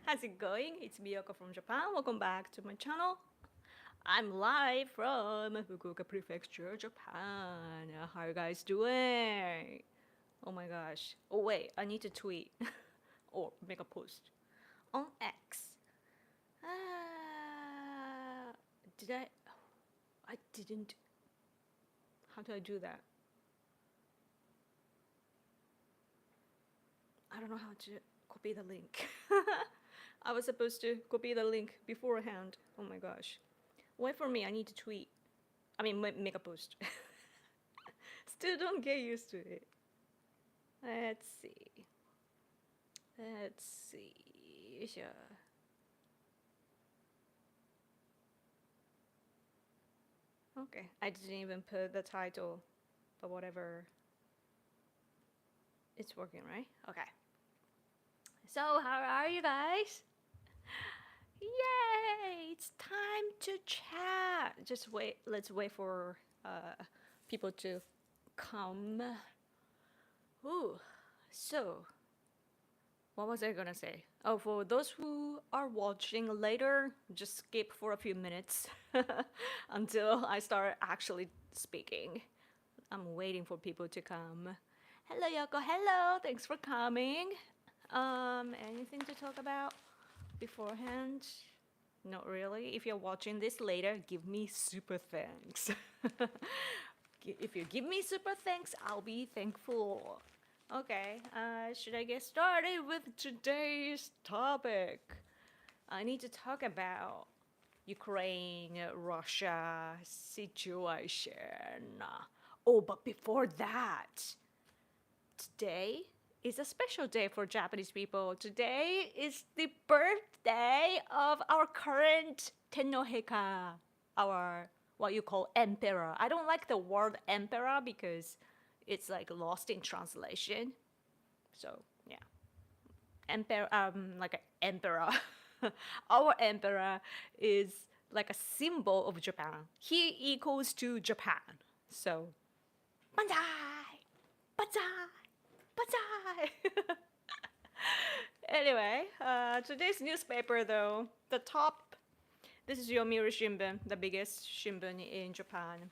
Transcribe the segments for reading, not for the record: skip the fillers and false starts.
How's it going? It's Miyoko from Japan. Welcome back to my channel. I'm live from Fukuoka Prefecture, Japan. How are you guys doing? Oh my gosh. Oh wait, I need to tweet or make a post on X. Did I? I didn't. How do I do that? I don't know how to copy the link. I was supposed to copy the link beforehand. Oh my gosh. Wait for me, I need to tweet. I mean, make a post. Still don't get used to it. Let's see. Let's see. Yeah. Okay, I didn't even put the title, but whatever. It's working, right? Okay. So, how are you guys? Yay! It's time to chat. Just wait. Let's wait for people to come. Ooh. So, what was I gonna say? Oh, for those who are watching later, just skip for a few minutes until I start actually speaking. I'm waiting for people to come. Hello, Yoko. Hello. Thanks for coming. Anything to talk about beforehand? Not really. If you're watching this later, give me super thanks. If you give me super thanks, I'll be thankful. Okay, should I get started with today's topic? I need to talk about Ukraine Russia situation. Oh, but before that, today is a special day for Japanese people. Today is the birthday of our current Tennoheka, our what you call emperor. I don't like the word emperor because it's like lost in translation. So yeah, emperor, like an emperor. Our emperor is like a symbol of Japan. He equals to Japan. So, banzai, banzai, banzai. Anyway, today's newspaper though, the top. This is Yomiuri Shimbun, the biggest shimbun in Japan.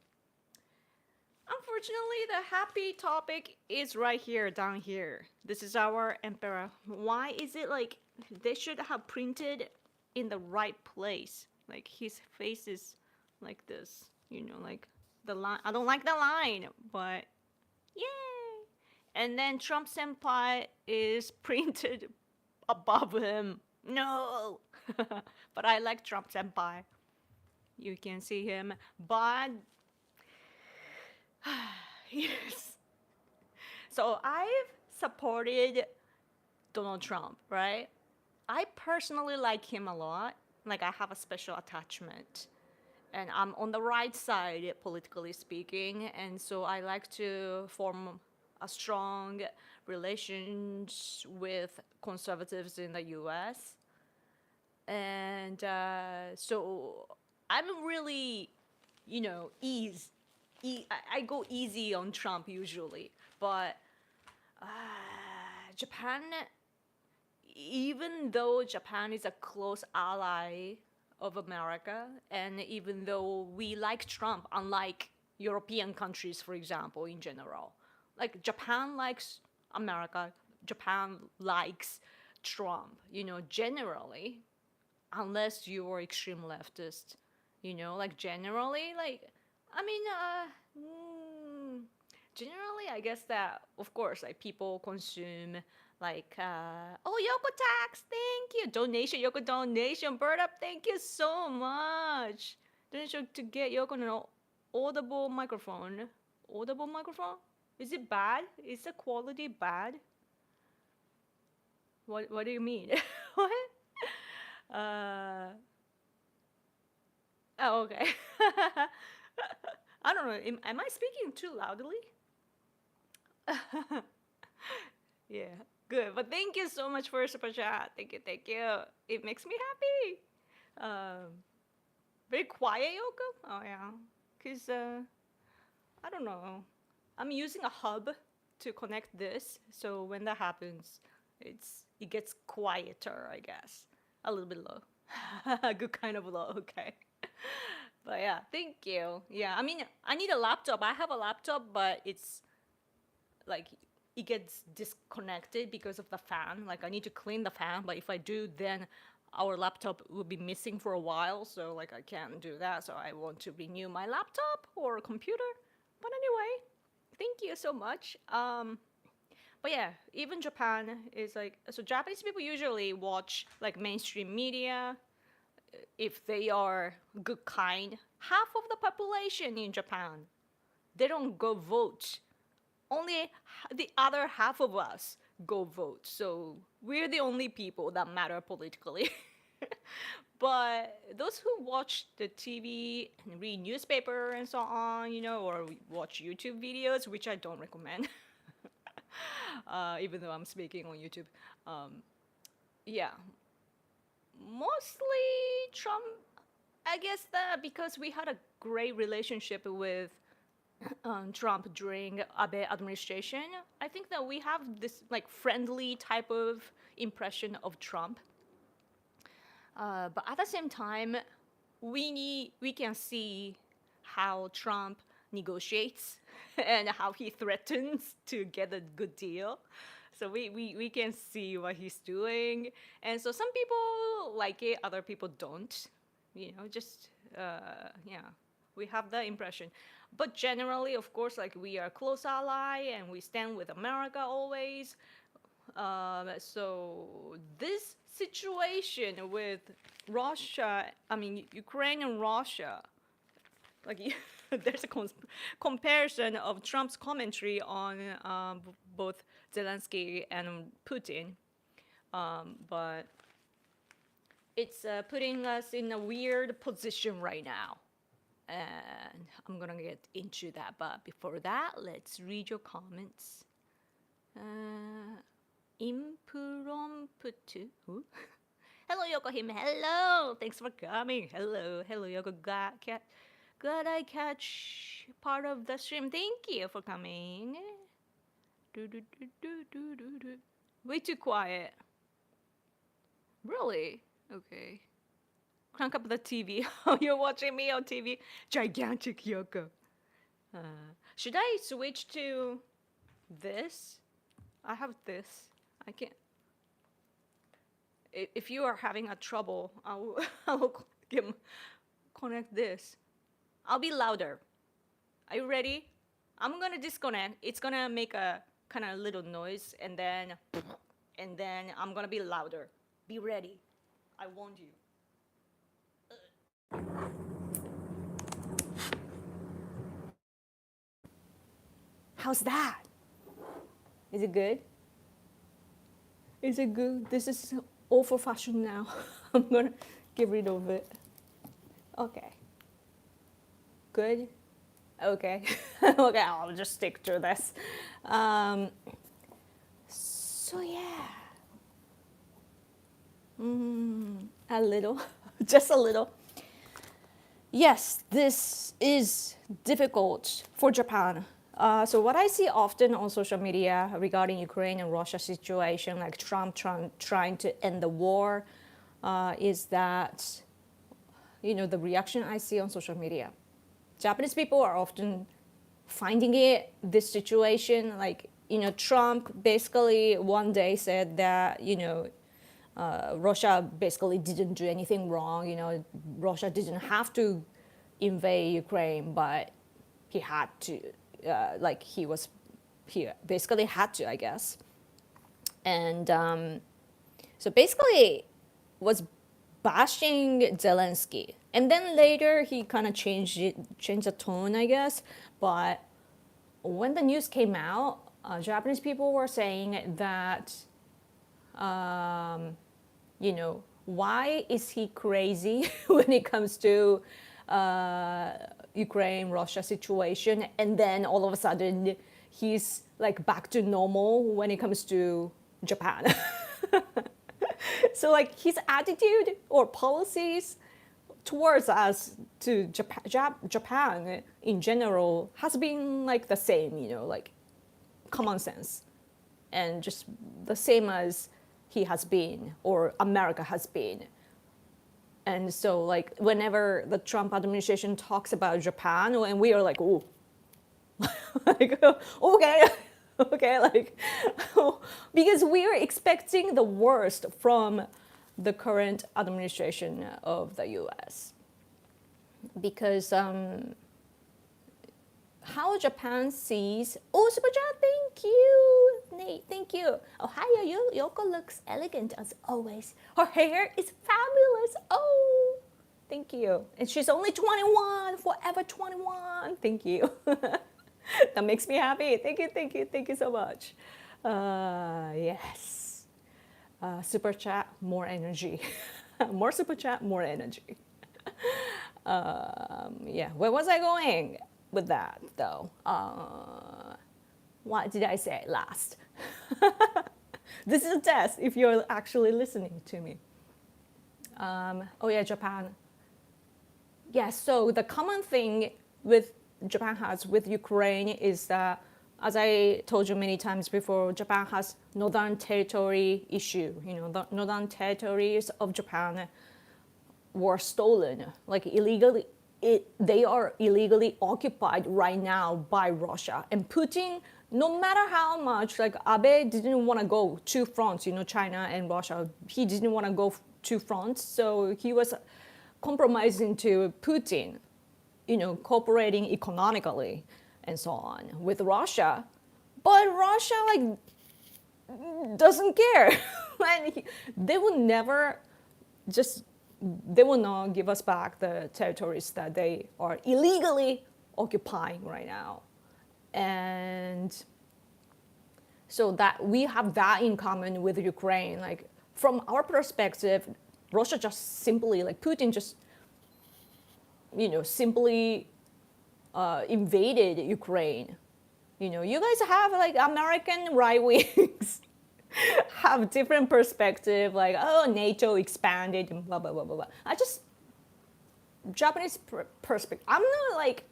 Unfortunately, the happy topic is right here, down here. This is our emperor. Why is it like they should have printed in the right place? Like his face is like this, like the line. I don't like the line, but yay! And then Trump senpai is printed above him. No! But I like Trump senpai. You can see him, but yes. So I've supported Donald Trump, right? I personally like him a lot. Like I have a special attachment. And I'm on the right side, politically speaking. And so I like to form a strong relations with conservatives in the US. And so I'm really, I go easy on Trump usually, but uh, Japan, even though Japan is a close ally of America, and even though we like Trump, unlike European countries, for example, in general, like Japan likes America, Japan likes Trump, generally, unless you're extreme leftist, like generally, like I mean, generally, I guess that of course, like people consume like oh Yoko tax, thank you, donation, Yoko donation, bird up, thank you so much. Donation to get Yoko an audible microphone. Audible microphone? Is it bad? Is the quality bad? What do you mean? What? Uh, oh, okay. I don't know. Am I speaking too loudly? Yeah, good. But thank you so much for super chat. Thank you, thank you. It makes me happy. Very quiet, Yoko. Oh yeah, cause I don't know. I'm using a hub to connect this, so when that happens, it gets quieter, I guess. A little bit low. Good kind of low, okay. But yeah, thank you. Yeah, I mean, I need a laptop. I have a laptop, but it's like it gets disconnected because of the fan. Like I need to clean the fan, but if I do, then our laptop will be missing for a while. So like I can't do that. So I want to renew my laptop or computer. But anyway, thank you so much. But yeah, even Japan is like so. Japanese people usually watch like mainstream media if they are good kind. Half of the population in Japan, they don't go vote. Only the other half of us go vote. So we're the only people that matter politically. But those who watch the TV and read newspaper and so on, or watch YouTube videos, which I don't recommend, even though I'm speaking on YouTube, yeah, mostly Trump. I guess that because we had a great relationship with Trump during Abe administration, I think that we have this like friendly type of impression of Trump. But at the same time, we can see how Trump negotiates and how he threatens to get a good deal. So we can see what he's doing. And so some people like it, other people don't. Just, yeah, we have that impression. But generally, of course, like we are a close ally and we stand with America always. So this situation with Russia, I mean Ukraine and Russia, like there's a comparison of Trump's commentary on both Zelensky and Putin, but it's putting us in a weird position right now. And I'm gonna get into that, but before that, let's read your comments. Impromptu. Hello, Yokohim. Hello. Thanks for coming. Hello. Hello, Yoko. Glad I catch part of the stream. Thank you for coming. Way too quiet. Really? Okay. Crank up the TV. You're watching me on TV. Gigantic Yoko. Should I switch to this? I have this. I can't. If you are having a trouble, I will connect this. I'll be louder. Are you ready? I'm gonna disconnect. It's gonna make a kind of little noise, and then I'm gonna be louder. Be ready. I warned you. How's that? Is it good? Is it good? This is all for fashion now. I'm gonna get rid of it. Okay. Good? Okay. Okay, I'll just stick to this. So yeah. A little. Just a little. Yes, this is difficult for Japan. So what I see often on social media regarding Ukraine and Russia situation, like Trump trying to end the war, is that, the reaction I see on social media. Japanese people are often finding this situation, like, Trump basically one day said that, Russia basically didn't do anything wrong. Russia didn't have to invade Ukraine, but he had to. He basically had to, I guess. And so basically was bashing Zelensky. And then later he kind of changed the tone, I guess. But when the news came out, Japanese people were saying that, why is he crazy when it comes to Ukraine-Russia situation, and then all of a sudden he's like back to normal when it comes to Japan. So like his attitude or policies towards us to Japan in general has been like the same, like common sense, and just the same as he has been or America has been. And so like whenever the Trump administration talks about Japan, and we are like, oh, like, okay, okay, like, because we are expecting the worst from the current administration of the U.S. Because how Japan sees, oh, super chat, thank you, Nate, thank you. Oh, hi, Yoko looks elegant as always. Her hair is fabulous. Oh, thank you. And she's only 21, forever 21. Thank you. That makes me happy. Thank you, thank you, thank you so much. Yes. Super chat, more energy. More super chat, more energy. Yeah, where was I going with that though? What did I say last? This is a test if you're actually listening to me. Oh yeah, Japan. Yeah, so the common thing with Japan has with Ukraine is that, as I told you many times before, Japan has northern territory issue. You know, the northern territories of Japan were stolen, like illegally. They are illegally occupied right now by Russia. And Putin, no matter how much, like Abe didn't want to go two fronts, you know, China and Russia. He didn't want to go two fronts, so he was compromising to Putin, you know, cooperating economically and so on with Russia. But Russia, like, doesn't care. And they will never just, they will not give us back the territories that they are illegally occupying right now. And so that we have that in common with Ukraine. Like, from our perspective, Russia just simply, like Putin just, you know, simply invaded Ukraine. You know, you guys have like American right wings have different perspective, like, oh, NATO expanded and blah, blah, blah, blah, blah. I just, Japanese perspective, I'm not like,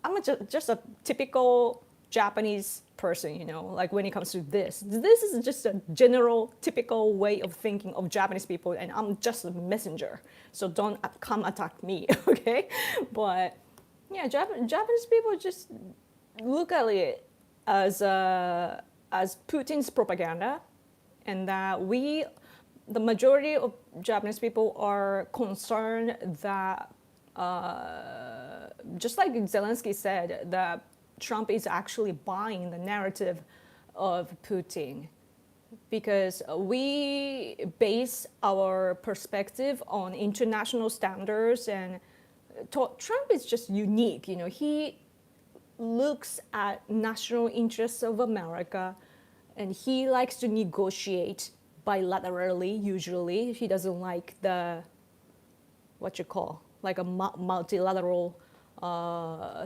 I'm just a typical Japanese person, you know, like when it comes to this. This is just a general, typical way of thinking of Japanese people, and I'm just a messenger. So don't come attack me, okay? But yeah, Japanese people just look at it as Putin's propaganda, and that the majority of Japanese people are concerned that, just like Zelensky said, that Trump is actually buying the narrative of Putin, because we base our perspective on international standards, and Trump is just unique. You know, he looks at national interests of America, and he likes to negotiate bilaterally. Usually, he doesn't like the, what you call, like a multilateral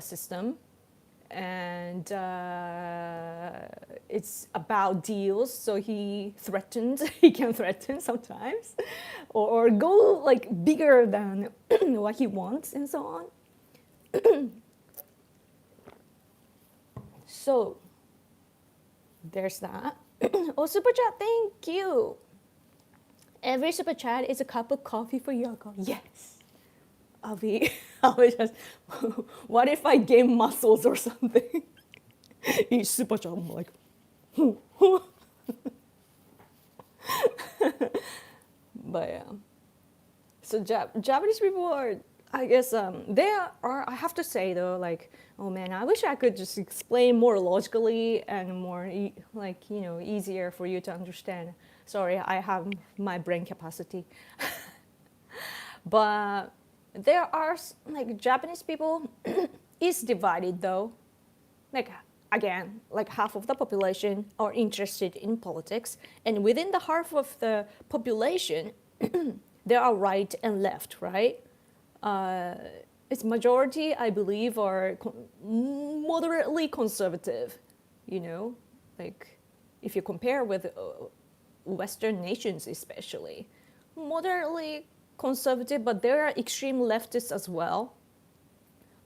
system. And it's about deals, so he threatens, he can threaten sometimes, or go like bigger than what he wants and so on. So there's that. Oh, super chat, thank you. Every super chat is a cup of coffee for Yoko. Yes. I'll be just, what if I gain muscles or something? Each super chat, I'm like, but yeah. So Japanese people are, I guess, they are, I have to say though, like, oh man, I wish I could just explain more logically and more, like, you know, easier for you to understand. Sorry, I have my brain capacity. But there are, like, Japanese people is divided though. Like, again, like half of the population are interested in politics, and within the half of the population, there are right and left, right? Its majority, I believe, are moderately conservative, you know, like if you compare with Western nations especially, moderately conservative, but there are extreme leftists as well.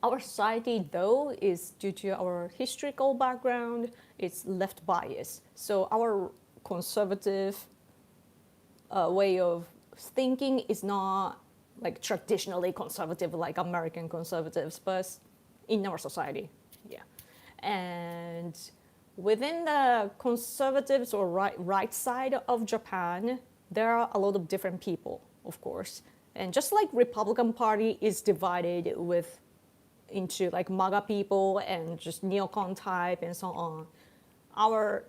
Our society, though, is due to our historical background, it's left bias. So our conservative way of thinking is not like traditionally conservative, like American conservatives, but in our society, yeah. And within the conservatives or right side of Japan, there are a lot of different people, of course. And just like Republican Party is divided into like MAGA people and just neocon type and so on, our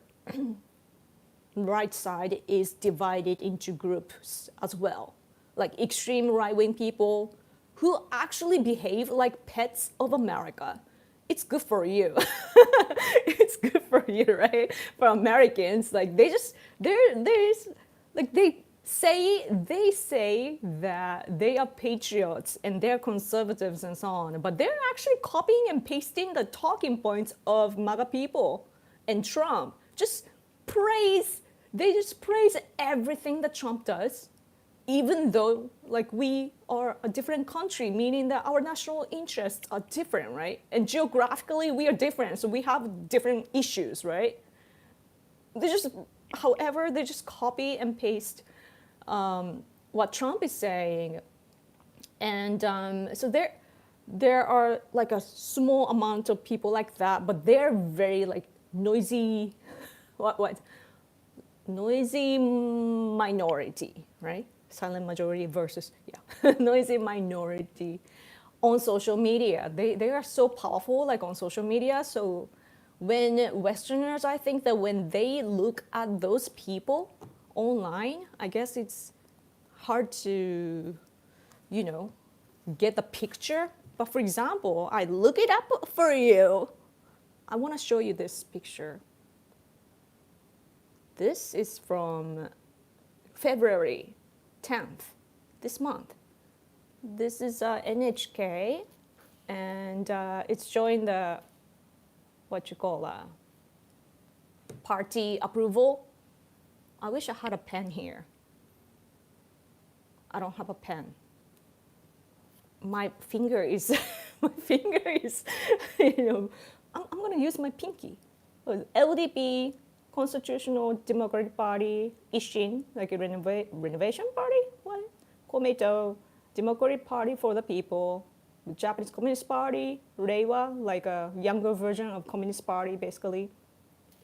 right side is divided into groups as well, like extreme right-wing people who actually behave like pets of America. It's good for you. It's good for you, right? For Americans, like they say that they are patriots and they're conservatives and so on, but they're actually copying and pasting the talking points of MAGA people and Trump. They just praise everything that Trump does, even though like we are a different country, meaning that our national interests are different, right? And geographically we are different, so we have different issues, right? However, they just copy and paste what Trump is saying, and so there are like a small amount of people like that, but they're very like noisy, noisy minority, right? Silent majority versus noisy minority on social media. They are so powerful, like on social media. So when Westerners, I think that when they look at those people online, I guess it's hard to, get the picture. But for example, I look it up for you. I want to show you this picture. This is from February 10th, this month. This is NHK, and it's showing the, party approval. I wish I had a pen here. I don't have a pen. My finger is, I'm going to use my pinky. LDP, Constitutional Democratic Party, Ishin, like a renovation party, what? Komeito, Democratic Party for the People, the Japanese Communist Party, Reiwa, like a younger version of Communist Party, basically.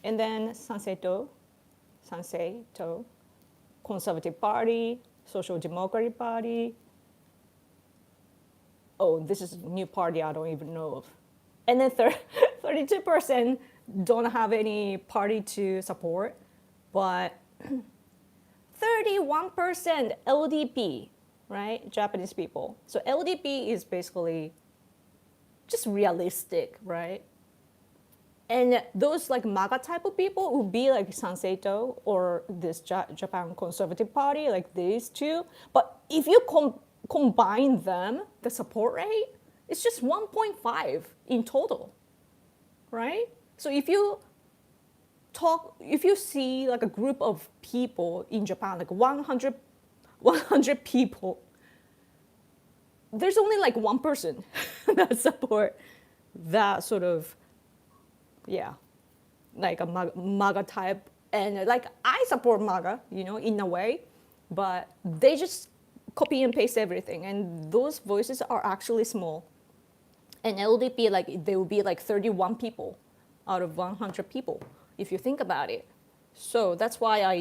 And then Sansei-to, Conservative Party, Social Democratic Party. Oh, this is a new party I don't even know of. And then 32% don't have any party to support, but 31% LDP, right? Japanese people. So LDP is basically just realistic, right? And those like MAGA type of people would be like Sansei-to or this Japan Conservative Party, like these two. But if you combine them, the support rate, it's just 1.5 in total, right? So if you see like a group of people in Japan, like 100 people, there's only like one person that support that sort of, like a MAGA type. And like I support MAGA, in a way, but they just copy and paste everything. And those voices are actually small. And LDP, like they will be like 31 people out of 100 people, if you think about it. So that's why I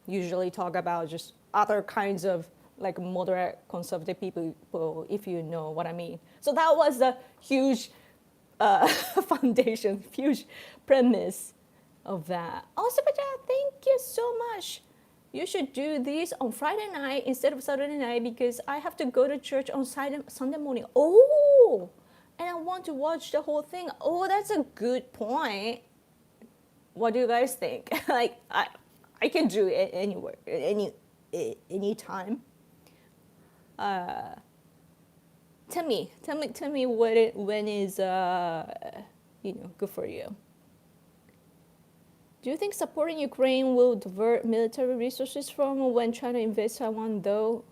usually talk about just other kinds of like moderate conservative people, if you know what I mean. So that was the huge foundation, huge premise of that. Also, thank you so much. You should do this on Friday night instead of Saturday night because I have to go to church on Sunday morning. Oh, and I want to watch the whole thing. Oh, that's a good point. What do you guys think? Like, I can do it anywhere, any time. Tell me when is good for you. Do you think supporting Ukraine will divert military resources from when China invades Taiwan, though?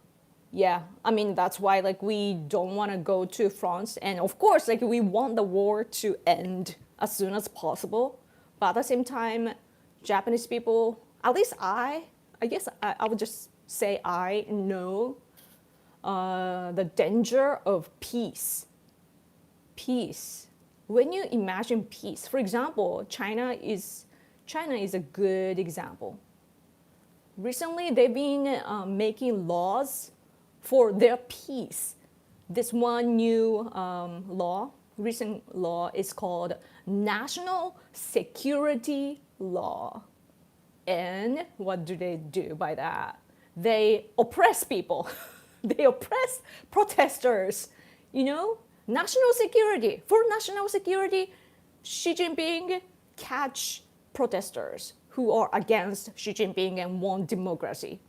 Yeah, I mean, that's why, like, we don't want to go to France. And of course, like, we want the war to end as soon as possible. But at the same time, Japanese people, at least I guess I would just say I know the danger of peace. Peace. When you imagine peace, for example, China is a good example. Recently, they've been making laws for their peace. This one new recent law is called National Security Law. And what do they do by that? They oppress people. They oppress protesters. National security. For national security, Xi Jinping catch protesters who are against Xi Jinping and want democracy.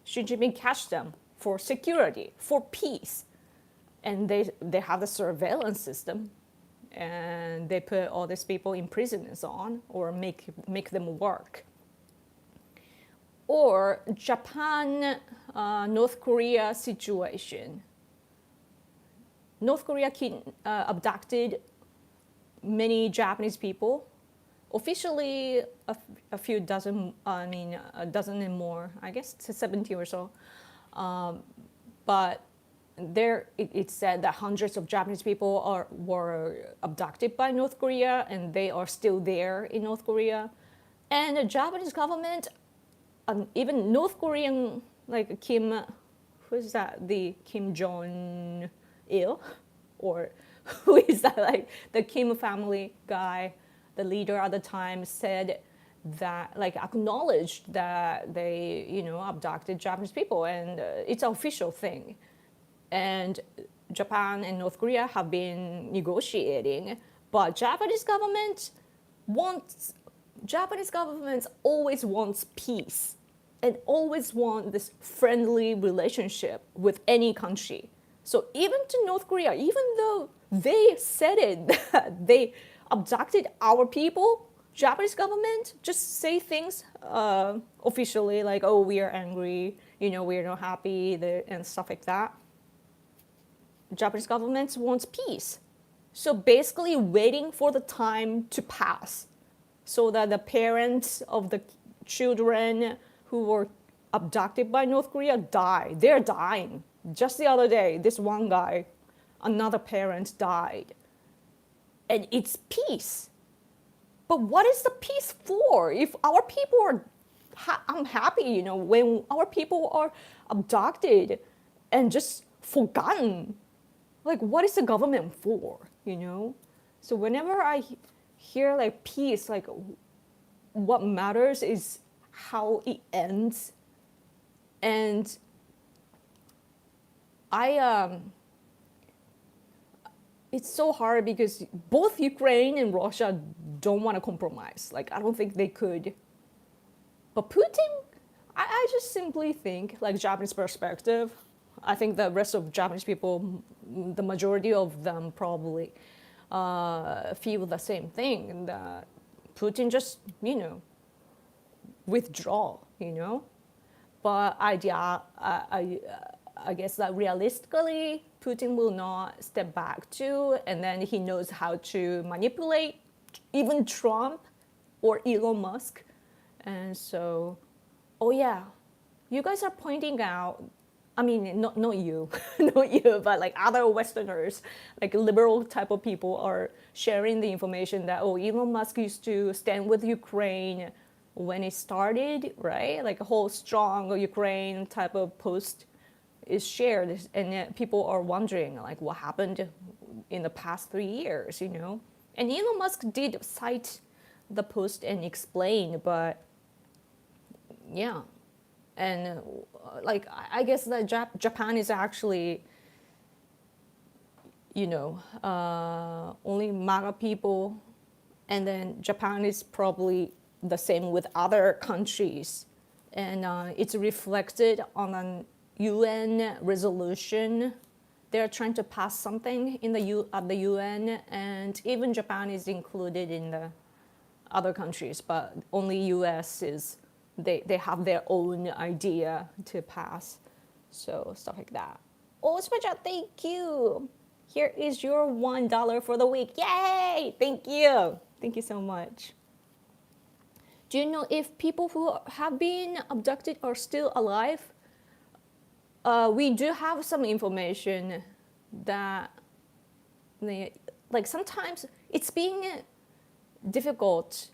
Xi Jinping catch them for security, for peace. And they have the surveillance system, and they put all these people in prison and so on, or make them work. Or Japan, North Korea situation. North Korea abducted many Japanese people. Officially, a few dozen, a dozen and more, I guess 70 or so. But there, it said that hundreds of Japanese people were abducted by North Korea, and they are still there in North Korea. And the Japanese government, even North Korean, like Kim, who is that? The Kim Jong-il? Or who is that? Like the Kim family guy, the leader at the time, said that, like, acknowledged that they, abducted Japanese people, and it's an official thing. And Japan and North Korea have been negotiating, but Japanese government always wants peace and always want this friendly relationship with any country. So even to North Korea, even though they said it, that they abducted our people, Japanese government just say things officially like, oh, we are angry, we are not happy, and stuff like that. Japanese government wants peace. So basically waiting for the time to pass so that the parents of the children who were abducted by North Korea die. They're dying. Just the other day, this one guy, another parent died. And it's peace. But what is the peace for? If our people are unhappy, when our people are abducted and just forgotten, like, what is the government for, So whenever I hear, like, peace, like, what matters is how it ends. And it's so hard because both Ukraine and Russia don't want to compromise. Like, I don't think they could. But Putin, I just simply think, like, Japanese perspective, I think the rest of Japanese people, the majority of them probably feel the same thing, that Putin just, withdraw, But I guess that realistically, Putin will not step back too, and then he knows how to manipulate even Trump or Elon Musk. And so, oh yeah, you guys are pointing out, not you, not you, but like other Westerners, like liberal type of people are sharing the information that, oh, Elon Musk used to stand with Ukraine when it started, right? Like a whole strong Ukraine type of post is shared, and people are wondering, like, what happened in the past 3 years, And Elon Musk did cite the post and explain, but yeah. And like, I guess that Japan is actually, only MAGA people, and then Japan is probably the same with other countries, and it's reflected on an UN resolution. They're trying to pass something in at the UN, and even Japan is included in the other countries, but only US is. They have their own idea to pass. So stuff like that. Oh, Super Chat, thank you. Here is your $1 for the week. Yay! Thank you. Thank you so much. Do you know if people who have been abducted are still alive? We do have some information that like sometimes it's being difficult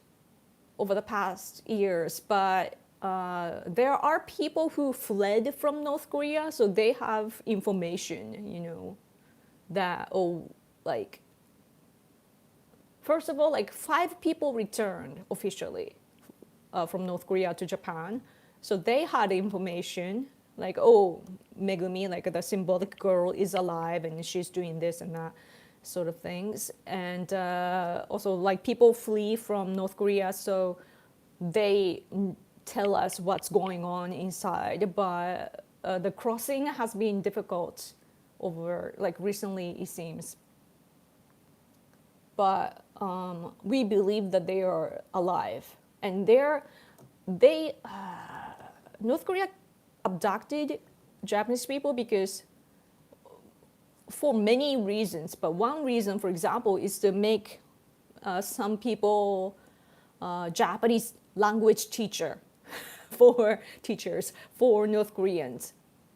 over the past years, but there are people who fled from North Korea, so they have information, that, like, first of all, like 5 people returned officially from North Korea to Japan. So they had information like, Megumi, like the symbolic girl, is alive and she's doing this and that sort of things. And also, like, people flee from North Korea, so they tell us what's going on inside. But the crossing has been difficult over, like, recently, it seems. But we believe that they are alive, and North Korea abducted Japanese people because for many reasons. But one reason, for example, is to make some people Japanese language teachers for North Koreans,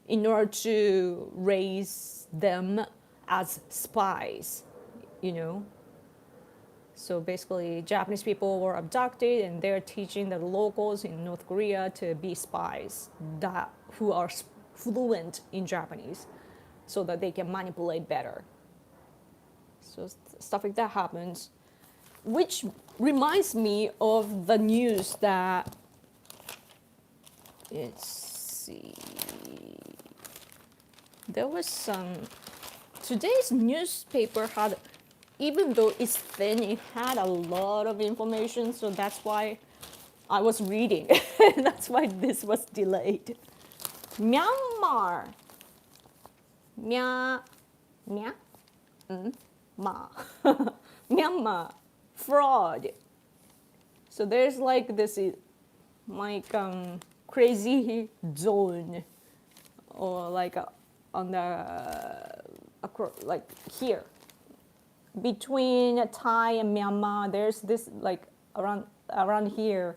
in order to raise them as spies, So basically, Japanese people were abducted, and they're teaching the locals in North Korea to be spies who are fluent in Japanese, so that they can manipulate better. So stuff like that happens, which reminds me of the news that, let's see, there was today's newspaper had, even though it's thin, it had a lot of information, so that's why I was reading. That's why this was delayed. Myanmar. Myanmar. Fraud. So there's like this, crazy zone, or like on the, like here, between Thai and Myanmar, there's this, like, around here,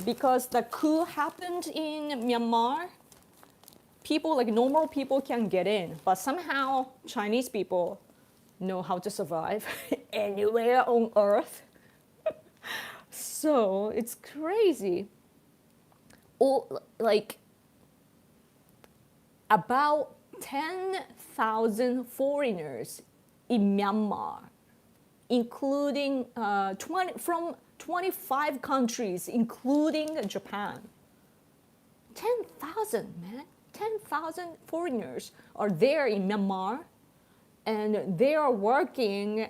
because the coup happened in Myanmar. People, like normal people, can get in, but somehow Chinese people know how to survive anywhere on earth. So it's crazy. Like about 10,000 foreigners in Myanmar, including from 25 countries, including Japan. 10,000, man. 10,000 foreigners are there in Myanmar, and they are working.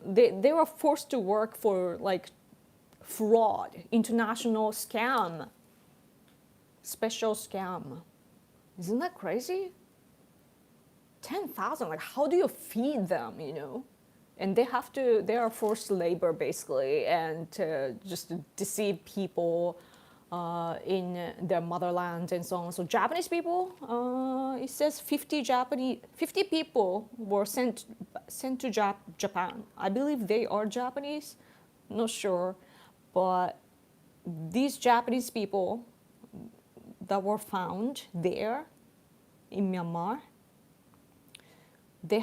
They were forced to work for, like, fraud, international scam, special scam. Isn't that crazy? 10,000, like, how do you feed them, And they are forced labor, basically, and just to deceive people in their motherland and so on. So Japanese people, it says 50 people were sent to Japan. I believe they are Japanese, not sure. But these Japanese people that were found there in Myanmar, they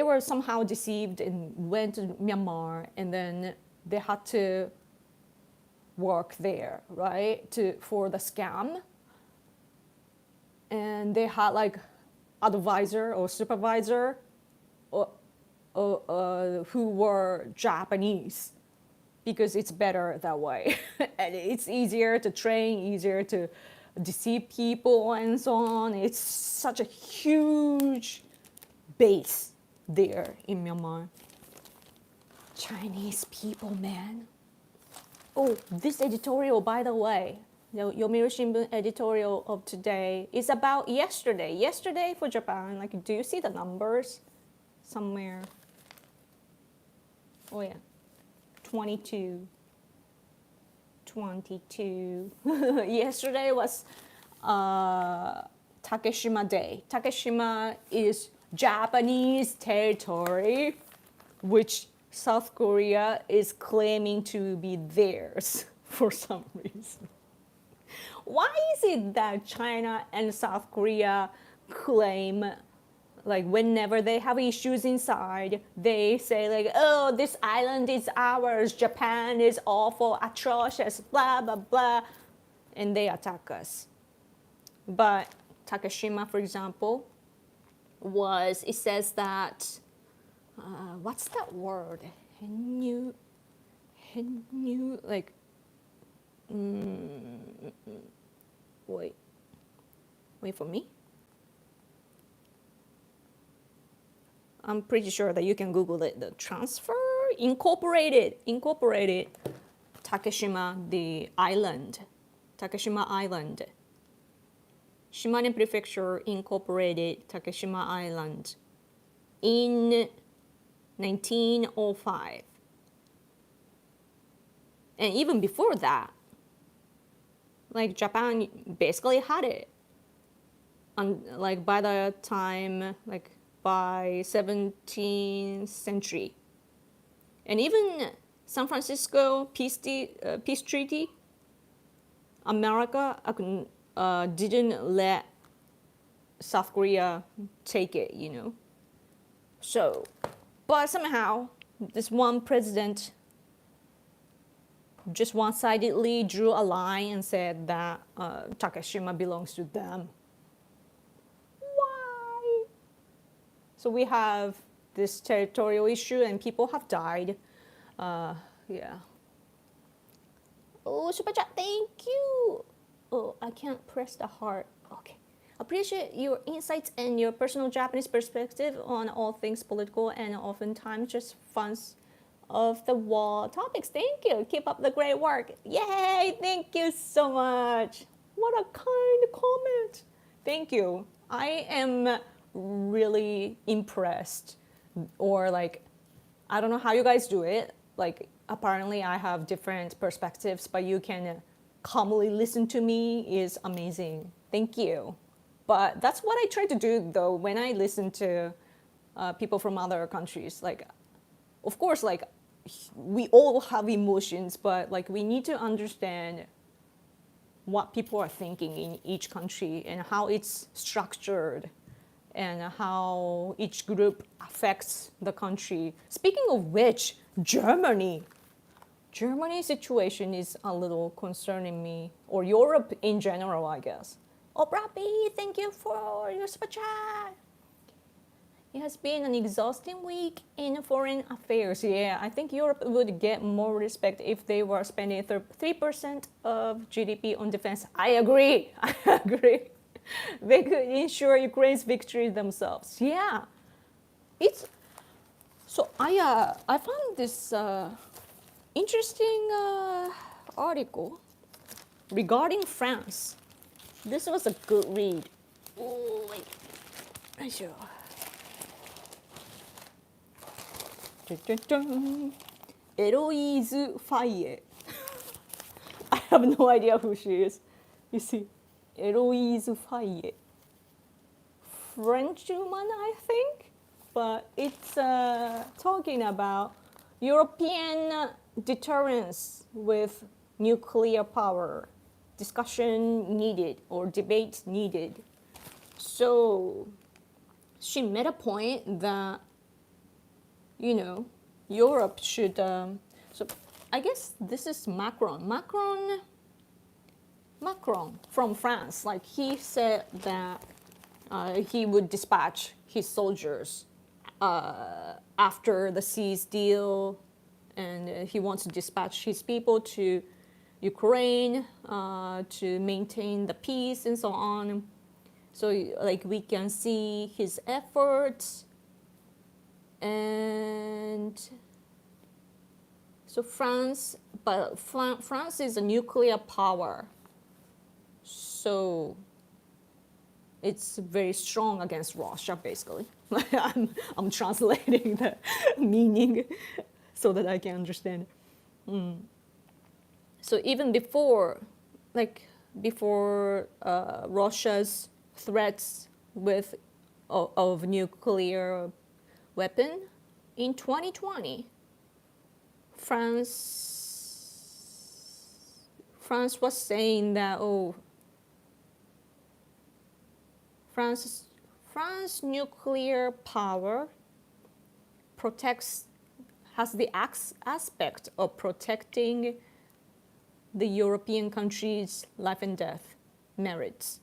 were somehow deceived and went to Myanmar, and then they had to work there, right, for the scam. And they had, like, advisor or supervisor who were Japanese, because it's better that way. And it's easier to train, easier to deceive people and so on. It's such a huge base there in Myanmar. Chinese people, man. Oh, this editorial, by the way, the Yomiuri Shimbun editorial of today is about yesterday. Yesterday for Japan, like, do you see the numbers somewhere? Oh yeah, 22. Yesterday was Takeshima Day. Takeshima is Japanese territory, which South Korea is claiming to be theirs for some reason. Why is it that China and South Korea claim, like whenever they have issues inside, they say like, oh, this island is ours, Japan is awful, atrocious, blah, blah, blah, and they attack us. But Takashima, for example, it says that, what's that word? Like, wait for me. I'm pretty sure that you can Google it. The transfer, incorporated Takashima, the island, Takashima Island. Shimane Prefecture incorporated Takashima Island in 1905. And even before that, like Japan basically had it. And like by the time, like by 17th century. And even San Francisco peace treaty, America didn't let South Korea take it, you know. So, but somehow this one president just one-sidedly drew a line and said that Takashima belongs to them. Why? So we have this territorial issue and people have died. Yeah. Oh, super chat, thank you. Oh, I can't press the heart. Okay. Appreciate your insights and your personal Japanese perspective on all things political and oftentimes just fun of the wall topics. Thank you. Keep up the great work. Yay! Thank you so much. What a kind comment. Thank you. I am really impressed. Or like, I don't know how you guys do it. Like, apparently I have different perspectives, but you can calmly listen to me is amazing. Thank you. But that's what I try to do though when I listen to people from other countries. Like, of course, like we all have emotions, but like we need to understand what people are thinking in each country and how it's structured and how each group affects the country. Speaking of which, Germany's situation is a little concerning me, or Europe in general, I guess. Oh, Brappy, thank you for your super chat. It has been an exhausting week in foreign affairs. Yeah, I think Europe would get more respect if they were spending 3% of GDP on defense. I agree. I agree. They could ensure Ukraine's victory themselves. Yeah, it's so. I found this interesting article regarding France. This was a good read. Oh wait, sure. Eloise Fayet. I have no idea who she is. You see, Eloise Fayet. Frenchwoman, I think, but it's talking about European deterrence with nuclear power. Discussion needed or debate needed. So she made a point that, you know, Europe should, so I guess this is Macron from France. Like he said that he would dispatch his soldiers after the cease deal, and he wants to dispatch his people to Ukraine to maintain the peace and so on. So like we can see his efforts. And so France is a nuclear power, so it's very strong against Russia, basically. I'm translating the meaning so that I can understand. So even before Russia's threats of nuclear weapon, in 2020, France was saying that, oh, France nuclear power has the aspect of protecting the European countries' life and death merits.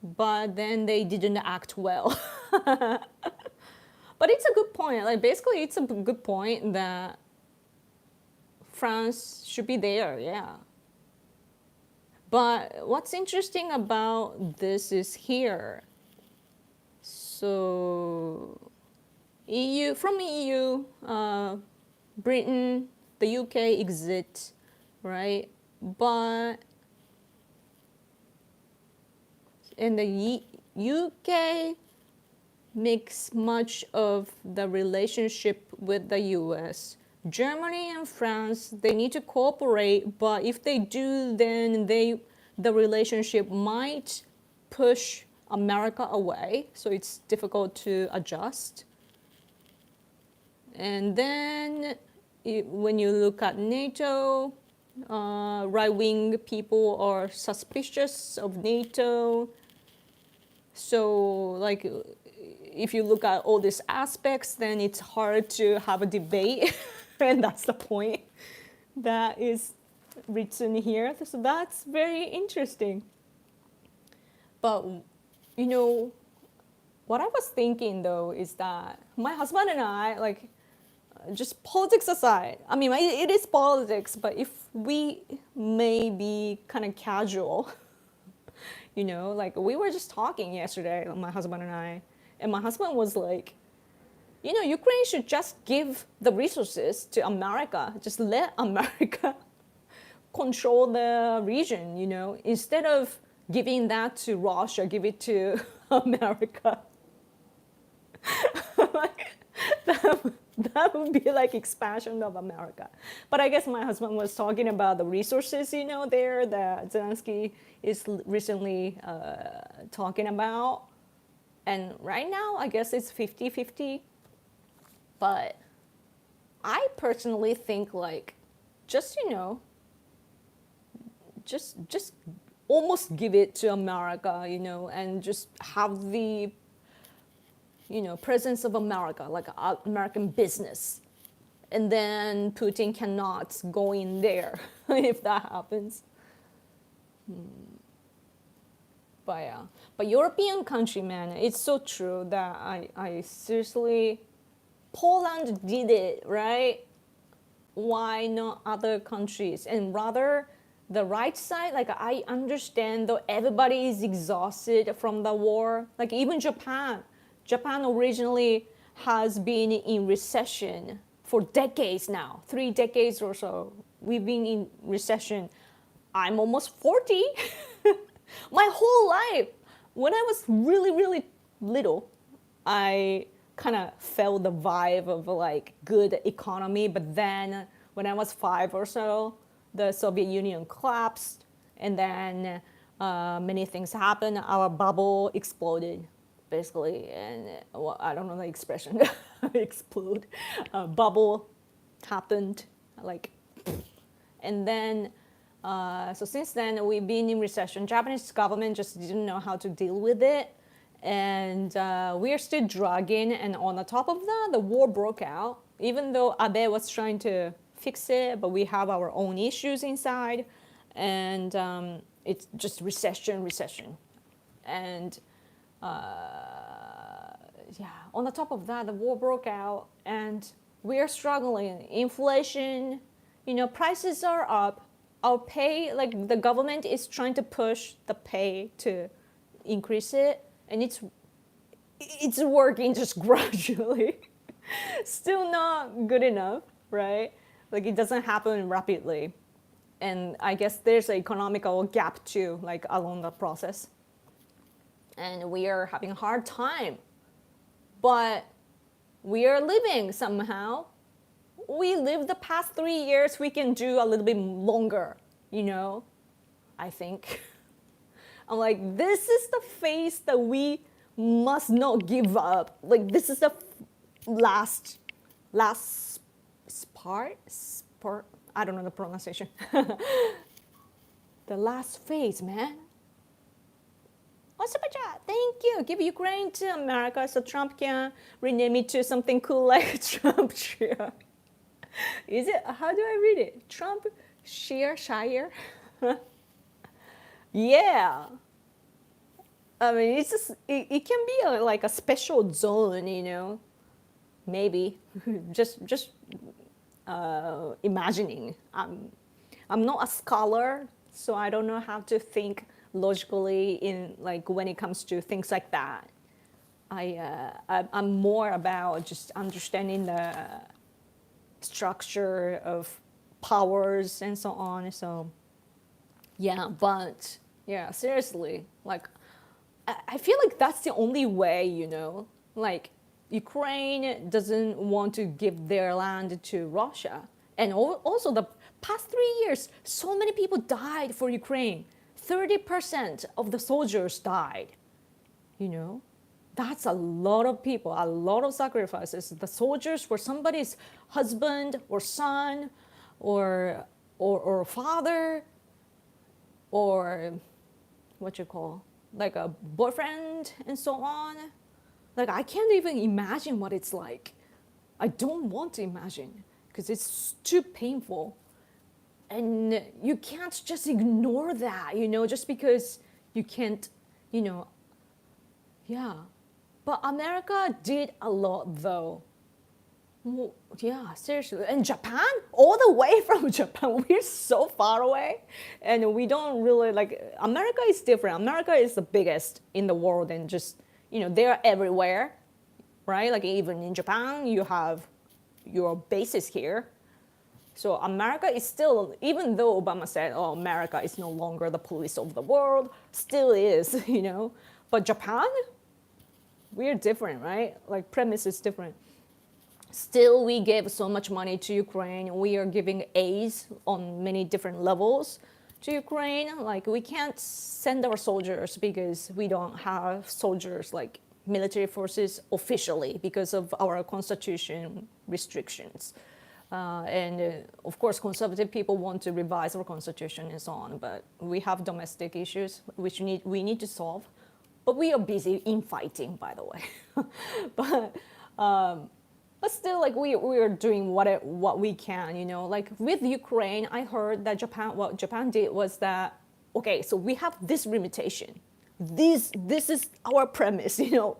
But then they didn't act well. But it's a good point. Like basically, it's a good point that France should be there, yeah. But what's interesting about this is here. So from EU, Britain, the UK exit, right? But and the UK makes much of the relationship with the US. Germany and France, they need to cooperate, but if they do, then the relationship might push America away, so it's difficult to adjust. And then when you look at NATO, right-wing people are suspicious of NATO. So like if you look at all these aspects, then it's hard to have a debate. And that's the point that is written here. So that's very interesting. But, you know, what I was thinking though is that my husband and I, like, just politics aside, I mean, it is politics, but if we may be kind of casual, you know, like we were just talking yesterday, my husband and my husband was like, you know, Ukraine should just give the resources to America. Just let America control the region, you know, instead of giving that to Russia, give it to America. Like, that would be like expansion of America. But I guess my husband was talking about the resources, you know, there that Zelensky is recently talking about. And right now, I guess it's 50-50. But I personally think like, just, you know, just almost give it to America, you know, and just have the, you know, presence of America, like American business. And then Putin cannot go in there if that happens. But yeah, but European country, man, it's so true that I seriously, Poland did it, right? Why not other countries? And rather, the right side, like I understand though everybody is exhausted from the war. Like even Japan originally has been in recession for decades now, 3 decades or so. We've been in recession. I'm almost 40. My whole life, when I was really, really little, I kind of felt the vibe of like good economy. But then when I was 5 or so, the Soviet Union collapsed, and then many things happened. Our bubble exploded, basically, and well, I don't know the expression, explode. Bubble happened, like, and then so since then we've been in recession. Japanese government just didn't know how to deal with it, and we are still dragging. And on the top of that, the war broke out. Even though Abe was trying to fix it, but we have our own issues inside, and it's just recession, and yeah. On the top of that, the war broke out, and we are struggling. Inflation, you know, prices are up. Our pay, like the government is trying to push the pay to increase it, and it's working just gradually. Still not good enough, right? Like it doesn't happen rapidly. And I guess there's an economical gap too, like along the process. And we are having a hard time. But we are living somehow. We lived the past 3 years, we can do a little bit longer, you know, I think. I'm like, this is the phase that we must not give up. Like this is the last part, I don't know the pronunciation. The last phase, man. Oh, super chat. Thank you. Give Ukraine to America so Trump can rename it to something cool like Trump Shire. Is it? How do I read it? Trump Shire? Yeah. I mean, it's just, it can be like a special zone, you know, maybe. just imagining. I'm not a scholar, so I don't know how to think logically in like when it comes to things like that. I'm more about just understanding the structure of powers and so on. So yeah, but yeah, seriously, like I feel like that's the only way, you know, like Ukraine doesn't want to give their land to Russia. And also the past 3 years, so many people died for Ukraine. 30% of the soldiers died, you know. That's a lot of people, a lot of sacrifices. The soldiers were somebody's husband or son or father or what you call, like a boyfriend and so on. Like I can't even imagine what it's like. I don't want to imagine because it's too painful. And you can't just ignore that, you know, just because you can't, you know, yeah. But America did a lot though. Well, yeah, seriously. And Japan, all the way from Japan, we're so far away. And we don't really like, America is different. America is the biggest in the world and just, you know, they're everywhere, right? Like even in Japan, you have your bases here. So America is still, even though Obama said, oh, America is no longer the police of the world, still is, you know. But Japan, we're different, right? Like premise is different. Still, we gave so much money to Ukraine. We are giving aids on many different levels to Ukraine. Like we can't send our soldiers because we don't have soldiers like military forces officially because of our constitution restrictions. Of course, conservative people want to revise our constitution and so on, but we have domestic issues which we need to solve. But we are busy infighting, by the way. But still, like we are doing what we can, you know. Like with Ukraine, I heard that what Japan did was that, okay, so we have this limitation. This is our premise, you know.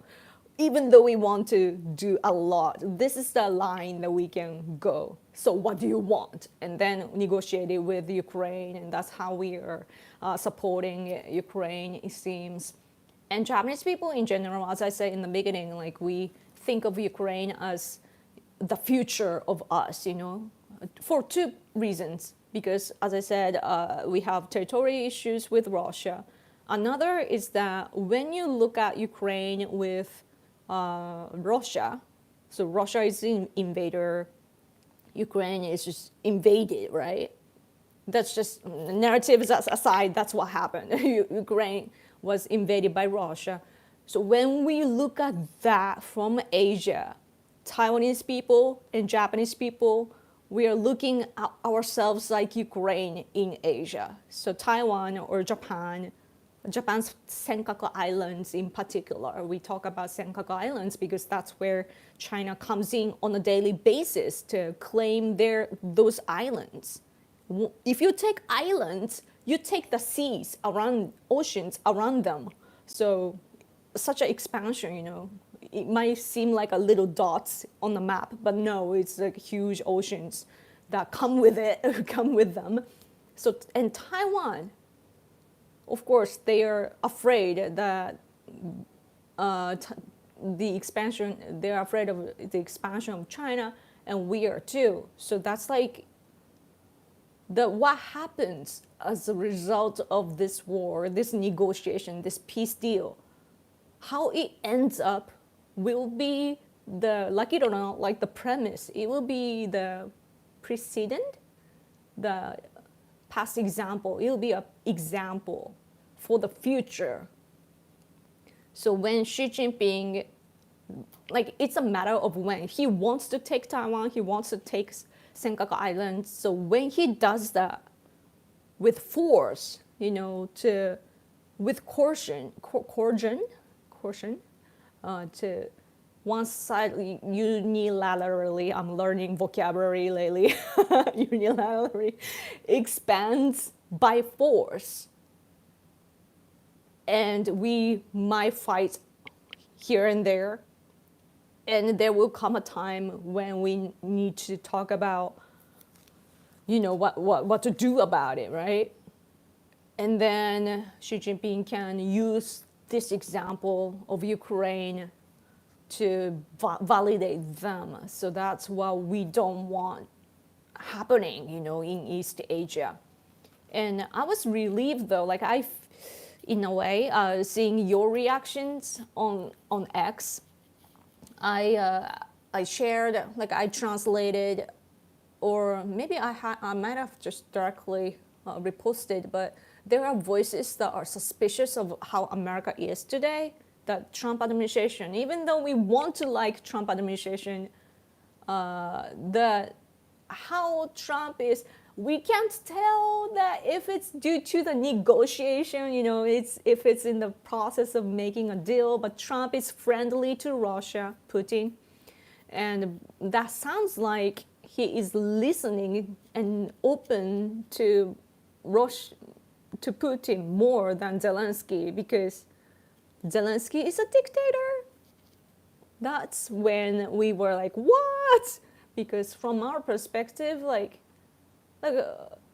Even though we want to do a lot, this is the line that we can go. So what do you want? And then negotiate it with Ukraine, and that's how we are supporting Ukraine, it seems. And Japanese people in general, as I said in the beginning, like we think of Ukraine as the future of us, you know, for two reasons. Because as I said, we have territorial issues with Russia. Another is that when you look at Ukraine with Russia, so Russia is an invader, Ukraine is just invaded, right? That's just narratives aside, that's what happened. Ukraine was invaded by Russia. So when we look at that from Asia, Taiwanese people and Japanese people, we are looking at ourselves like Ukraine in Asia. So Taiwan or Japan's Senkaku Islands in particular. We talk about Senkaku Islands because that's where China comes in on a daily basis to claim those islands. If you take islands, you take the seas around, oceans around them. So such an expansion, you know. It might seem like a little dots on the map, but no, it's like huge oceans that come with it, come with them. So, and Taiwan, of course, they are afraid that the expansion, they're afraid of the expansion of China, and we are too. So that's like what happens as a result of this war, this negotiation, this peace deal, how it ends up will be like it or not, like the premise, it will be the precedent, the past example, it will be an example for the future. So when Xi Jinping, like it's a matter of when. He wants to take Taiwan, he wants to take Senkaku Islands. So when he does that with force, with coercion, to one side unilaterally, I'm learning vocabulary lately, unilaterally expands by force. And we might fight here and there. And there will come a time when we need to talk about, what to do about it, right? And then Xi Jinping can use this example of Ukraine to validate them. So that's what we don't want happening, in East Asia. And I was relieved though, in a way, seeing your reactions on X. I shared, I translated, or maybe I might have just directly reposted, but there are voices that are suspicious of how America is today, that Trump administration, even though we want to like Trump administration, that how Trump is, we can't tell that if it's due to the negotiation, if it's in the process of making a deal, but Trump is friendly to Russia, Putin. And that sounds like he is listening and open to Putin more than Zelensky, because Zelensky is a dictator. That's when we were like, what? Because from our perspective,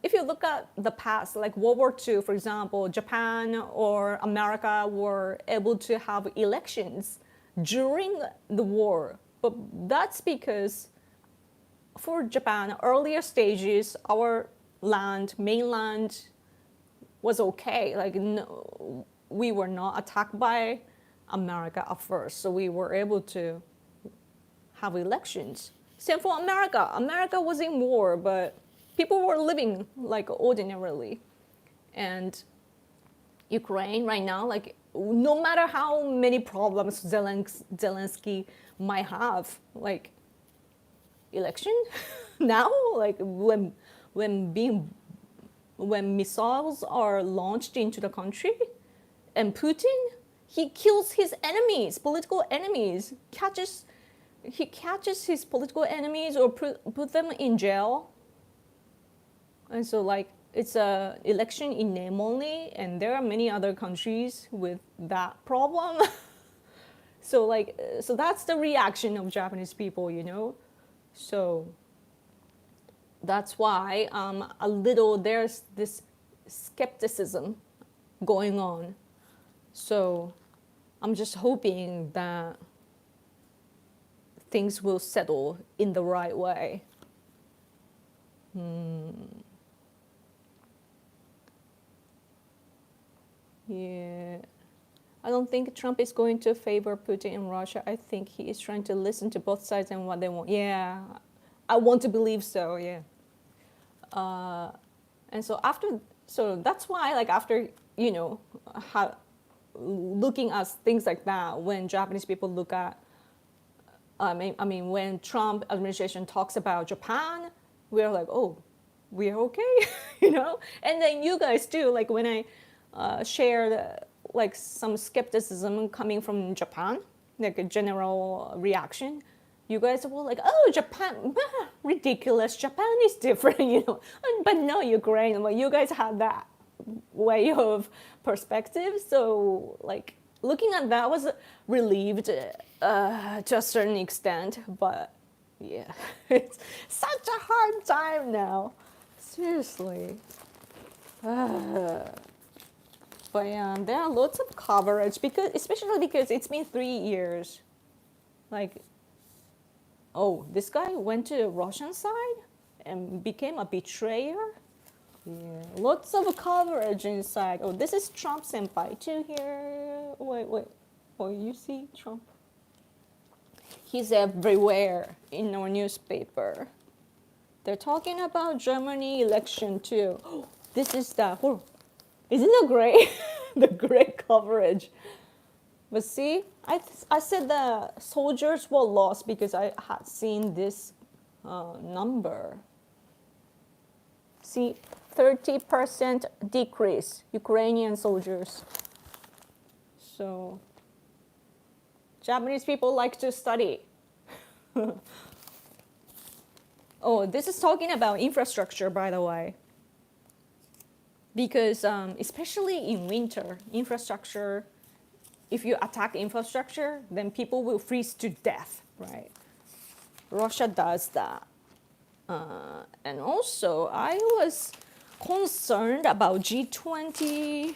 if you look at the past, like World War II, for example, Japan or America were able to have elections during the war. But that's because for Japan, earlier stages, our mainland was okay. No, we were not attacked by America at first. So we were able to have elections. Same for America. America was in war, but people were living ordinarily. And Ukraine right now, no matter how many problems Zelensky might have, election now, when missiles are launched into the country, and Putin, he kills his enemies, political enemies, he catches his political enemies or put them in jail. And so it's a election in name only, and there are many other countries with that problem. So that's the reaction of Japanese people, So that's why there's this skepticism going on. So I'm just hoping that things will settle in the right way. Yeah. I don't think Trump is going to favor Putin and Russia. I think he is trying to listen to both sides and what they want. Yeah, I want to believe so, yeah. And so that's why, after, looking at things like that, when Japanese people look at, when Trump administration talks about Japan, we're like, oh, we're okay, And then you guys too, when I shared some skepticism coming from Japan, a general reaction, you guys were like, oh, Japan, ridiculous, Japan is different, But no, Ukraine, you guys had that way of perspective. So looking at that was relieved to a certain extent, but yeah, it's such a hard time now, seriously. But yeah, there are lots of coverage, especially because it's been 3 years. Oh, this guy went to the Russian side and became a betrayer? Yeah, lots of coverage inside. Oh, this is Trump senpai too here. Wait. Oh, you see Trump? He's everywhere in our newspaper. They're talking about Germany election too. Oh, this is the... Oh, isn't it great? The great coverage. But see, I said the soldiers were lost because I had seen this number. see 30% decrease Ukrainian soldiers. So Japanese people like to study. Oh, this is talking about infrastructure, by the way. Because especially in winter, infrastructure, if you attack infrastructure, then people will freeze to death, right? Russia does that. And also, I was concerned about G20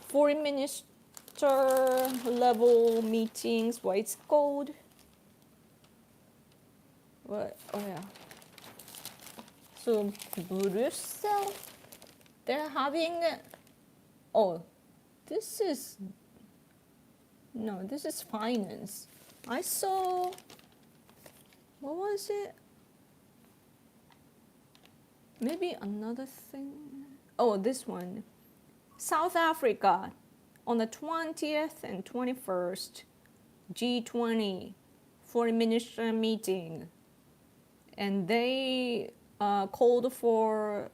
foreign minister level meetings, what it's called. What? Oh, yeah. So, Brussels, they're having, oh, this is finance. I saw, what was it? Maybe another thing. Oh, this one. South Africa on the 20th and 21st, G20 foreign minister meeting. And they called for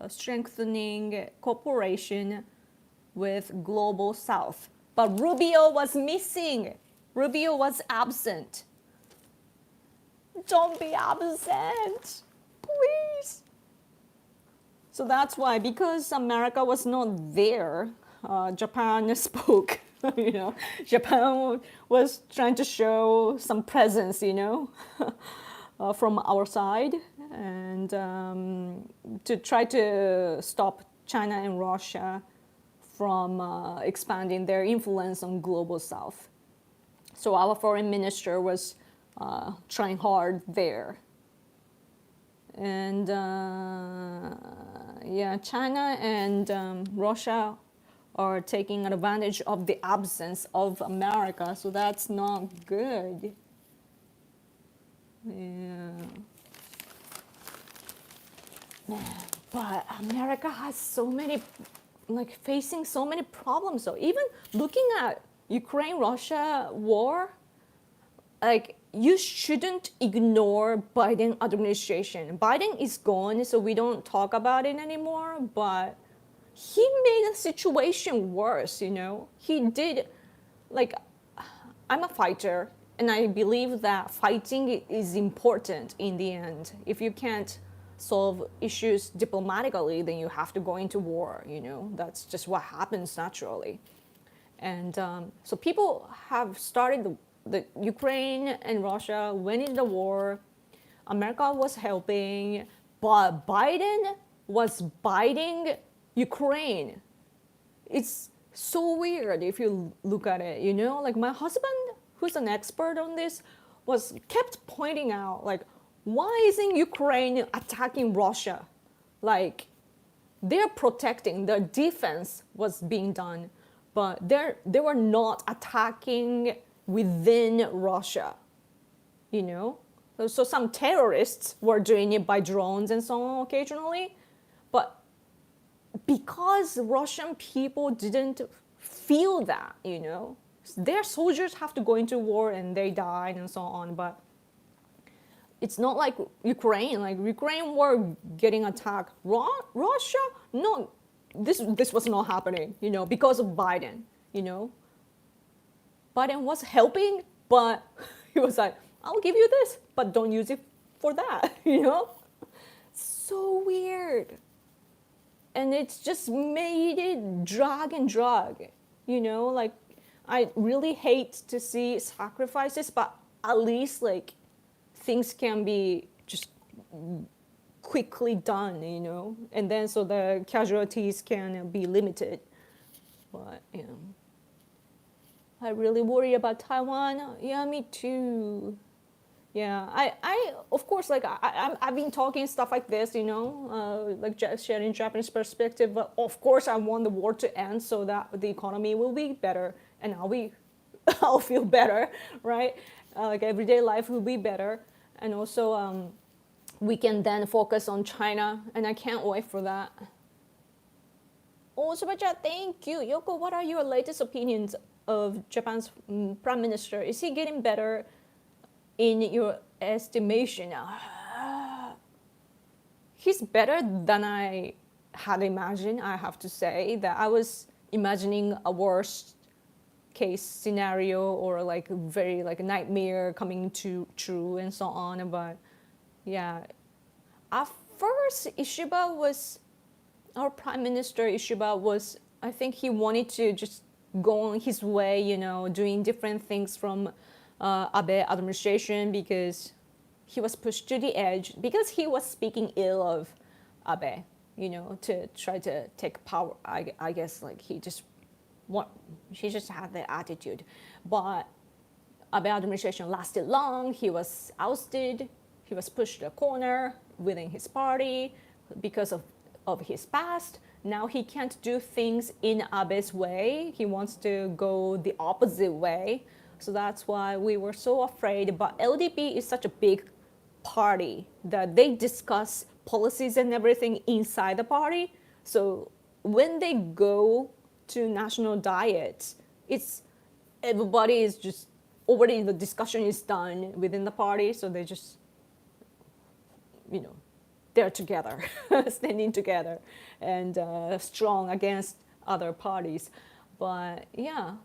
strengthening cooperation with Global South. But Rubio was missing. Rubio was absent. Don't be absent, please. So that's why, because America was not there, Japan spoke. You know, Japan was trying to show some presence, you know, from our side, and to try to stop China and Russia from expanding their influence on Global South. So our foreign minister was trying hard there. And yeah, China and Russia are taking advantage of the absence of America, so that's not good. Yeah. But America has so many, like, facing so many problems. So even looking at Ukraine-Russia war, like, you shouldn't ignore Biden administration. Biden is gone, so we don't talk about it anymore, but he made the situation worse, you know? He did, like, I'm a fighter, and I believe that fighting is important in the end. If you can't solve issues diplomatically, then you have to go into war, you know? That's just what happens naturally. And so people have started, the Ukraine and Russia went into the war. America was helping, but Biden was biting Ukraine. It's so weird if you look at it, you know? Like, my husband, who's an expert on this, kept pointing out, like, why isn't Ukraine attacking Russia? Like, they're protecting, their defense was being done, but they were not attacking within Russia, you know? So some terrorists were doing it by drones and so on occasionally, but because Russian people didn't feel that, you know, their soldiers have to go into war and they died and so on, but it's not like Ukraine. Like, Ukraine were getting attacked. Russia, no, this was not happening, you know, because of Biden, you know. Biden was helping, but he was like, I'll give you this, but don't use it for that, you know? So weird. And it's just made it drag and drag, you know? Like, I really hate to see sacrifices, but at least, like, things can be just quickly done, you know? And then so the casualties can be limited. But, you know, I really worry about Taiwan. Yeah, me too. Yeah, I of course, like, I've been talking stuff like this, you know, like just sharing Japanese perspective, but of course I want the war to end so that the economy will be better and I'll feel better, right? Like, everyday life will be better. And also we can then focus on China, and I can't wait for that. Oh, Super Chat, thank you. Yoko, what are your latest opinions of Japan's Prime Minister? Is he getting better in your estimation? he's better than I had imagined. I have to say that I was imagining a worst case scenario or like very like a nightmare coming to true and so on. But yeah, at first Ishiba was our prime minister. Ishiba was, I think he wanted to just go on his way, you know, doing different things from Abe administration because he was pushed to the edge because he was speaking ill of Abe, you know, to try to take power. I guess like he just had that attitude. But Abe administration lasted long. He was ousted. He was pushed to a corner within his party because of his past. Now he can't do things in Abe's way. He wants to go the opposite way. So that's why we were so afraid. But LDP is such a big party that they discuss policies and everything inside the party. So when they go to national diet, it's everybody is just already the discussion is done within the party. So they just, you know, they're together, standing together and strong against other parties. But yeah,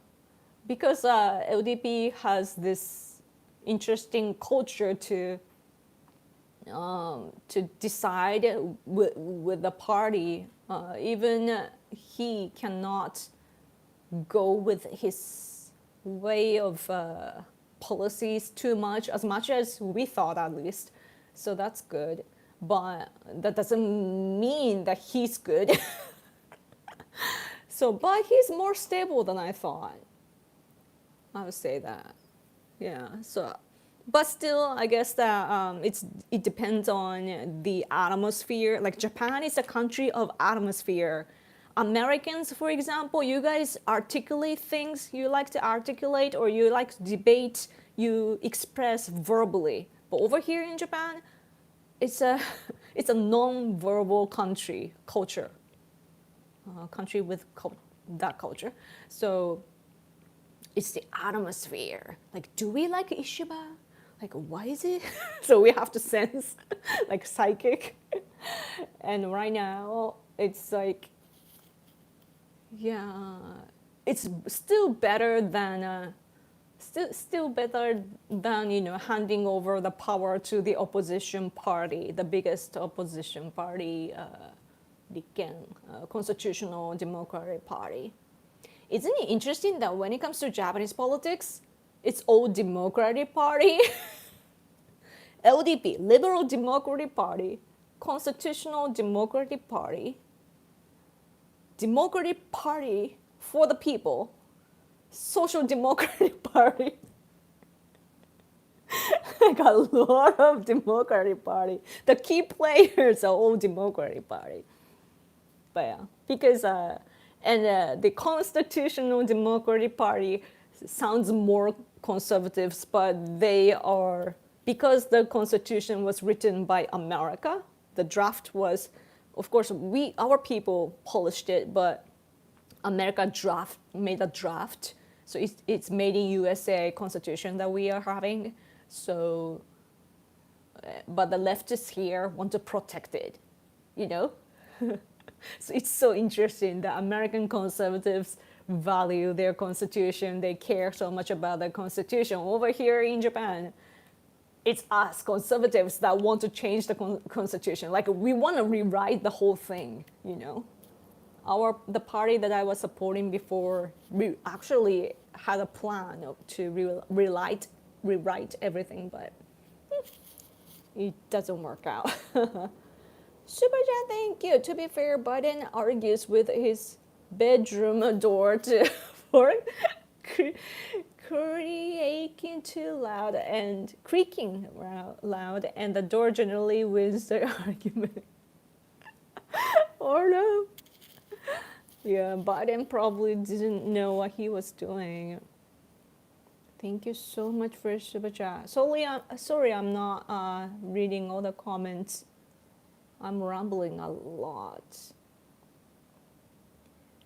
because LDP has this interesting culture to decide with the party. Even he cannot go with his way of policies too much, as much as we thought at least. So that's good. But that doesn't mean that he's good. So, but he's more stable than I thought. I would say that. Yeah. So, but still, I guess that it depends on the atmosphere. Like Japan is a country of atmosphere. Americans, for example, you guys articulate things you like to articulate, or you like to debate, you express verbally. But over here in Japan, it's a non-verbal culture, country with that culture. So it's the atmosphere. Like, do we like Ishiba? Like, why is it? So we have to sense, like psychic. And right now, it's like, yeah, it's still better than. Still better than, you know, handing over the power to the opposition party, the biggest opposition party, the Constitutional Democratic Party. Isn't it interesting that when it comes to Japanese politics, it's all Democratic Party, LDP, Liberal Democratic Party, Constitutional Democratic Party, Democratic Party for the people, Social Democratic Party. Like a lot of Democratic Party. The key players are all Democratic Party. But yeah, because the Constitutional Democratic Party sounds more conservatives, but they are, because the Constitution was written by America. The draft was, of course, our people polished it, but America made a draft. So it's made in USA Constitution that we are having. So, but the leftists here want to protect it, you know? So it's so interesting that American conservatives value their constitution. They care so much about their constitution. Over here in Japan, it's us conservatives that want to change the constitution. Like, we want to rewrite the whole thing, you know? The party that I was supporting before, we actually had a plan to rewrite everything, but it doesn't work out. Super chat, thank you. To be fair, Biden argues with his bedroom door for creaking too loud and creaking loud, and the door generally wins the argument. Or no. Yeah, Biden probably didn't know what he was doing. Thank you so much for super chat. Sorry, I'm not reading all the comments. I'm rambling a lot.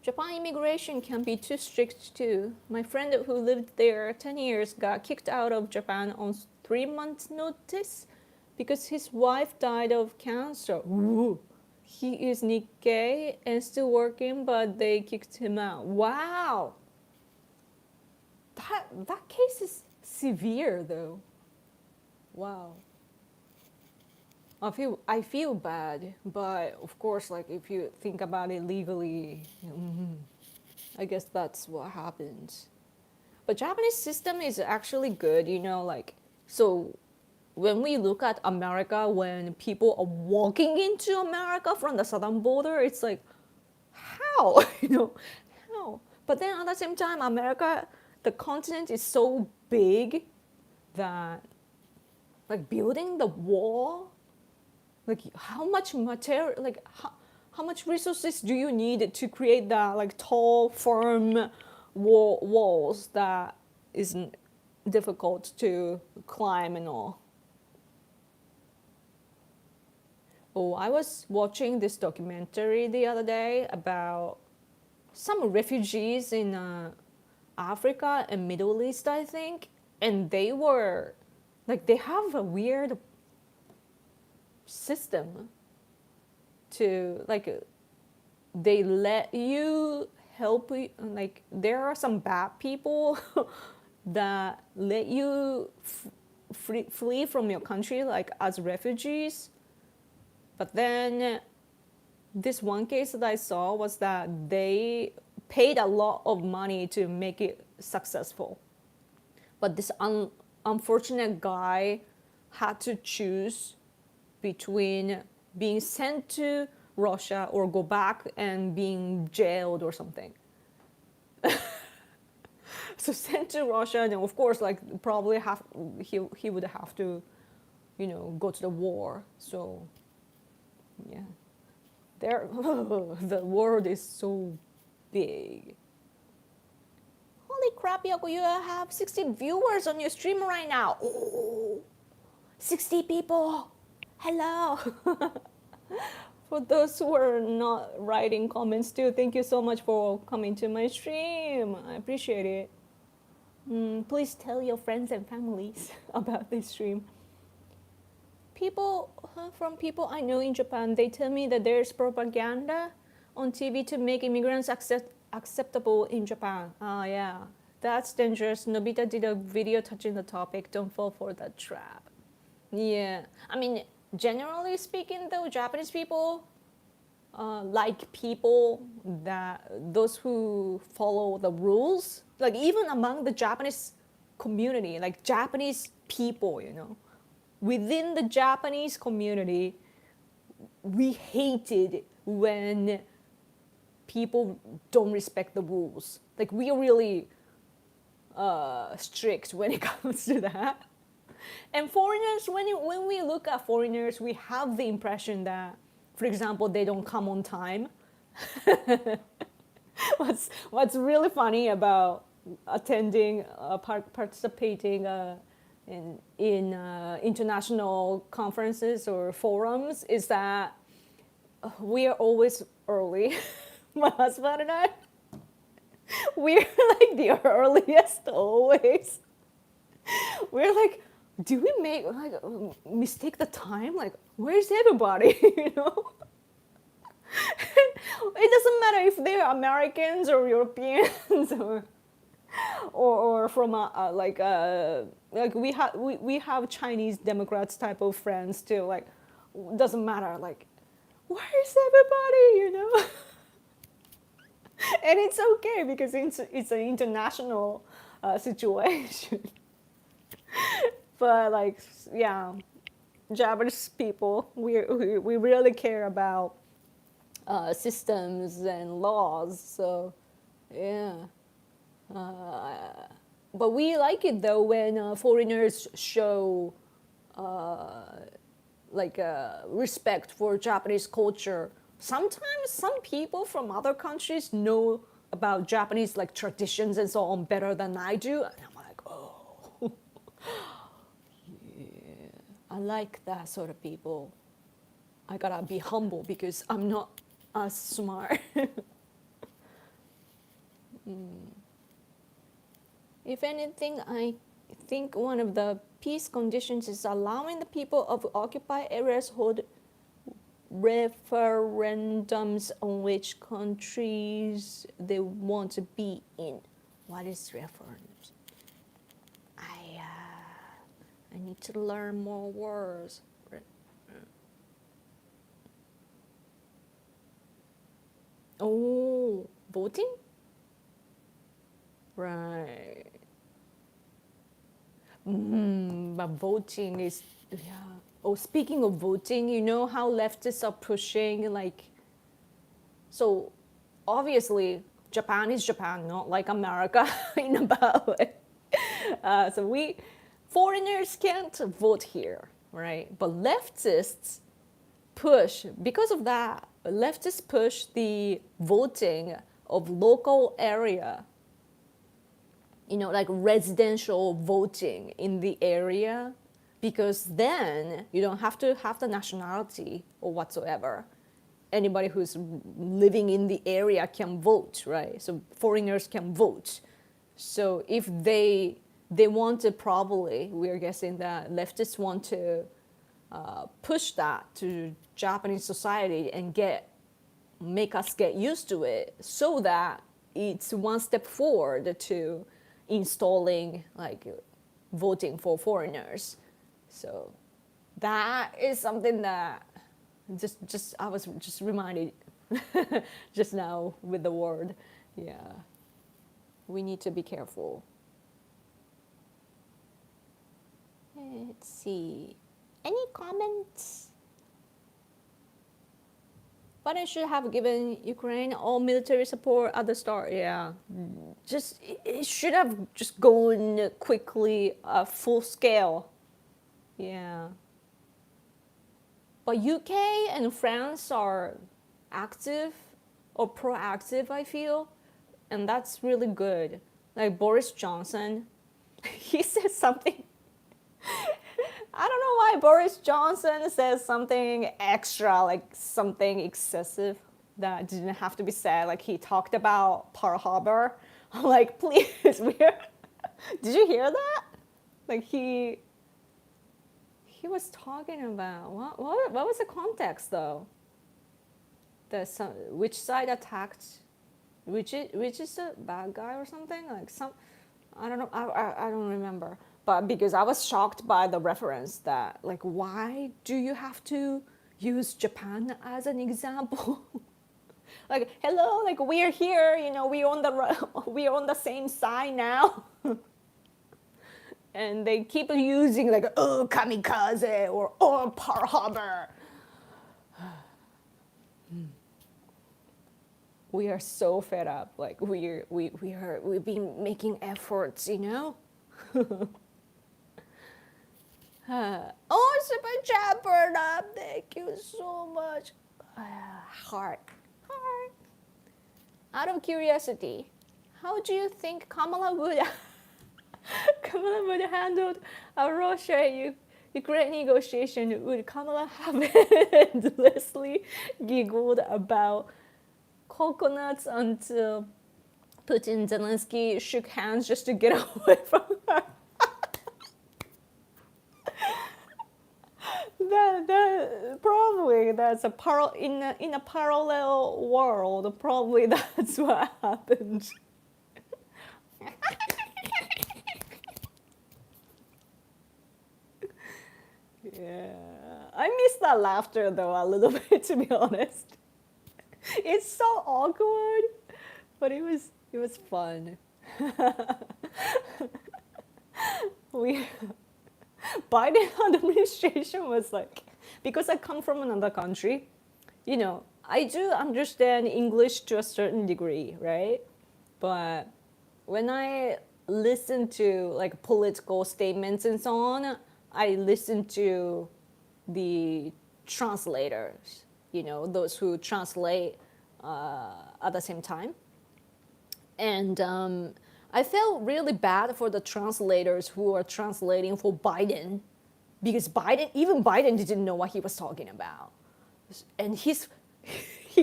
Japan immigration can be too strict too. My friend who lived there 10 years got kicked out of Japan on 3 months' notice because his wife died of cancer. Ooh. He is Nikkei and still working, but they kicked him out. Wow. That case is severe though. Wow. I feel bad, but of course, like if you think about it legally, I guess that's what happens. But Japanese system is actually good, like so when we look at America, when people are walking into America from the southern border, it's like, how? How? But then at the same time, America, the continent is so big that like building the wall, like how much material, like how much resources do you need to create that like tall, firm walls that isn't difficult to climb and all? Oh, I was watching this documentary the other day about some refugees in Africa and Middle East, I think, and they were like they have a weird system to like they let you help you, like there are some bad people that let you flee from your country like as refugees. But then this one case that I saw was that they paid a lot of money to make it successful. But this unfortunate guy had to choose between being sent to Russia or go back and being jailed or something. So sent to Russia, and of course, like probably he would have to, go to the war. So, yeah, the world is so big. Holy crap, Yoko, you have 60 viewers on your stream right now. Oh, 60 people. Hello. For those who are not writing comments too, thank you so much for coming to my stream. I appreciate it. Please tell your friends and families about this stream. People I know in Japan, they tell me that there's propaganda on TV to make immigrants acceptable in Japan. Oh yeah, that's dangerous. Nobita did a video touching the topic. Don't fall for that trap. Yeah, I mean, generally speaking though, Japanese people like people those who follow the rules, like even among the Japanese community, like Japanese people, within the Japanese community, we hated when people don't respect the rules. Like we are really strict when it comes to that. And foreigners, when we look at foreigners, we have the impression that, for example, they don't come on time. What's really funny about attending, participating in international conferences or forums is that we are always early. My husband and I, we're like the earliest always. We're like, do we mistake the time? Like, where's everybody? It doesn't matter if they're Americans or Europeans or from like we have Chinese Democrats type of friends too. Like, doesn't matter. Like, where's everybody? And it's okay because it's an international situation. But like, yeah, Japanese people, we really care about systems and laws. So, yeah. But we like it though when foreigners show respect for Japanese culture. Sometimes some people from other countries know about Japanese like traditions and so on better than I do, and I'm like, oh. Yeah, I like that sort of people. I gotta be humble because I'm not as smart. If anything, I think one of the peace conditions is allowing the people of occupied areas hold referendums on which countries they want to be in. What is referendums? I need to learn more words. Oh, voting? Right. But voting is, yeah. Oh, speaking of voting, you know how leftists are pushing, like, so obviously Japan is Japan, not like America in a bad way. So foreigners can't vote here, right? But leftists push, because of that, leftists push the voting of local area, like residential voting in the area, because then you don't have to have the nationality or whatsoever. Anybody who's living in the area can vote, right? So foreigners can vote. So if they want to, probably, we're guessing that leftists want to push that to Japanese society and make us get used to it, so that it's one step forward to installing like voting for foreigners. So that is something that I was just reminded just now with the word. Yeah, we need to be careful. Let's see. Any comments? But I should have given Ukraine all military support at the start. Yeah, it should have just gone quickly, full scale. Yeah. But UK and France are active or proactive, I feel, and that's really good. Like Boris Johnson, he says something. I don't know why Boris Johnson says something extra, like something excessive that didn't have to be said. Like he talked about Pearl Harbor. I'm like, please, did you hear that? Like he was talking about, what was the context though? Which side attacked, which is the bad guy or something? Like I don't know, I don't remember. But because I was shocked by the reference that, like, why do you have to use Japan as an example? Like, hello, like we're here, we're on the same side now. And they keep using like, oh, kamikaze or oh, Pearl Harbor. We are so fed up. Like we've been making efforts, Oh, super chat burned up. Thank you so much. Heart. Out of curiosity, how do you think Kamala would handle a Russia-Ukraine negotiation? Would Kamala have endlessly giggled about coconuts until Putin and Zelensky shook hands just to get away from her? That probably that's in a parallel world. Probably that's what happened. Yeah, I miss that laughter though a little bit, to be honest. It's so awkward, but it was fun. Biden administration was like, because I come from another country, I do understand English to a certain degree, right? But when I listen to like political statements and so on, I listen to the translators, those who translate at the same time. And I felt really bad for the translators who are translating for Biden, because even Biden didn't know what he was talking about. And he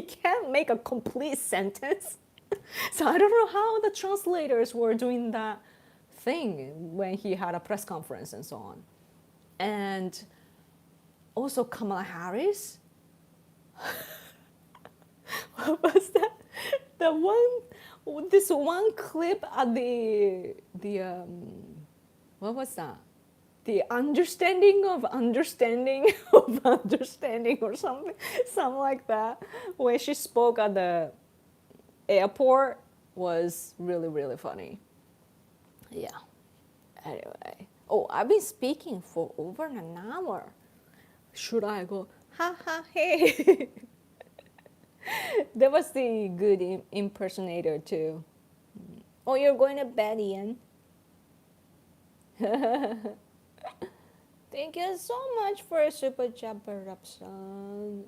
can't make a complete sentence. So I don't know how the translators were doing that thing when he had a press conference and so on. And also Kamala Harris. What was that? This one clip at the what was that? The understanding of understanding of understanding or something like that. When she spoke at the airport was really, really funny. Yeah. Anyway. Oh, I've been speaking for over an hour. Should I go, ha ha, hey? That was the good impersonator too. Oh, you're going to bed, Ian? Thank you so much for a super chat eruption.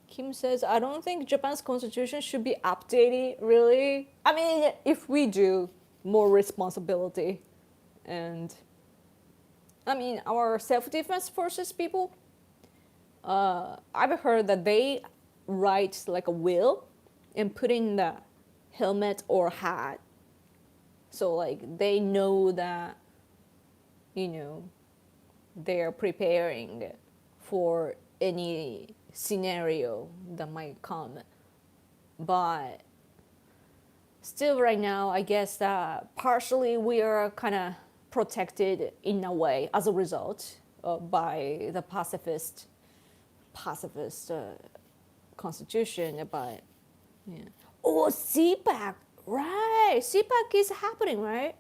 Kim says, I don't think Japan's constitution should be updated, really. I mean, if we do, more responsibility. And, I mean, our self-defense forces people, I've heard that they write like a will and put in the helmet or hat. So like they know that, you know, they're preparing for any scenario that might come. But still right now, I guess that partially we are kind of protected in a way as a result by the pacifist constitution. But yeah. Oh, CPAC, right? CPAC is happening, right?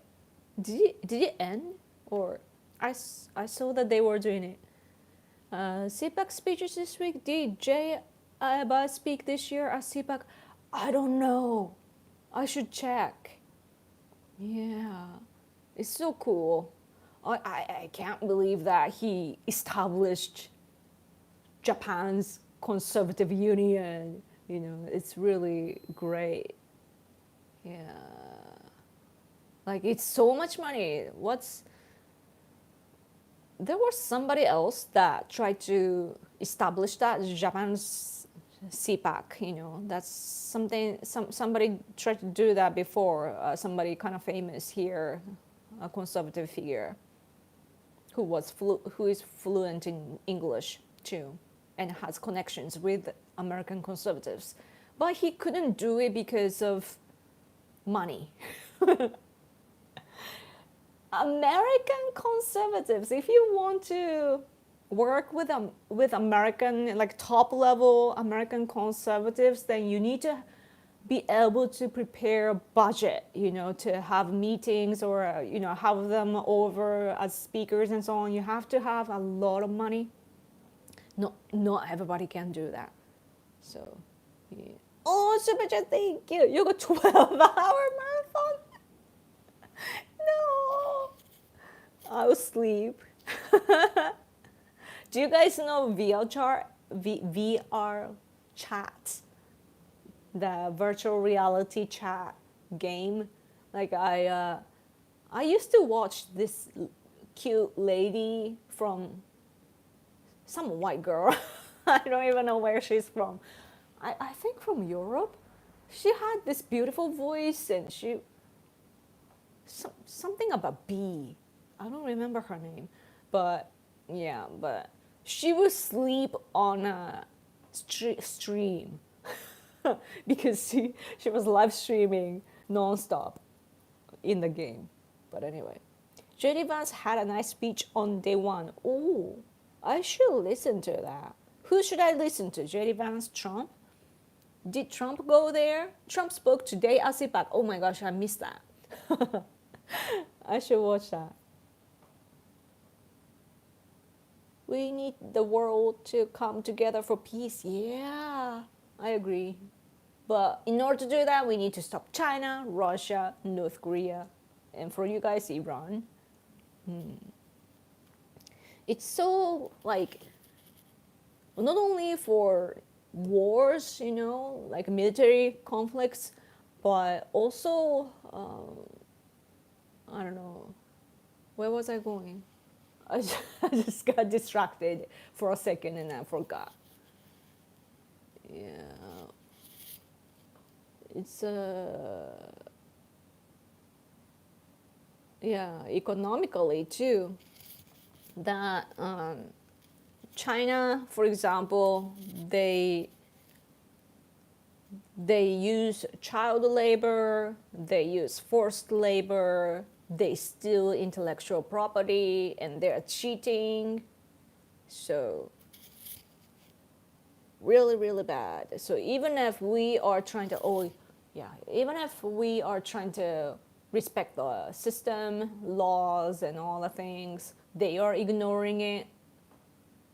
Did it end? Or I saw that they were doing it. CPAC speeches this week. Did Jay Abba speak this year at CPAC? I don't know. I should check. Yeah, it's so cool. I can't believe that he established Japan's conservative union. You know, it's really great. Yeah. Like, it's so much money. There was somebody else that tried to establish that Japan's CPAC, you know, that's something, somebody tried to do that before, somebody kind of famous here, a conservative figure who is fluent in English too and has connections with American conservatives. But he couldn't do it because of money. American conservatives, if you want to work with American, like top level American conservatives, then you need to be able to prepare a budget, you know, to have meetings or, you know, have them over as speakers and so on. You have to have a lot of money. Not everybody can do that. So, yeah. Oh, Super Chat, thank you. You got 12-hour marathon? No. I will sleep. Do you guys know VR chat? The virtual reality chat game? Like I used to watch this cute lady from some white girl. I don't even know where she's from. I think from Europe. She had this beautiful voice and something about bee. I don't remember her name. But yeah, but she would sleep on a stream because she was live streaming nonstop in the game. But anyway, JD Vance had a nice speech on day one. Oh, I should listen to that. Who should I listen to? JD Vance, Trump? Did Trump go there? Trump spoke today at CPAC. Oh my gosh, I missed that. I should watch that. We need the world to come together for peace. Yeah, I agree. But in order to do that, we need to stop China, Russia, North Korea, and for you guys, Iran. It's so, like, not only for wars, you know, like military conflicts, but also, I don't know, where was I going? I just got distracted for a second and I forgot. Yeah. It's yeah, economically too. That China, for example, they they use child labor, they use forced labor, they steal intellectual property, and they're cheating. So really, really bad. So even if we are trying to, oh, yeah, even if we are trying to respect the system, laws, and all the things, they are ignoring it.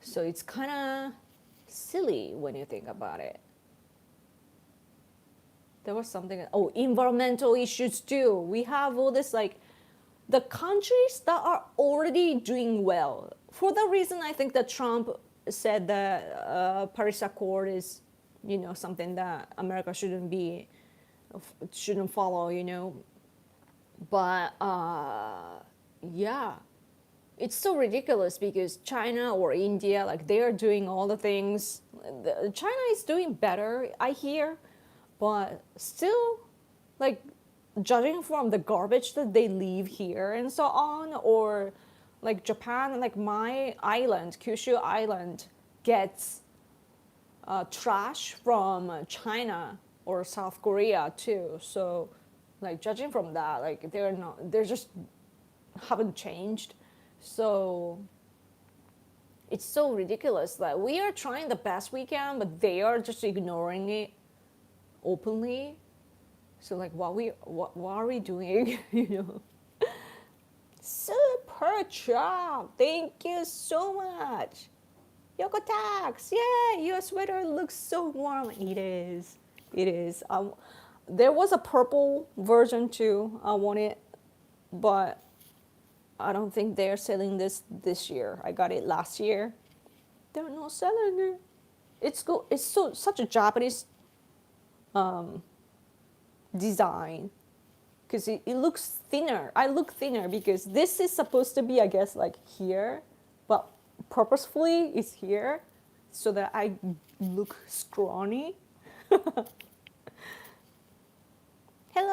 So it's kind of silly when you think about it. There was something, oh, environmental issues too. We have all this, like, the countries that are already doing well. For the reason I think that Trump said that Paris Accord is, something that America shouldn't follow, But yeah, it's so ridiculous because China or India, like, they are doing all the things. China is doing better, I hear, but still, like, judging from the garbage that they leave here and so on, or like Japan, like my island, Kyushu Island, gets trash from China or South Korea too. So, like, judging from that, like, they're just haven't changed. So it's so ridiculous that we are trying the best we can, but they are just ignoring it openly. So, like, what are we doing? Super job. Thank you so much. Yoko Tax. Yeah, your sweater looks so warm. It is. It is. There was a purple version too. I want it, but I don't think they're selling this year. I got it last year. They're not selling it. It's go. It's such a Japanese design, because it looks thinner. I look thinner because this is supposed to be, I guess, like here, but purposefully it's here so that I look scrawny. Hello,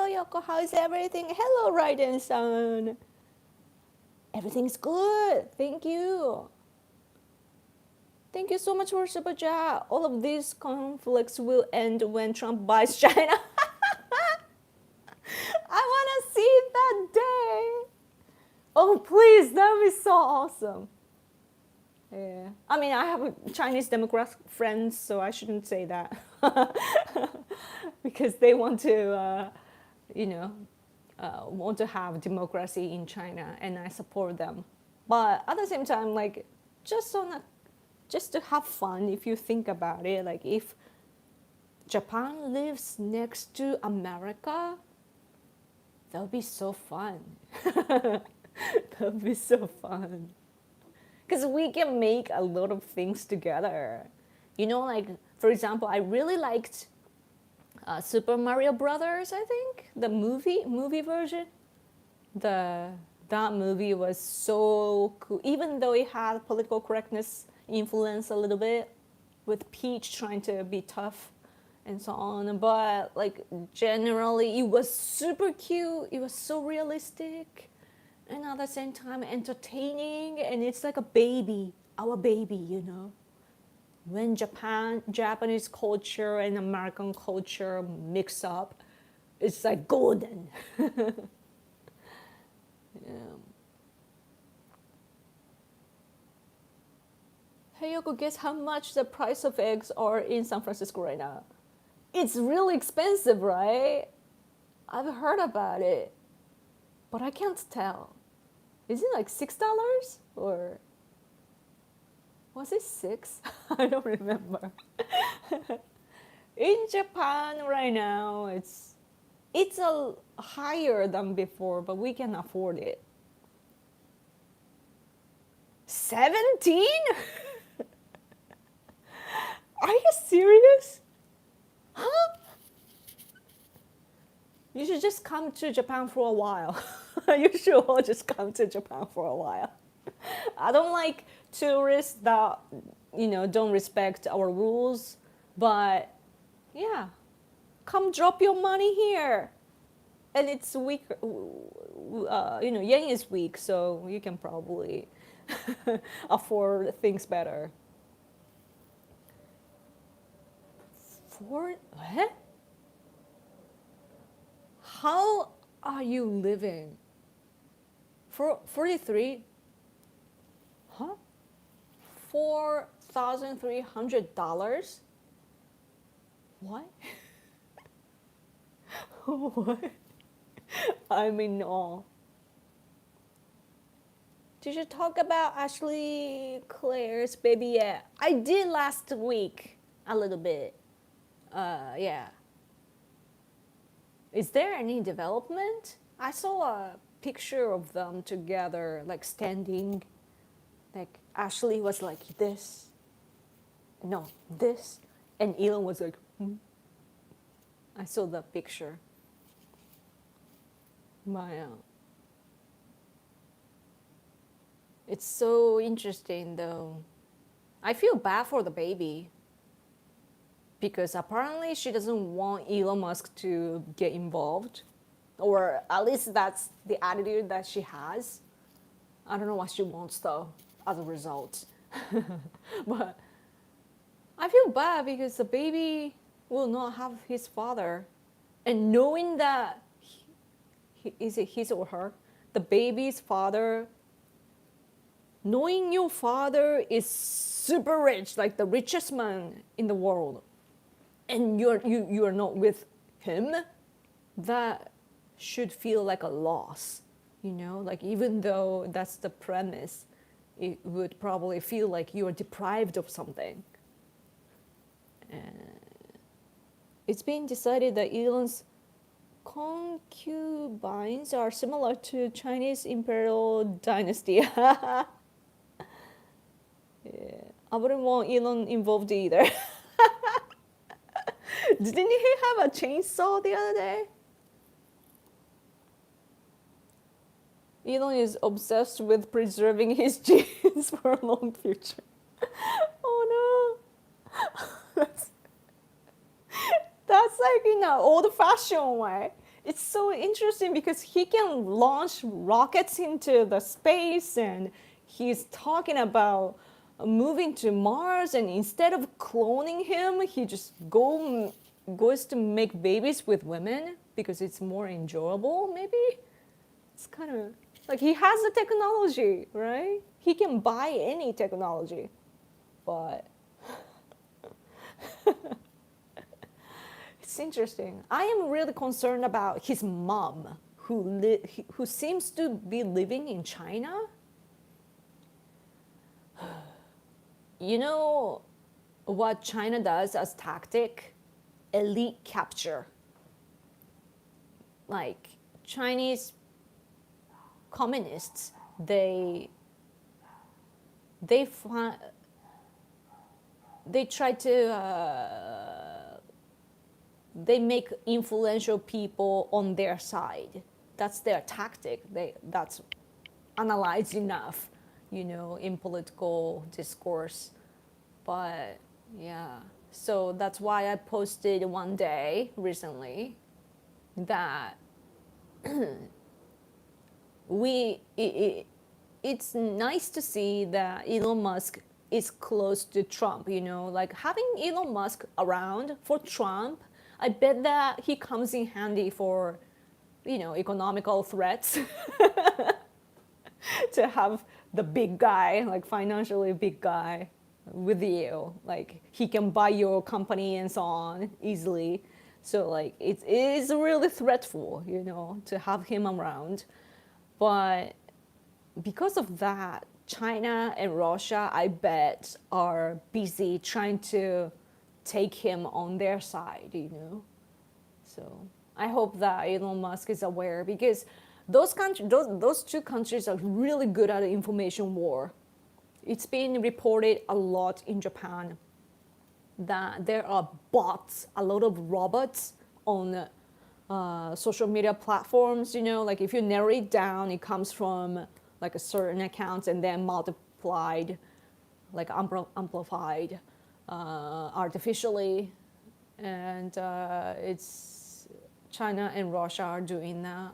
Yoko. How is everything? Hello, Raiden-san. Everything's good. Thank you. Thank you so much for Super Chat. All of these conflicts will end when Trump buys China. I want to see that day. Oh, please, that would be so awesome. Yeah. I mean, I have a Chinese Democrat friends, so I shouldn't say that. Because they want to, want to have democracy in China, and I support them. But at the same time, like, just to have fun, if you think about it, like, if Japan lives next to America, that would be so fun. That would be so fun. Because we can make a lot of things together. Like, for example, I really liked Super Mario Brothers, I think, the movie version. That movie was so cool, even though it had political correctness influence a little bit, with Peach trying to be tough and so on. But, like, generally, it was super cute. It was so realistic, and at the same time entertaining. And it's like a baby, our baby, When Japanese culture and American culture mix up, it's like golden. Yeah. Hey, Yoko, guess how much the price of eggs are in San Francisco right now? It's really expensive, right? I've heard about it, but I can't tell. Is it like $6 or was it 6? I don't remember. In Japan right now, it's a higher than before, but we can afford it. 17? Are you serious? Huh? You should just come to Japan for a while. You should all just come to Japan for a while. I don't like tourists that, don't respect our rules, but yeah, come drop your money here and it's weak. Yen is weak, so you can probably afford things better. What? How are you living? For 43? Huh? $4,300? What? What? I'm in awe. Did you talk about Ashley Claire's baby yet? I did last week a little bit. Yeah. Is there any development? I saw a picture of them together, like standing. Like Ashley was like this. No, this. And Elon was like, hmm. I saw the picture. It's so interesting though. I feel bad for the baby because apparently she doesn't want Elon Musk to get involved, or at least that's the attitude that she has. I don't know what she wants though as a result. But I feel bad because the baby will not have his father, and knowing that is it his or her, the baby's father, knowing your father is super rich, like the richest man in the world, and you're not with him, that should feel like a loss, like even though that's the premise, it would probably feel like you are deprived of something. And it's been decided that Elon's concubines are similar to Chinese imperial dynasty. Yeah. I wouldn't want Elon involved either. Didn't he have a chainsaw the other day? Elon is obsessed with preserving his genes for a long future. Oh no. That's like in an old-fashioned way. It's so interesting because he can launch rockets into the space, and he's talking about moving to Mars, and instead of cloning him, he just goes to make babies with women because it's more enjoyable, maybe? It's kind of like he has the technology, right? He can buy any technology, but it's interesting. I am really concerned about his mom, who seems to be living in China. You know what China does as tactic? Elite capture. Like Chinese communists, they try to they make influential people on their side. That's their tactic. That's analyzed enough, in political discourse. But yeah, so that's why I posted one day recently that it's nice to see that Elon Musk is close to Trump, like having Elon Musk around for Trump, I bet that he comes in handy for, economical threats. To have the big guy, like financially big guy with you, like he can buy your company and so on easily. So like it is really threatful, to have him around. But because of that, China and Russia, I bet, are busy trying to take him on their side, So I hope that Elon Musk is aware, because those two countries are really good at information war. It's been reported a lot in Japan that there are bots, a lot of robots on social media platforms, like if you narrow it down, it comes from like a certain account and then multiplied, like amplified artificially. And it's China and Russia are doing that.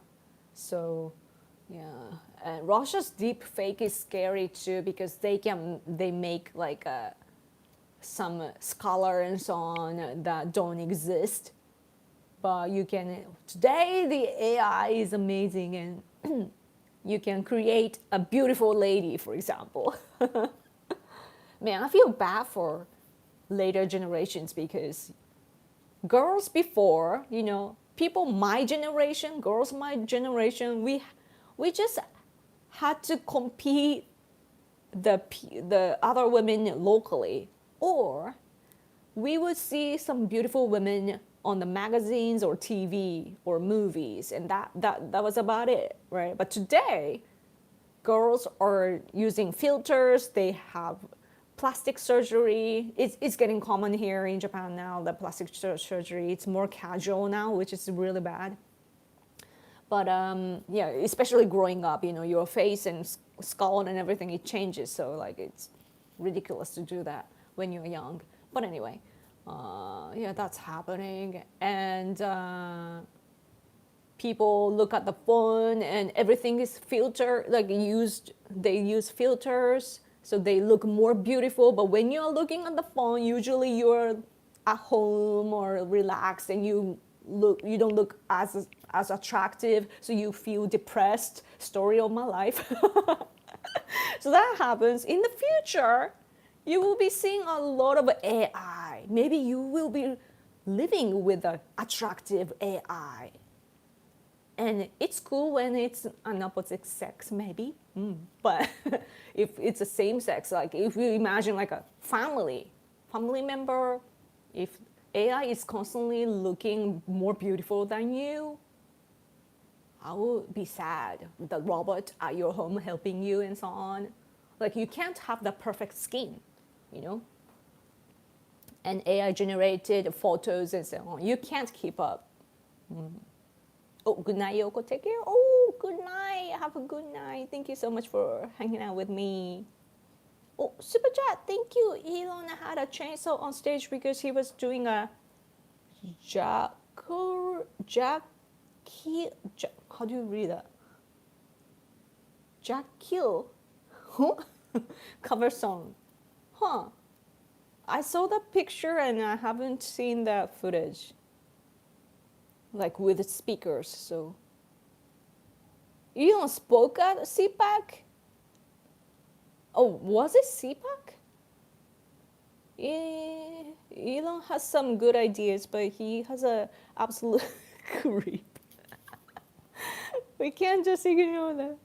So yeah, and Russia's deep fake is scary too because they make like some scholar and so on that don't exist. But you can today the AI is amazing and you can create a beautiful lady, for example. Man, I feel bad for later generations because girls before, people my generation, girls my generation, we just had to compete the other women locally, or we would see some beautiful women on the magazines or TV or movies, and that was about it, right? But today, girls are using filters. They have plastic surgery. It's getting common here in Japan now, the plastic surgery. It's more casual now, which is really bad. But yeah, especially growing up, your face and skull and everything, it changes. So like it's ridiculous to do that when you're young. But anyway, yeah, that's happening. And people look at the phone and everything is filtered, like they use filters so they look more beautiful. But when you're looking at the phone, usually you're at home or relaxed and you don't look as attractive, so you feel depressed. Story of my life. So that happens. In the future, you will be seeing a lot of AI. Maybe you will be living with an attractive AI. And it's cool when it's an opposite sex, maybe. But if it's the same sex, like if you imagine like a family member, if AI is constantly looking more beautiful than you, I would be sad. The robot at your home helping you and so on. Like you can't have the perfect skin, and AI generated photos and so on. You can't keep up. Oh, good night, Yoko. Take care. Oh, good night. Have a good night. Thank you so much for hanging out with me. Oh, super chat. Thank you. Elon had a chainsaw on stage because he was doing a how do you read that? Jackkill cover song. Huh. I saw the picture and I haven't seen the footage. Like with speakers, so. Elon spoke at CPAC? Oh, was it CPAC? Elon has some good ideas, but he has a absolute creep. We can't just ignore that.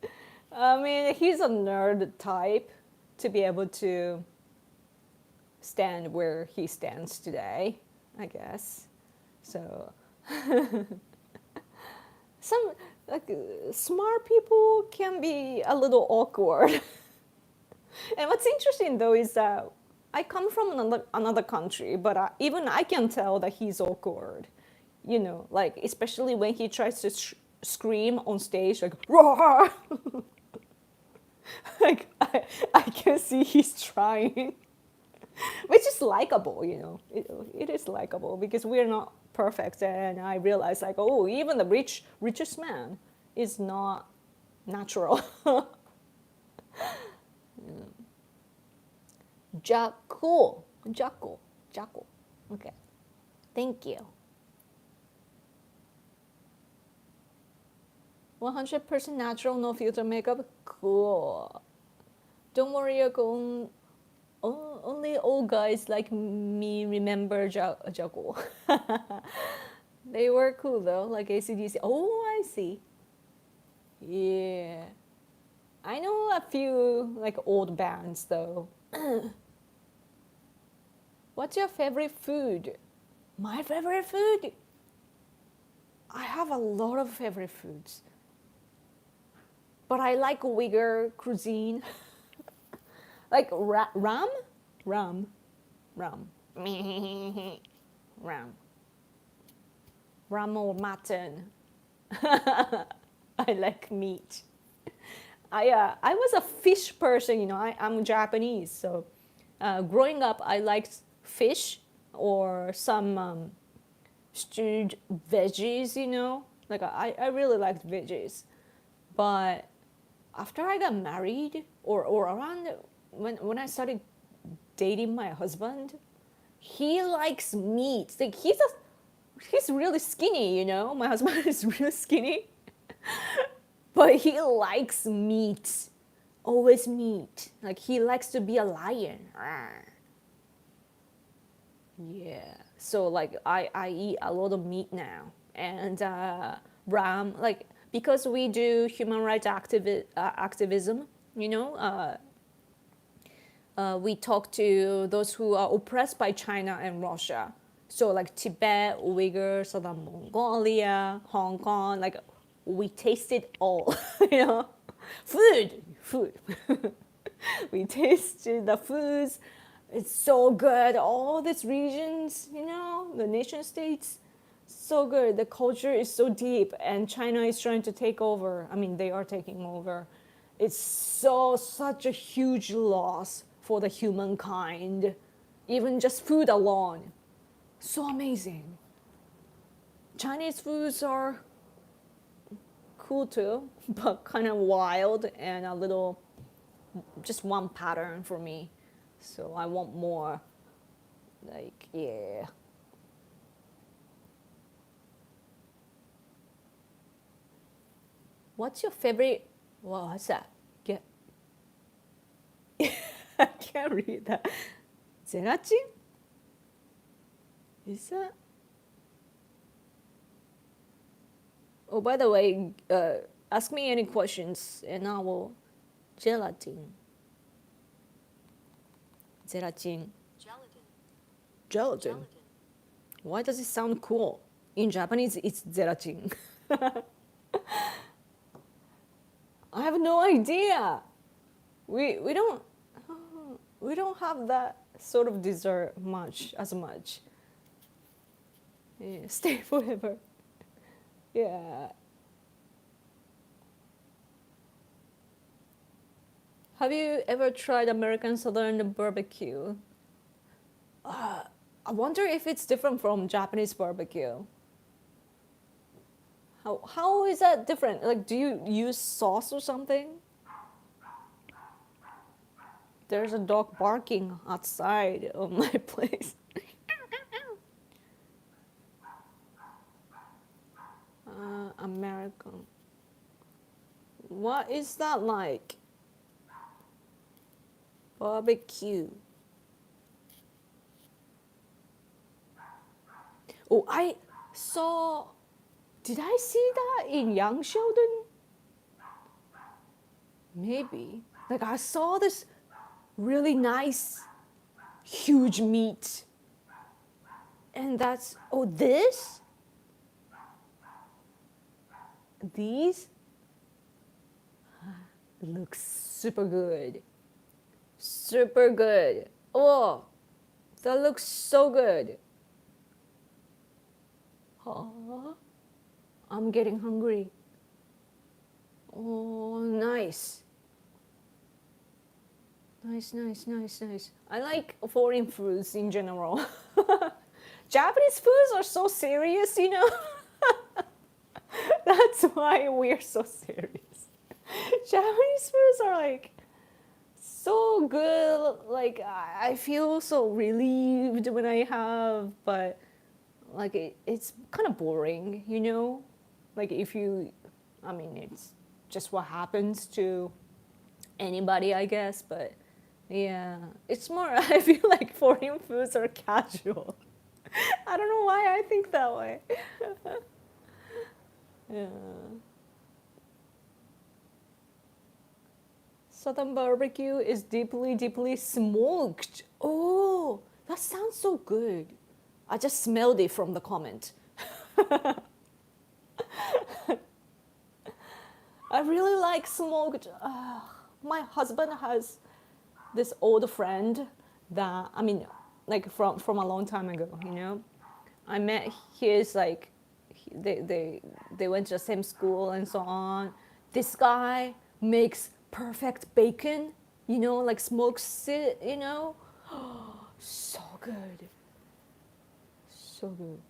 I mean, he's a nerd type to be able to stand where he stands today, I guess. So some like smart people can be a little awkward. And what's interesting though is that I come from another country, but even I can tell that he's awkward. Like especially when he tries to scream on stage, like roar. Like I can see he's trying, which is likable. It is likable because we're not perfect, and I realized like, oh, even the richest man is not natural. Jacko. Okay, thank you. 100% natural, no filter makeup. Cool. Don't worry, Yoko. Only old guys like me remember Jaco. They were cool though, like ACDC. Oh, I see. Yeah. I know a few like old bands though. What's your favorite food? My favorite food? I have a lot of favorite foods. But I like Uyghur cuisine. Like ram. Ram. Ram or mutton. I like meat. I was a fish person, I'm Japanese, so growing up I liked fish or some stewed veggies, Like I really liked veggies. But after I got married, or around when I started dating my husband, he likes meat. Like he's really skinny, My husband is really skinny, but he likes meat. Always meat. Like he likes to be a lion. Yeah. So like I eat a lot of meat now, and ram, like because we do human rights activism, we talk to those who are oppressed by China and Russia. So like Tibet, Uyghur, Southern Mongolia, Hong Kong, like we tasted all, food. We tasted the foods. It's so good. All these regions, the nation states, so good. The culture is so deep, and China is trying to take over. I mean, they are taking over. It's such a huge loss for the humankind. Even just food alone. So amazing. Chinese foods are cool too, but kind of wild and a little, just one pattern for me. So I want more. Like, yeah. What's your favorite? What's that? Get. I can't read that. Gelatin? Is that? Oh, by the way, ask me any questions and I will. Gelatin. Gelatin. Gelatin. Why does it sound cool? In Japanese, it's gelatin. I have no idea. We don't have that sort of dessert as much. Yeah, stay forever. Yeah. Have you ever tried American Southern barbecue? I wonder if it's different from Japanese barbecue. How is that different? Like, do you use sauce or something? There's a dog barking outside of my place. American. What is that like? Barbecue. Oh, I saw. Did I see that in Young Sheldon? Maybe. Like I saw this really nice, huge meat. And that's, oh, this? These? Looks super good. Super good. Oh, that looks so good. Oh, I'm getting hungry. Oh, nice. Nice. I like foreign foods in general. Japanese foods are so serious, That's why we're so serious. Japanese foods are like so good. Like I feel so relieved when I have, but like it's kind of boring, Like if you, I mean, it's just what happens to anybody, I guess. But yeah, it's more. I feel like foreign foods are casual. I don't know why I think that way. Yeah. Southern barbecue is deeply smoked. Oh, that sounds so good. I just smelled it from the comment. I really like smoked. My husband has this old friend that, I mean, like from a long time ago, I met his, like, they went to the same school and so on. This guy makes perfect bacon, like smokes it, So good. So good.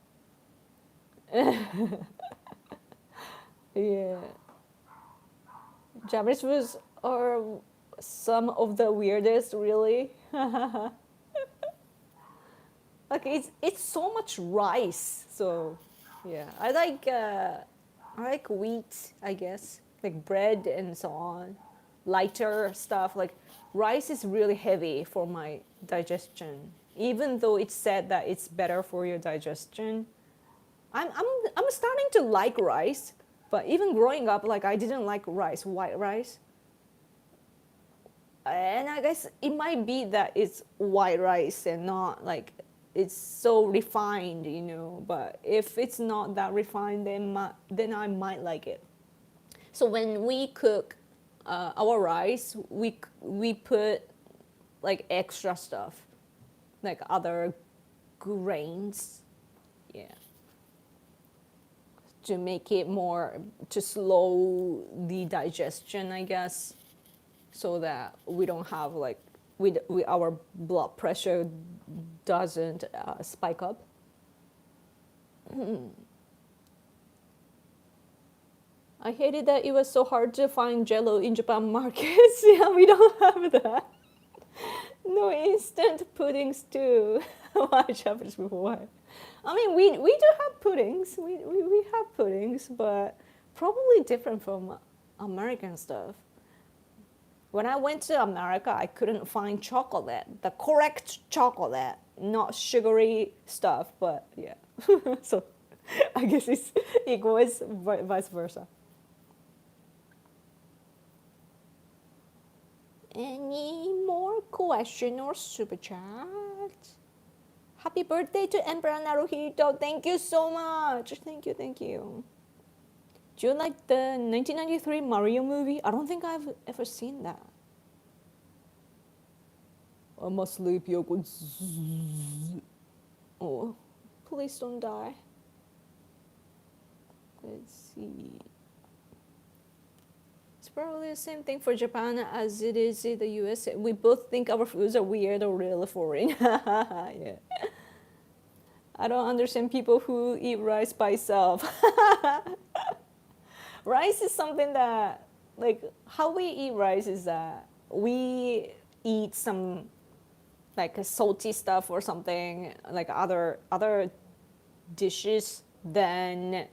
Yeah. Japanese foods are some of the weirdest, really. Like it's so much rice. So yeah, I like wheat, I guess, like bread and so on, lighter stuff. Like rice is really heavy for my digestion. Even though it's said that it's better for your digestion, I'm starting to like rice. But even growing up, like I didn't like rice, white rice. And I guess it might be that it's white rice and not like it's so refined, you know. But if it's not that refined, then I might like it. So when we cook our rice, we put like extra stuff, like other grains, yeah, to make it more to slow the digestion, I guess, so that we don't have like our blood pressure doesn't spike up. I hated that it was so hard to find jello in Japan markets. Yeah, we don't have that. No instant puddings too. Why Japanese people? Why? I mean, we do have puddings. We have puddings, but probably different from American stuff. When I went to America, I couldn't find chocolate, the correct chocolate, not sugary stuff, but yeah. So I guess it goes vice versa. Any more question or super chat? Happy birthday to Emperor Naruhito. Thank you so much. Thank you, thank you. Do you like the 1993 Mario movie? I don't think I've ever seen that. I'm asleep, Yoko. Oh, please don't die. Let's see. It's probably the same thing for Japan as it is in the US. We both think our foods are weird or really foreign. Yeah. I don't understand people who eat rice by itself. Rice is something that, like, how we eat rice is that we eat some like a salty stuff or something, like other dishes, then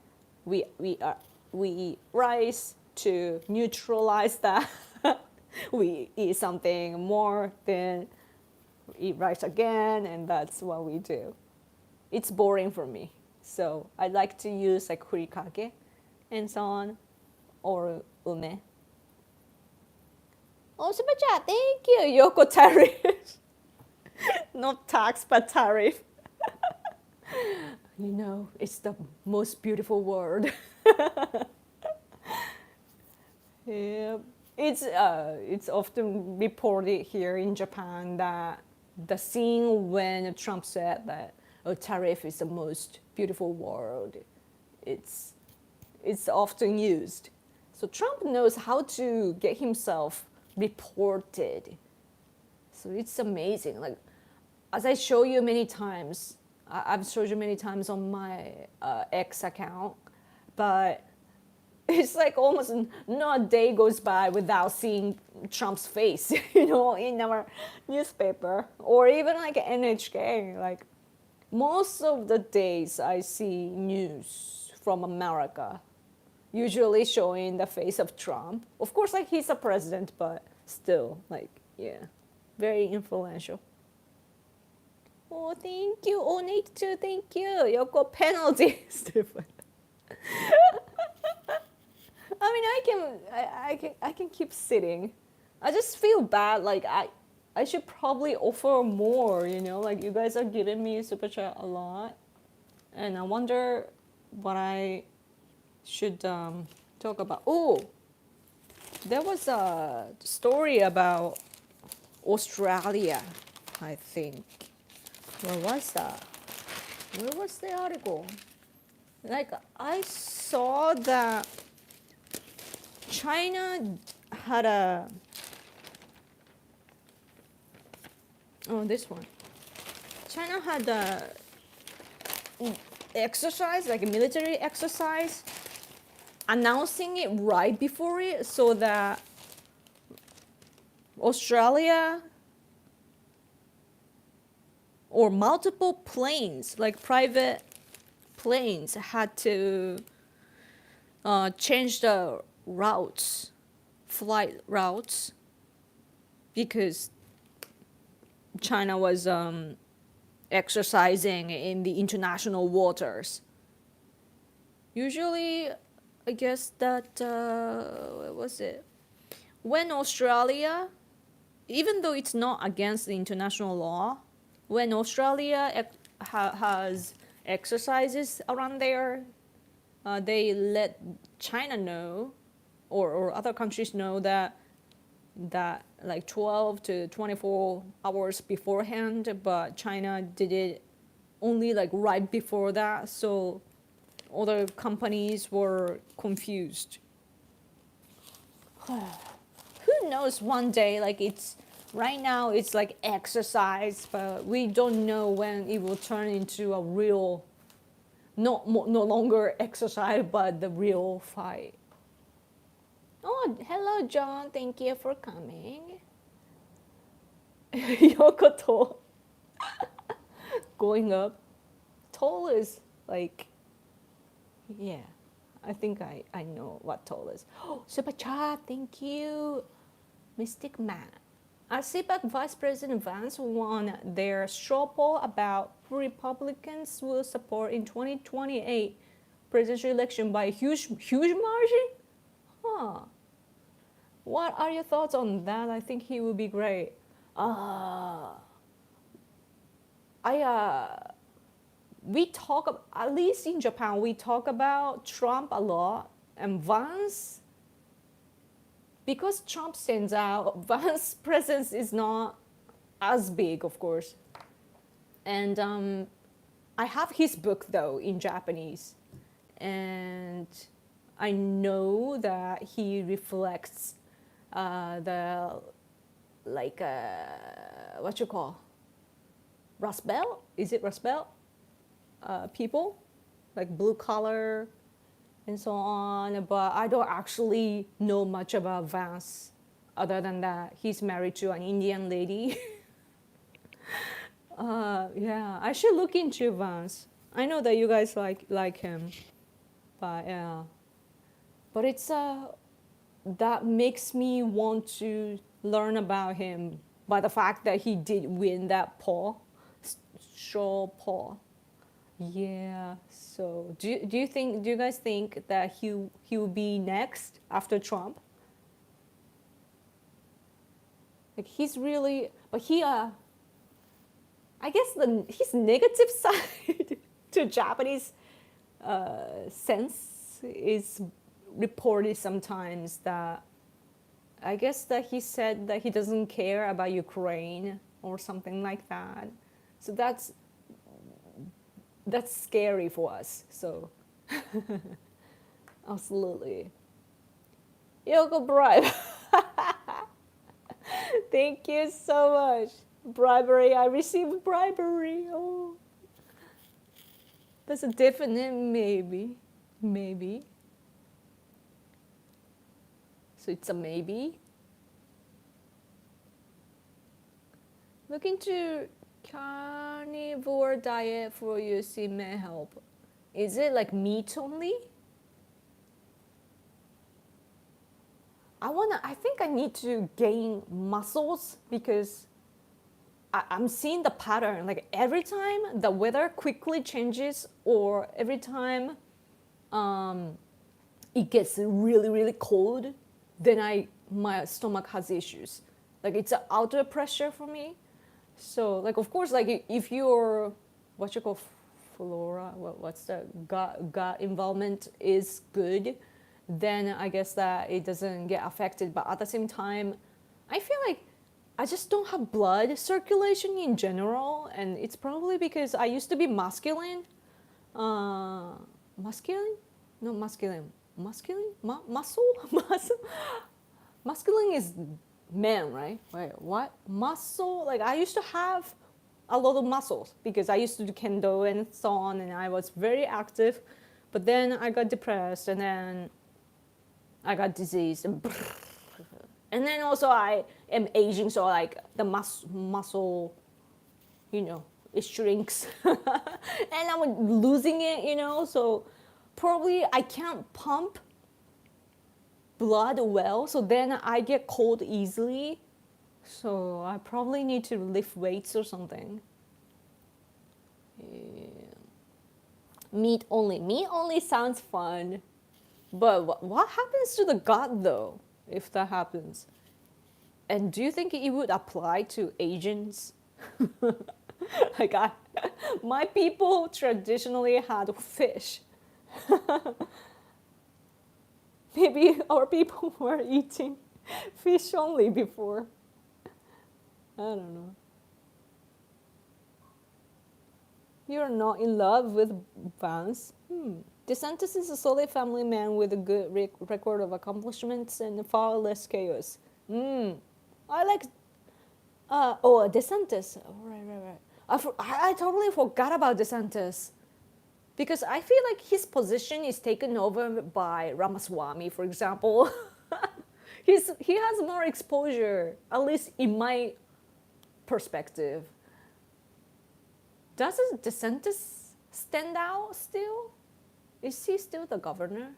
we eat rice to neutralize that. We eat something more, then eat rice again, and that's what we do. It's boring for me, so I like to use like furikake and so on, or ume. Oh, super chat, thank you, Yoko tariff. Not tax, but tariff. You know, it's the most beautiful word. Yeah, it's often reported here in Japan that the scene when Trump said that a tariff is the most beautiful word, it's often used. So Trump knows how to get himself reported. So it's amazing. Like, as I show you many times, I've showed you many times on my X account, but it's like almost not a day goes by without seeing Trump's face, you know, in our newspaper or even like NHK. Like most of the days I see news from America, usually showing the face of Trump. Of course, like he's a president, but still, like, yeah, very influential. Oh, thank you. Oh, Nate too, thank you. Yoko penalty, Stephen. I mean, I can keep sitting. I just feel bad. Like I should probably offer more. You know, like you guys are giving me super chat a lot, and I wonder what I should talk about. Oh, there was a story about Australia, I think. Where was that? Where was the article? Like I saw that China had a, oh, this one. China had a exercise, like a military exercise, announcing it right before it so that Australia or multiple planes, like private planes, had to change the routes, flight routes, because China was exercising in the international waters. Usually, I guess that, what was it? When Australia, even though it's not against the international law, when Australia has exercises around there, they let China know, or other countries know that like 12 to 24 hours beforehand, but China did it only like right before that, so other companies were confused. Who knows, one day, like it's right now it's like exercise, but we don't know when it will turn into a real, no longer exercise, but the real fight. Oh, hello, John. Thank you for coming. Yoko going up. Toll is like, yeah, I think I know what toll is. Oh, super chat. Thank you. Mystic Man. CPAC Vice President Vance won their straw poll about who Republicans will support in 2028 presidential election by a huge margin? Huh. What are your thoughts on that? I think he would be great. We talk, at least in Japan, we talk about Trump a lot, and Vance, because Trump stands out, Vance's presence is not as big, of course. And I have his book though in Japanese, and I know that he reflects the, like, what you call, Rust Belt? Is it Rust Belt? People, like blue collar and so on, but I don't actually know much about Vance other than that he's married to an Indian lady. Yeah, I should look into Vance. I know that you guys like him, but yeah, but it's that makes me want to learn about him by the fact that he did win that straw poll. Yeah. So do you guys think that he will be next after Trump? Like he's really, but he I guess his negative side to Japanese sense is reported sometimes, that I guess that he said that he doesn't care about Ukraine or something like that. So that's scary for us. So absolutely. Yoko bribe. Thank you so much. Bribery. I received bribery. Oh, that's a definite maybe. Maybe. So it's a maybe. Look into carnivore diet for UC may help. Is it like meat only? I think I need to gain muscles, because I'm seeing the pattern. Like every time the weather quickly changes, or every time it gets really, really cold, then my stomach has issues. Like it's an outer pressure for me. So like, of course, like if you're, what you call flora, what's the gut involvement is good, then I guess that it doesn't get affected. But at the same time, I feel like I just don't have blood circulation in general, and it's probably because I used to be masculine. Masculine? No, masculine. Masculine? Muscle? Muscle? Masculine is man, right? Wait, what? Muscle? Like I used to have a lot of muscles because I used to do kendo and so on, and I was very active. But then I got depressed, and then I got disease, and then also I am aging, so like the muscle, it shrinks, and I'm losing it, so probably I can't pump blood well, so then I get cold easily. So I probably need to lift weights or something. Yeah. Meat only sounds fun. But what happens to the gut though, if that happens? And do you think it would apply to Asians? Like my people traditionally had fish. Maybe our people were eating fish only before. I don't know. You're not in love with Vance? DeSantis is a solid family man with a good record of accomplishments and far less chaos. I like. DeSantis. Oh, right. I totally forgot about DeSantis. Because I feel like his position is taken over by Ramaswamy, for example. He has more exposure, at least in my perspective. Doesn't DeSantis stand out still? Is he still the governor?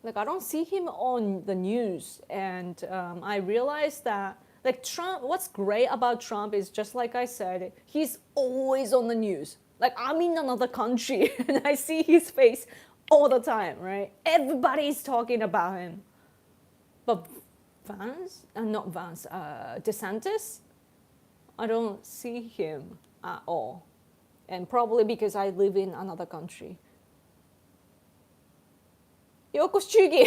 Like, I don't see him on the news, and I realized that, like, Trump, what's great about Trump is, just like I said, he's always on the news. Like, I'm in another country and I see his face all the time, right? Everybody's talking about him. But DeSantis, I don't see him at all. And probably because I live in another country. ようこ祝儀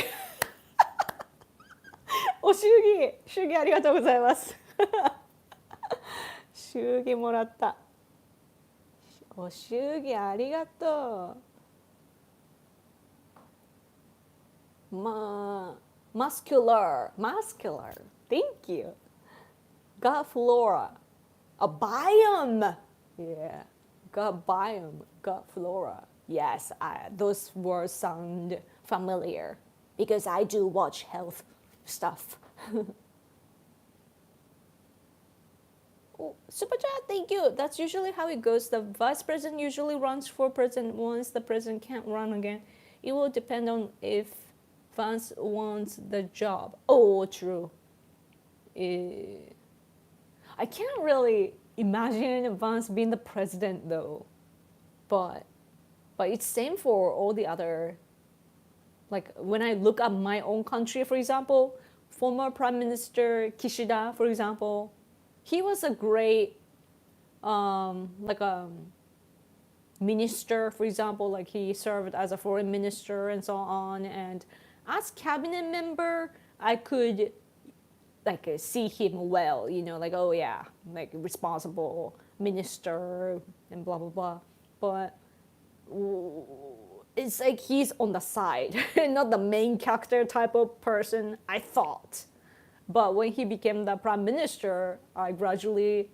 お祝儀ありがとうございます祝儀もらったお祝儀ありがとうmuscular thank you gut flora a biome yeah gut biome gut flora yes those words sound familiar because I do watch health stuff. Oh, super chat, thank you. That's usually how it goes. The vice president usually runs for president once the president can't run again. It will depend on if Vance wants the job. Oh, true. I can't really imagine Vance being the president though. But it's same for all the other. Like when I look at my own country, for example, former Prime Minister Kishida, for example, he was a great, minister, for example, like he served as a foreign minister and so on. And as cabinet member, I could see him well, like, oh yeah, like responsible minister and blah, blah, blah. But it's like he's on the side, not the main character type of person, I thought. But when he became the prime minister, I gradually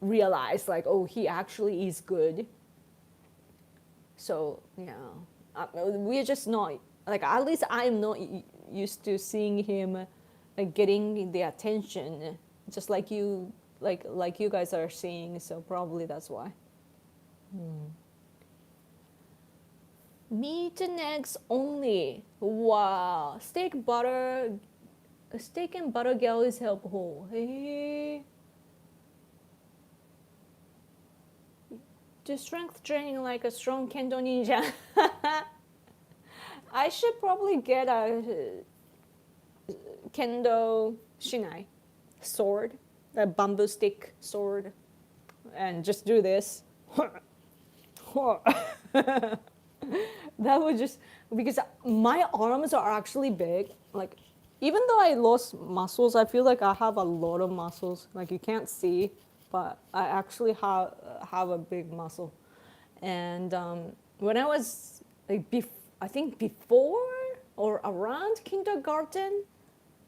realized oh, he actually is good. So yeah, we're just not at least I'm not used to seeing him getting the attention, just like you guys are seeing. So probably that's why. Meat and eggs only. Wow. Steak and butter girl is helpful. Hey. Do strength training like a strong kendo ninja. I should probably get a kendo shinai sword, a bamboo stick sword, and just do this. That would just, because my arms are actually big. Even though I lost muscles, I feel like I have a lot of muscles. You can't see, but I actually have a big muscle. And when I was I think before or around kindergarten,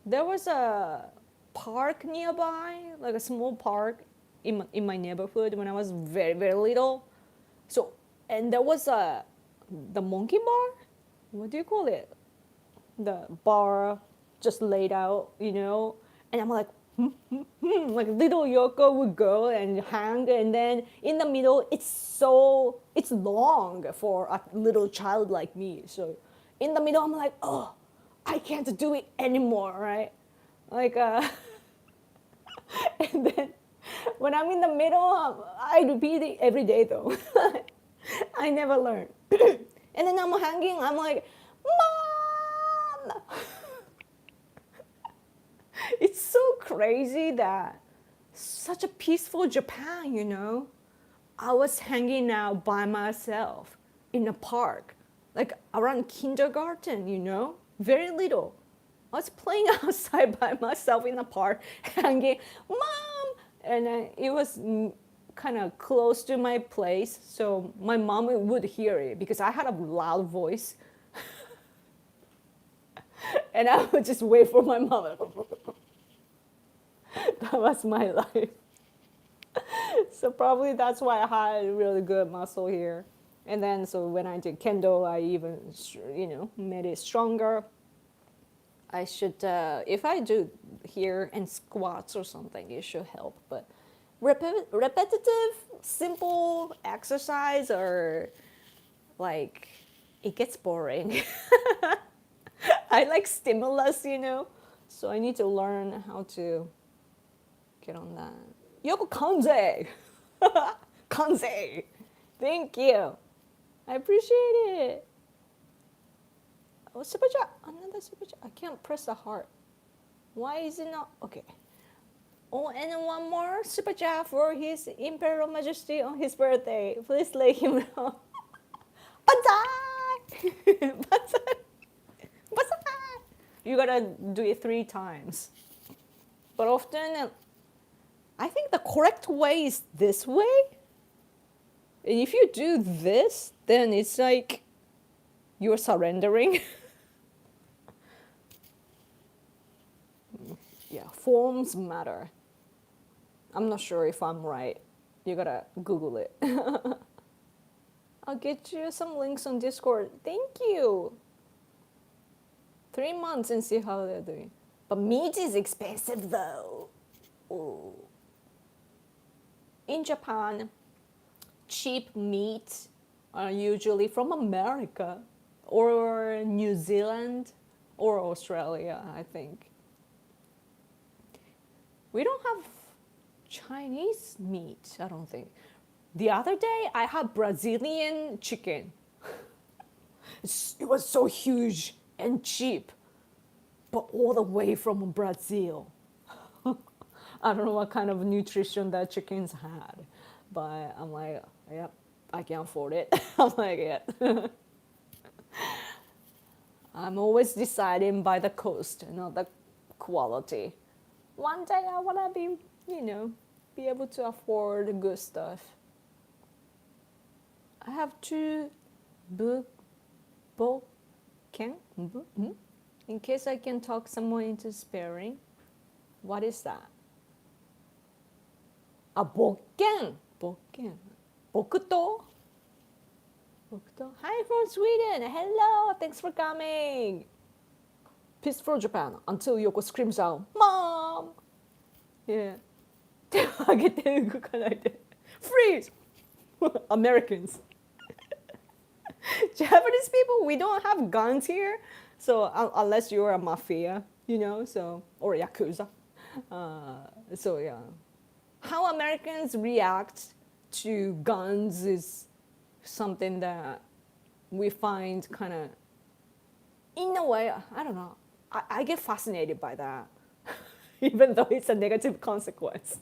there was a park nearby, like a small park in my neighborhood when I was very, very little. So, and there was the monkey bar. What do you call it? The bar just laid out, and I'm like, like little Yoko would go and hang, and then in the middle, it's long for a little child like me. So in the middle, I'm like, oh, I can't do it anymore, right? Like, and then when I'm in the middle, I repeat it every day though. I never learn. And then I'm hanging, I'm like, Mom! It's so crazy that such a peaceful Japan, I was hanging out by myself in a park, like around kindergarten, very little. I was playing outside by myself in the park, hanging, Mom! And it was kind of close to my place, so my mom would hear it because I had a loud voice. And I would just wait for my mother. That was my life. So probably that's why I had really good muscle here. And then so when I did kendo, I even, made it stronger. I should, if I do here and squats or something, it should help. But repetitive, simple exercise or like, it gets boring. I like stimulus, so I need to learn how to get on that. Yoko kanze! Kanze! Thank you. I appreciate it. Oh, super chat. Another super chat. I can't press the heart. Why is it not? Okay. Oh, and one more super chat for His Imperial Majesty on his birthday. Please let him know. Banzai! Banzai! Banzai! You gotta do it 3 times. But often, I think the correct way is this way. And if you do this, then it's like you're surrendering. Yeah, forms matter. I'm not sure if I'm right. You gotta Google it. I'll get you some links on Discord. Thank you. 3 months and see how they're doing. But meat is expensive though. Ooh. In Japan, cheap meat are usually from America or New Zealand or Australia, I think. We don't have Chinese meat, I don't think. The other day, I had Brazilian chicken. It was so huge and cheap, but all the way from Brazil. I don't know what kind of nutrition that chickens had, but I'm like, yep, I can't afford it. I'm like, yeah. I'm always deciding by the cost, not the quality. One day I want to be, be able to afford good stuff. I have 2 boken in case I can talk someone into sparing. What is that? A boken. Bokuto. Hi from Sweden. Hello. Thanks for coming. Peaceful Japan until Yoko screams out, Mom! Yeah. Freeze! Americans. Japanese people, we don't have guns here. So unless you're a mafia, or Yakuza. So yeah. How Americans react to guns is something that we find kind of, in a way, I don't know, I get fascinated by that, even though it's a negative consequence.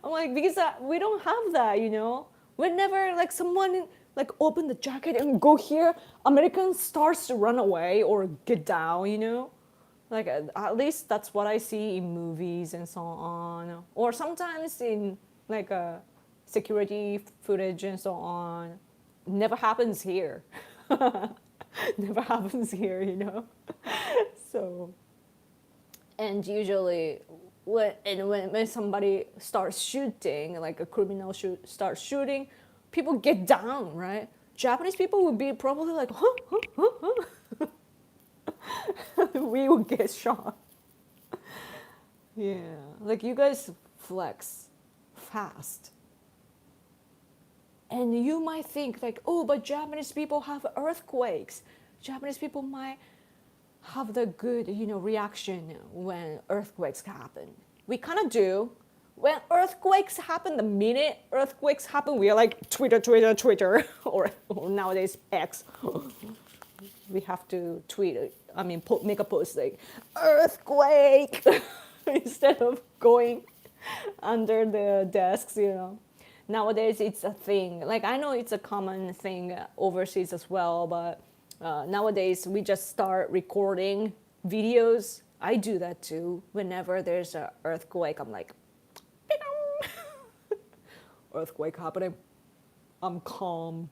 I'm like, because we don't have that, Whenever like someone like open the jacket and go here, American starts to run away or get down, Like at least that's what I see in movies and so on, or sometimes in like security footage and so on. Never happens here. Never happens here, So, and usually when somebody starts shooting, like a criminal starts shooting, people get down, right? Japanese people would be probably like, huh, huh, huh, huh. We would get shot. Yeah, like you guys flex fast. And you might think like, oh, but Japanese people have earthquakes. Japanese people might have the good, reaction when earthquakes happen. We kind of do. When earthquakes happen, the minute earthquakes happen, we are like Twitter, Twitter, Twitter, or nowadays X. We have to tweet. Make a post like earthquake instead of going under the desks. Nowadays it's a thing. Like I know it's a common thing overseas as well, but nowadays we just start recording videos. I do that too. Whenever there's an earthquake, I'm like, earthquake happening. I'm calm.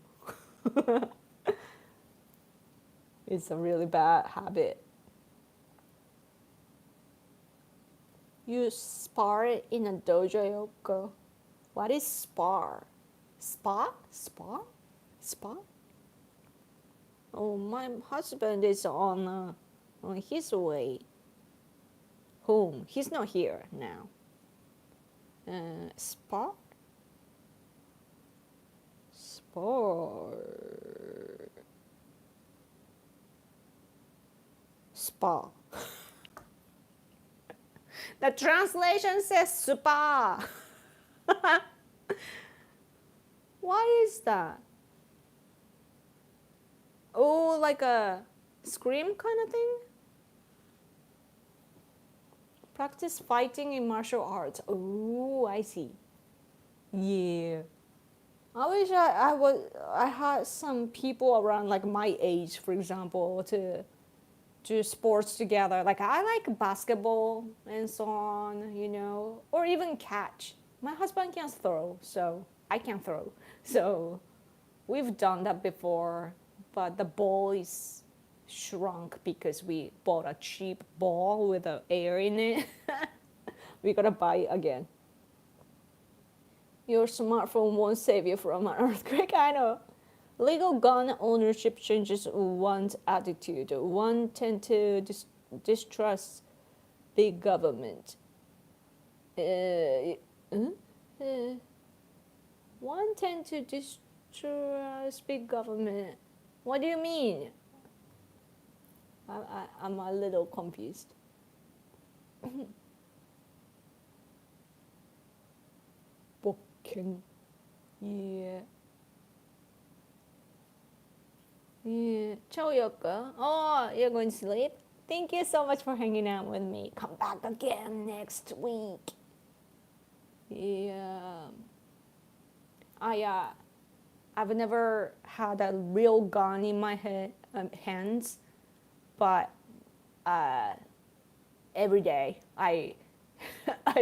It's a really bad habit. You spar in a dojo, Yoko. What is spar? Spa? Spa? Spa? Oh, my husband is on his way home. He's not here now. Spa? Spar. Spa. The translation says spa. What is that? Oh, like a scream kind of thing? Practice fighting in martial arts. Oh, I see. Yeah. I wish I had some people around like my age, for example, to do sports together. Like I like basketball and so on, or even catch. My husband can throw, so I can throw. So we've done that before, but the ball is shrunk because we bought a cheap ball with air in it. We gotta buy it again. Your smartphone won't save you from an earthquake. I know. Legal gun ownership changes one's attitude. One tend to distrust big government. One tend to distrust big government. What do you mean? I'm a little confused. Booking. Yeah. Yeah. Ciao, Yoko. Oh, you're going to sleep? Thank you so much for hanging out with me. Come back again next week. Yeah. I've never had a real gun in my hands, but every day I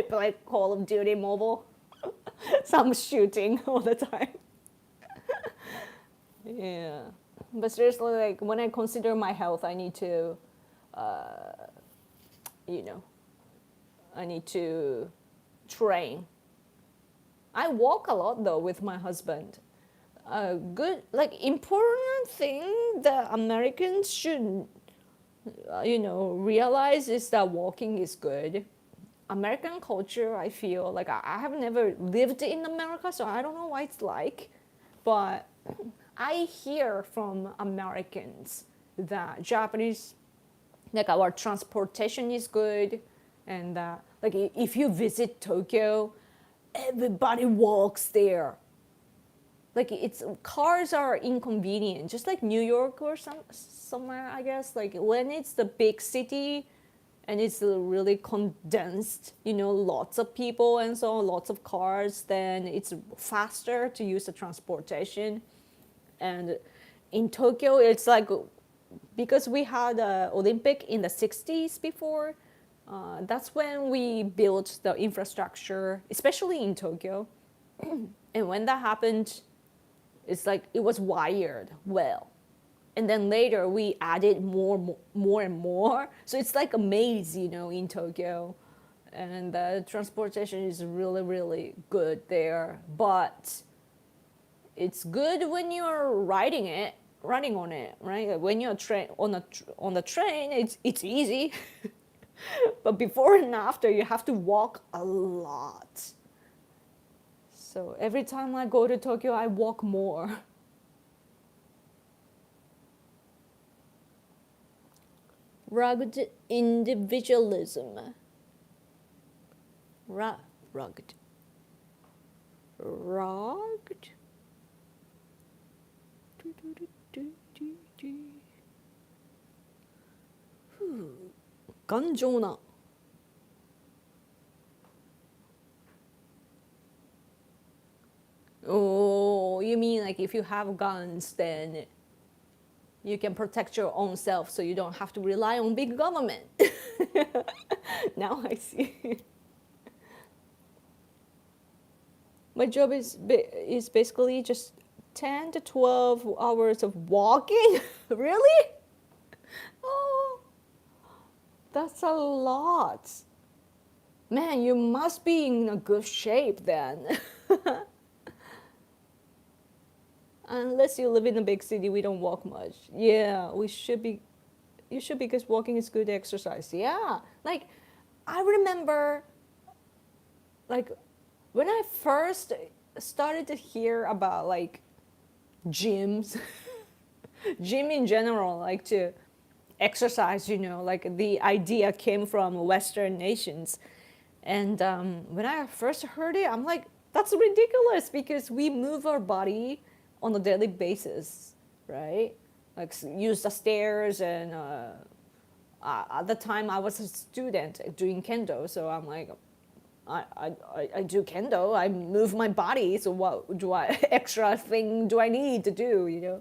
play Call of Duty Mobile, so I'm shooting all the time. Yeah, but seriously, like when I consider my health, I need to, I need to train. I walk a lot though with my husband. Good, like important thing that Americans should, realize is that walking is good. American culture, I feel like I have never lived in America, so I don't know what it's like, but I hear from Americans that Japanese, like our transportation is good, and like if you visit Tokyo, everybody walks there. Like cars are inconvenient, just like New York or somewhere, I guess. Like when it's the big city and it's really condensed, lots of people and so on, lots of cars, then it's faster to use the transportation. And in Tokyo, it's like, because we had the Olympic in the 60s before, that's when we built the infrastructure, especially in Tokyo. And when that happened, it's like it was wired well. And then later we added more and more. So it's like a maze, in Tokyo. and the transportation is really, really good there. But it's good when you're riding on it, right? When you're on the train, it's easy. But before and after, you have to walk a lot. So every time I go to Tokyo, I walk more. Rugged individualism. Rugged. Rugged. 頑丈な Oh, you mean like if you have guns, then you can protect your own self so you don't have to rely on big government. Now I see. My job is basically just 10 to 12 hours of walking. Really? Oh, that's a lot. Man, you must be in a good shape then. Unless you live in a big city, we don't walk much. Yeah, we should be. You should, because walking is good exercise. Yeah, like I remember, like when I first started to hear about like gyms, gym in general, like to exercise. Like the idea came from Western nations, and when I first heard it, I'm like, that's ridiculous because we move our body on a daily basis, right? Like use the stairs, and at the time I was a student doing kendo, so I'm like, I do kendo, I move my body, so what do I extra thing do I need to do?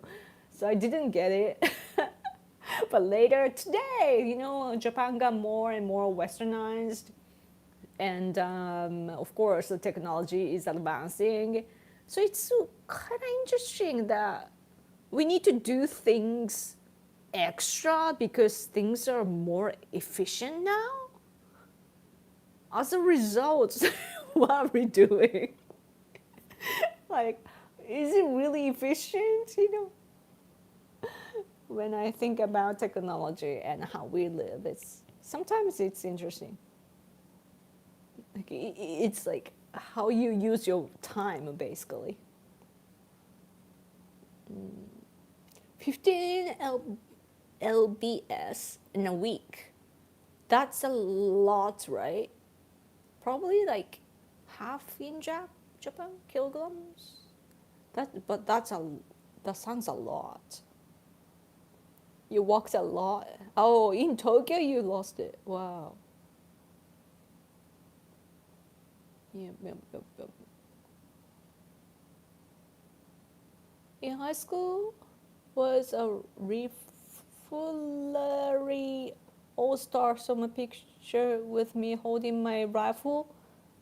So I didn't get it. But later today, Japan got more and more westernized, and of course the technology is advancing. So it's kind of interesting that we need to do things extra because things are more efficient now. As a result, what are we doing? Like, is it really efficient? When I think about technology and how we live, sometimes it's interesting. Like, it's like how you use your time, basically. 15 lbs in a week. That's a lot, right? Probably like half in Japan kilograms. That sounds a lot. You walked a lot. Oh, in Tokyo you lost it. Wow. Yep. In high school was a riflery all-star, so my picture with me holding my rifle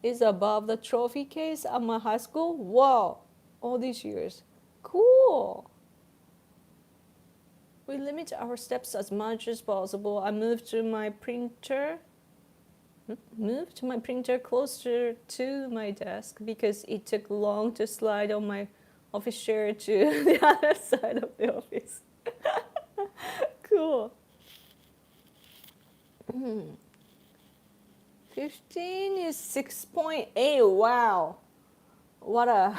is above the trophy case at my high school. Wow, all these years. Cool. We limit our steps as much as possible. I moved my printer closer to my desk because it took long to slide on my office chair to the other side of the office. Cool. 15 is 6.8. Wow. What a...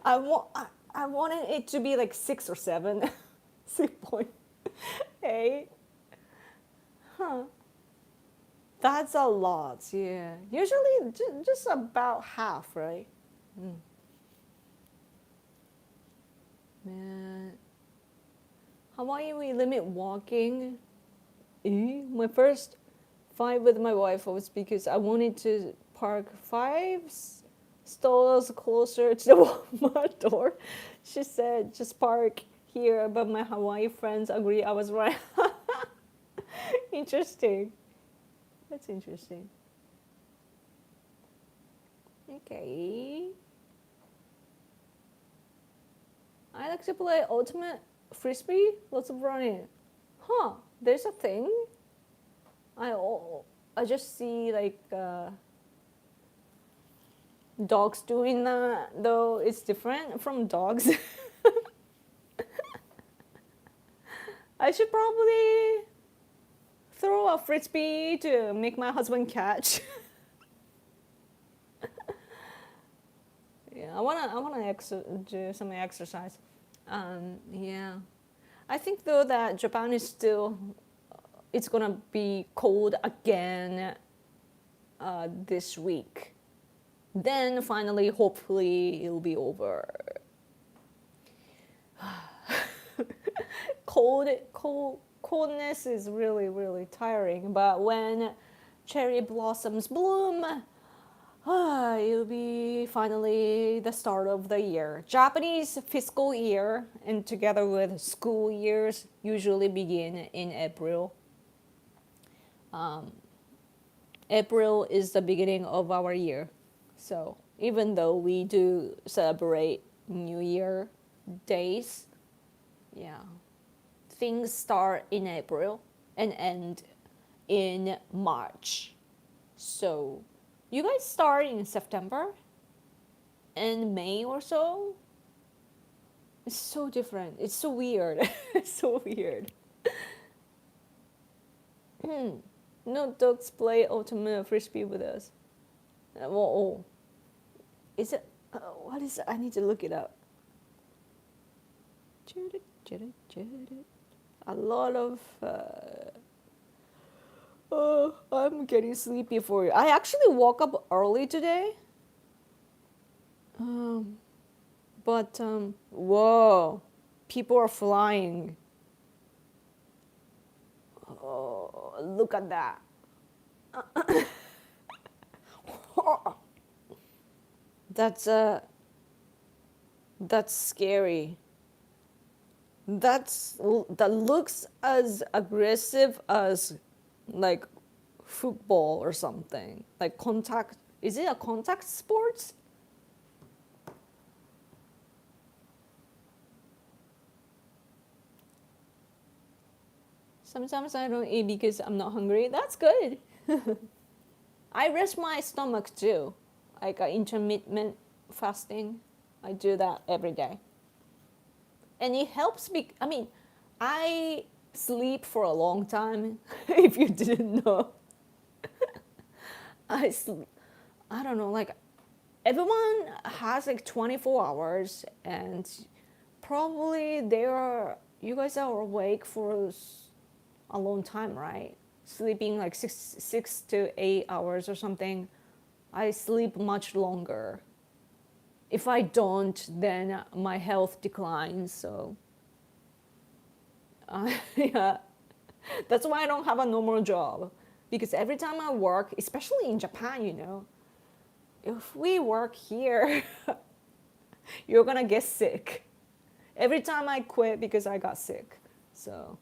I wanted it to be like 6 or 7. 6.8. Huh. That's a lot, yeah. Usually just about half, right? Man. Hawaii, we limit walking. My first fight with my wife was because I wanted to park 5 stalls closer to the Walmart door. She said, just park here, but my Hawaii friends agree I was right. Interesting. That's interesting. Okay. I like to play ultimate frisbee, lots of running. Huh, there's a thing. I I just see like dogs doing that, though it's different from dogs. I should probably throw a frisbee to make my husband catch. Yeah, I wanna do some exercise. Yeah, I think though that Japan is still, it's gonna be cold again this week. Then finally, hopefully, it'll be over. Coldness is really, really tiring. But when cherry blossoms bloom, it'll be finally the start of the year. Japanese fiscal year, and together with school years, usually begin in April. April is the beginning of our year. So even though we do celebrate New Year days, yeah, things start in April and end in March. So you guys start in September and May or so? It's so different. It's so weird. It's so weird. No dogs play ultimate frisbee with us. Oh, is it? What is it? I need to look it up. A lot of. Oh, I'm getting sleepy for you. I actually woke up early today. But whoa, people are flying. Oh, look at that. That's scary. That looks as aggressive as like football or something. Like contact. Is it a contact sport? Sometimes I don't eat because I'm not hungry. That's good. I rest my stomach too. Like intermittent fasting. I do that every day. And it helps me. I mean, I sleep for a long time, if you didn't know. I don't know, like everyone has like 24 hours and probably you guys are awake for a long time, right? Sleeping like 6 to 8 hours or something. I sleep much longer. If I don't, then my health declines. So, yeah, that's why I don't have a normal job. Because every time I work, especially in Japan, if we work here, you're gonna get sick. Every time I quit because I got sick. So,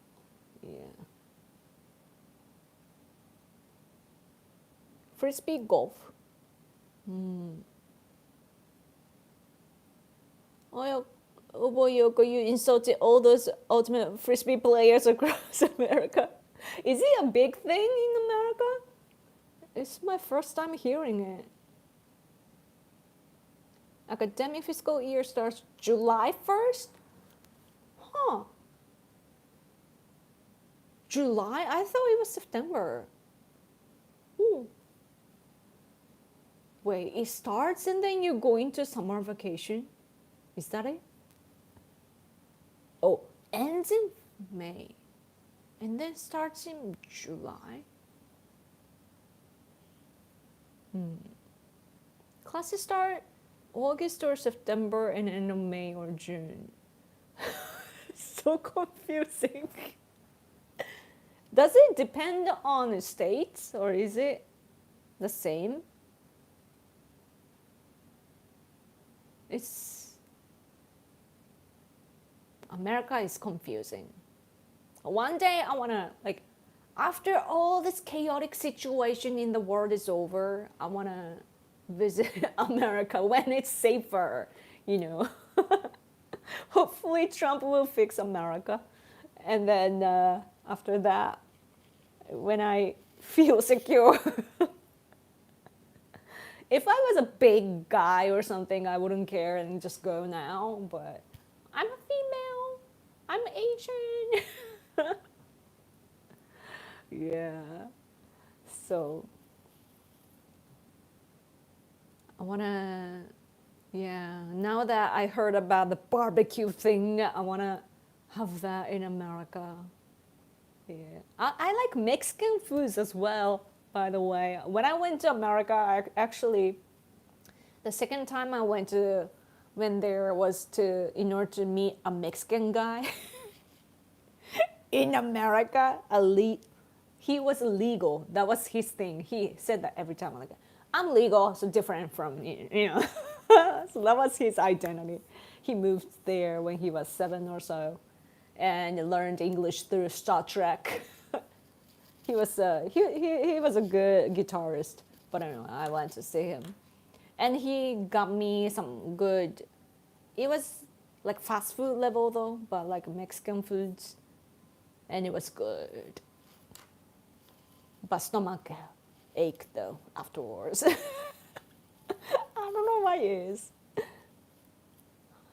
yeah. Frisbee golf. Oh boy, Yoko, you insulted all those ultimate frisbee players across America. Is it a big thing in America? It's my first time hearing it. Academic fiscal year starts July 1st? Huh. July? I thought it was September. Ooh. Wait, it starts and then you go into summer vacation? Is that it? Oh, ends in May and then starts in July. Classes start August or September and end of May or June. So confusing. Does it depend on the states or is it the same? America is confusing. One day I wanna, like, after all this chaotic situation in the world is over, I wanna visit America when it's safer, Hopefully Trump will fix America. And then after that, when I feel secure. If I was a big guy or something, I wouldn't care and just go now. But I'm a female. I'm Asian. Yeah. So I wanna. Yeah. Now that I heard about the barbecue thing, I wanna have that in America. Yeah. I like Mexican foods as well. By the way, when I went to America, I actually the second time I went to when there was to in order to meet a Mexican guy in America, he was legal. That was his thing. He said that every time. Like, I'm legal, so different from you know. So that was his identity. He moved there when he was 7 or so, and learned English through Star Trek. He was he was a good guitarist, but anyway, I went to see him, and he got me some good. It was like fast food level though, but like Mexican foods, and it was good. But stomach ache though afterwards. I don't know why it is.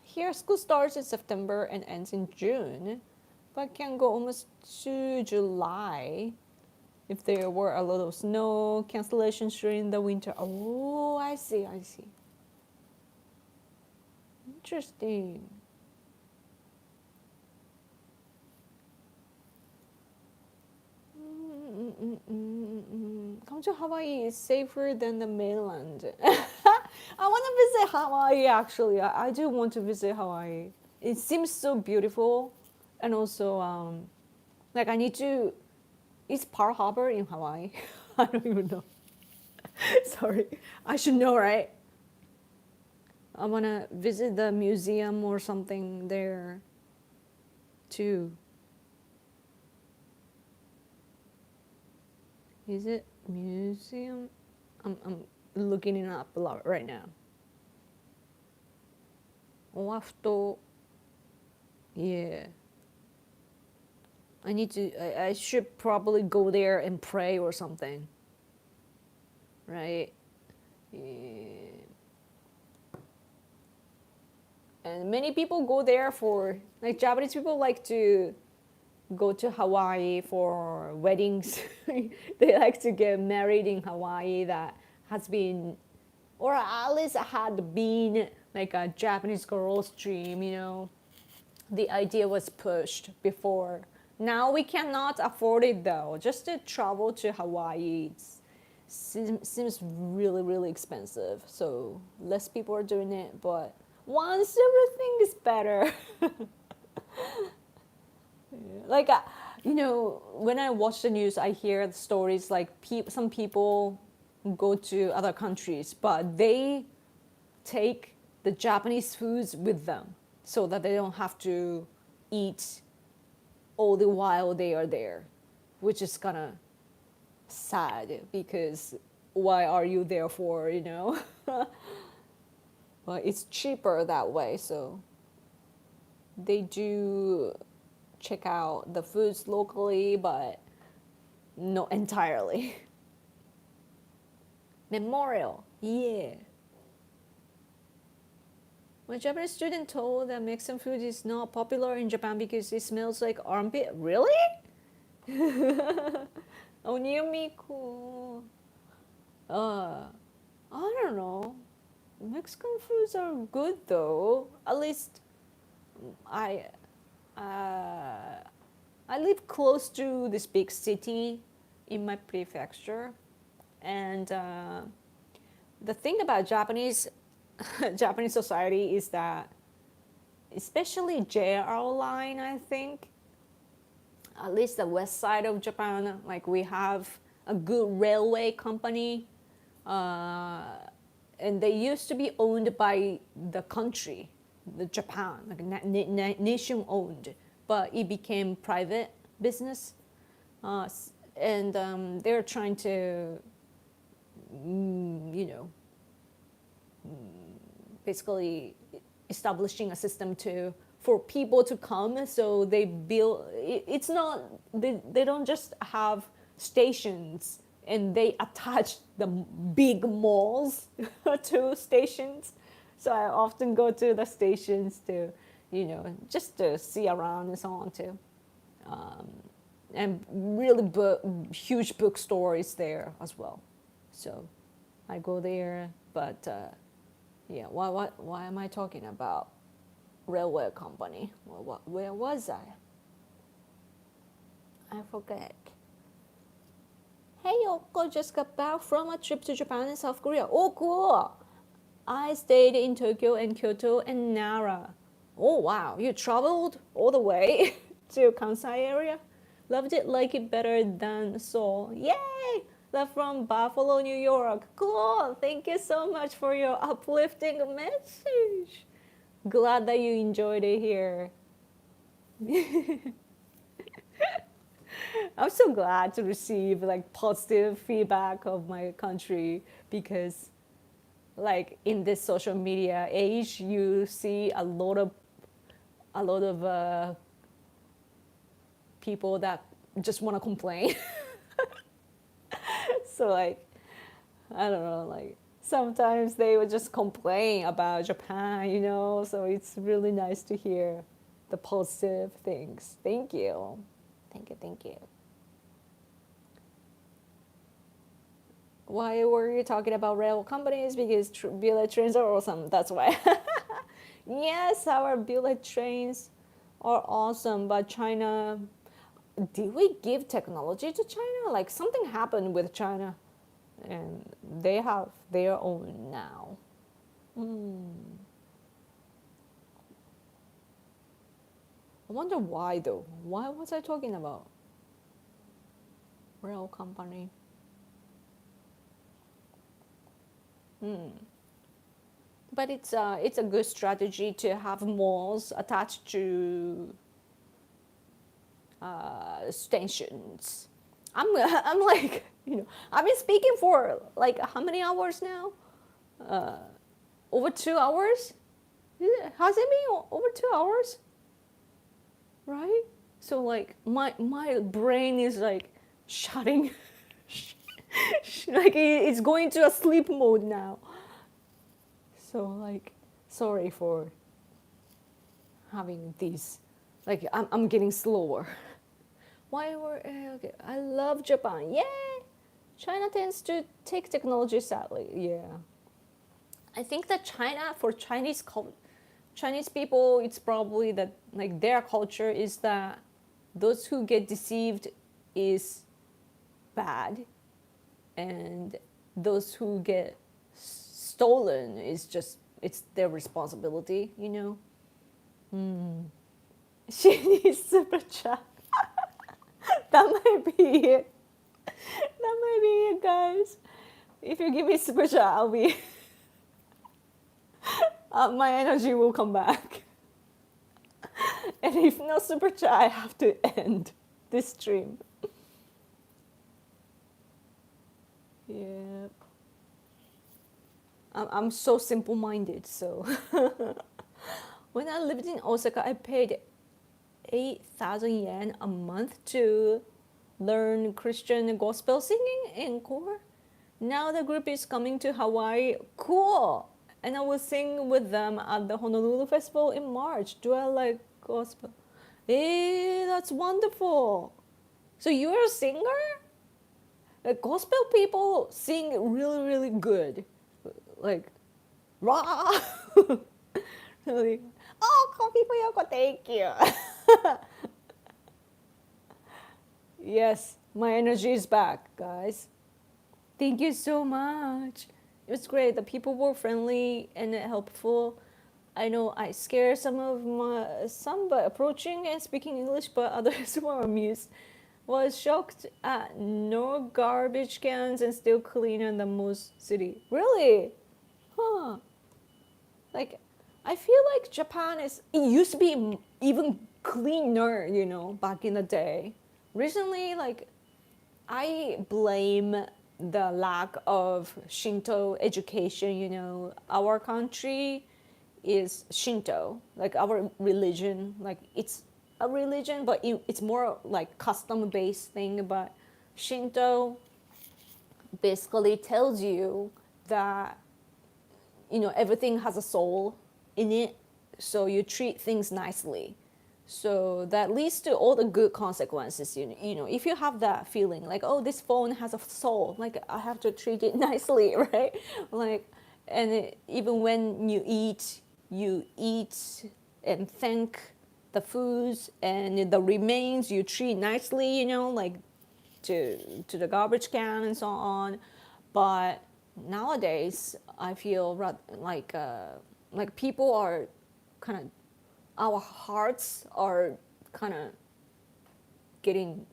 Here, school starts in September and ends in June, but can go almost to July if there were a lot of snow, cancellations during the winter. Oh, I see. Interesting. Come to Hawaii is safer than the mainland. I want to visit Hawaii actually. I do want to visit Hawaii. It seems so beautiful, and also like I need to. Is Pearl Harbor in Hawaii? I don't even know. Sorry, I should know, right? I want to visit the museum or something there too. Is it museum? I'm looking it up a lot right now. Wafto. Yeah. I should probably go there and pray or something. Right? Yeah. And many people go there for, like Japanese people like to go to Hawaii for weddings. They like to get married in Hawaii that has been, or at least had been like a Japanese girl's dream, you know. The idea was pushed before. Now we cannot afford it though. Just to travel to Hawaii seems really, really expensive. So less people are doing it, but once everything is better. Like, you know, when I watch the news, I hear the stories like some people go to other countries, but they take the Japanese foods with them so that they don't have to eat all the while they are there, which is kind of sad because why are you there for, you know? But it's cheaper that way, so they do check out the foods locally, but not entirely. Memorial, yeah. My Japanese student told that Mexican food is not popular in Japan because it smells like armpit. Really? Oniyomiko. I don't know. Mexican foods are good though. At least I live close to this big city in my prefecture, and the thing about Japanese society is that, especially JR line, I think, at least the west side of Japan, like we have a good railway company, and they used to be owned by the country, the Japan, like nation owned, but it became private business, and they're trying to, you know, basically establishing a system for people to come. So they build. It's not they don't just have stations, and they attach the big malls to stations. So I often go to the stations to, just to see around and so on too. And really huge bookstore is there as well. So I go there, but yeah, why am I talking about railway company? Where was I? I forget. Hey, Yoko, just got back from a trip to Japan and South Korea. Oh, cool. I stayed in Tokyo and Kyoto and Nara. Oh, wow. You traveled all the way to Kansai area? Loved it, like it better than Seoul. Yay! Left from Buffalo, New York. Cool. Thank you so much for your uplifting message. Glad that you enjoyed it here. I'm so glad to receive like positive feedback of my country, because like in this social media age, you see a lot of people that just want to complain. So like, I don't know, like sometimes they would just complain about Japan, so it's really nice to hear the positive things. Thank you. Thank you. Why were you talking about rail companies? Because bullet trains are awesome. That's why. Yes, our bullet trains are awesome, but China, did we give technology to China? Like something happened with China, and they have their own now. I wonder why though. Why was I talking about rail company? But it's a good strategy to have malls attached to stations. I'm like, I've been speaking for like how many hours now? Over 2 hours? Has it been over 2 hours? Right? So like my brain is like shutting, like it's going to a sleep mode now. So like, sorry for having these, like I'm getting slower. Why were okay? I love Japan. Yeah, China tends to take technology sadly. Yeah, I think that China, for Chinese people, it's probably that like their culture is that those who get deceived is bad, and those who get stolen is just, it's their responsibility, She needs super chat. That might be it. That might be it, guys. If you give me super chat, I'll be my energy will come back. And if no super chat, I have to end this stream. Yeah. I'm so simple-minded, so. When I lived in Osaka, I paid 8,000 yen a month to learn Christian gospel singing in core. Now the group is coming to Hawaii. Cool! And I will sing with them at the Honolulu Festival in March. Do I like gospel? That's wonderful. So you're a singer? The gospel people sing really, really good. Like, raw! Really. Oh, coffee for Yoko, thank you. Yes, my energy is back, guys. Thank you so much. It was great. The people were friendly and helpful. I know I scared some by approaching and speaking English, but others were amused. Was shocked at no garbage cans and still cleaner than most city. Really? Huh. Like, I feel like Japan it used to be even cleaner, back in the day. Recently, like, I blame the lack of Shinto education, Our country is Shinto, like our religion, like it's a religion, but it's more like custom-based thing, but Shinto basically tells you that everything has a soul in it, so you treat things nicely. So that leads to all the good consequences. If you have that feeling like, oh, this phone has a soul, like I have to treat it nicely, right? Like, and even when you eat and thank the foods, and the remains you treat nicely, like to the garbage can and so on. But nowadays, I feel like people are kind of, our hearts are kind of getting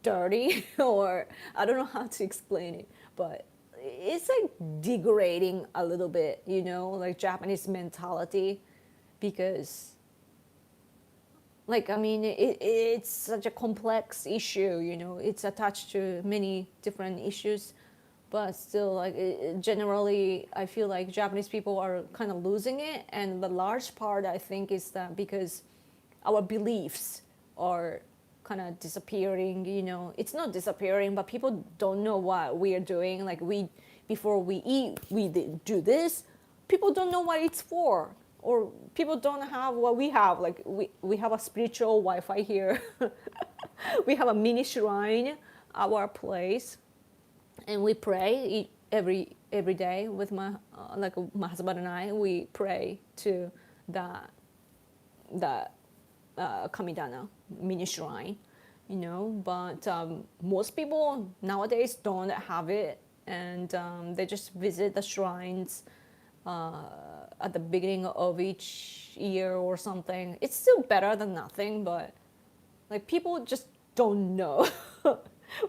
dirty, or I don't know how to explain it, but it's like degrading a little bit, like Japanese mentality, because it's such a complex issue, it's attached to many different issues, but still, like, generally, I feel like Japanese people are kind of losing it, and the large part, I think, is that because our beliefs are kind of disappearing. It's not disappearing, but people don't know what we are doing. Like, before we eat, we do this. People don't know what it's for, or people don't have what we have. Like, we have a spiritual Wi-Fi here. We have a mini shrine, our place, and we pray every day with my husband and I. We pray to the Kamidana mini shrine, but most people nowadays don't have it, and they just visit the shrines at the beginning of each year or something. It's still better than nothing, but like, people just don't know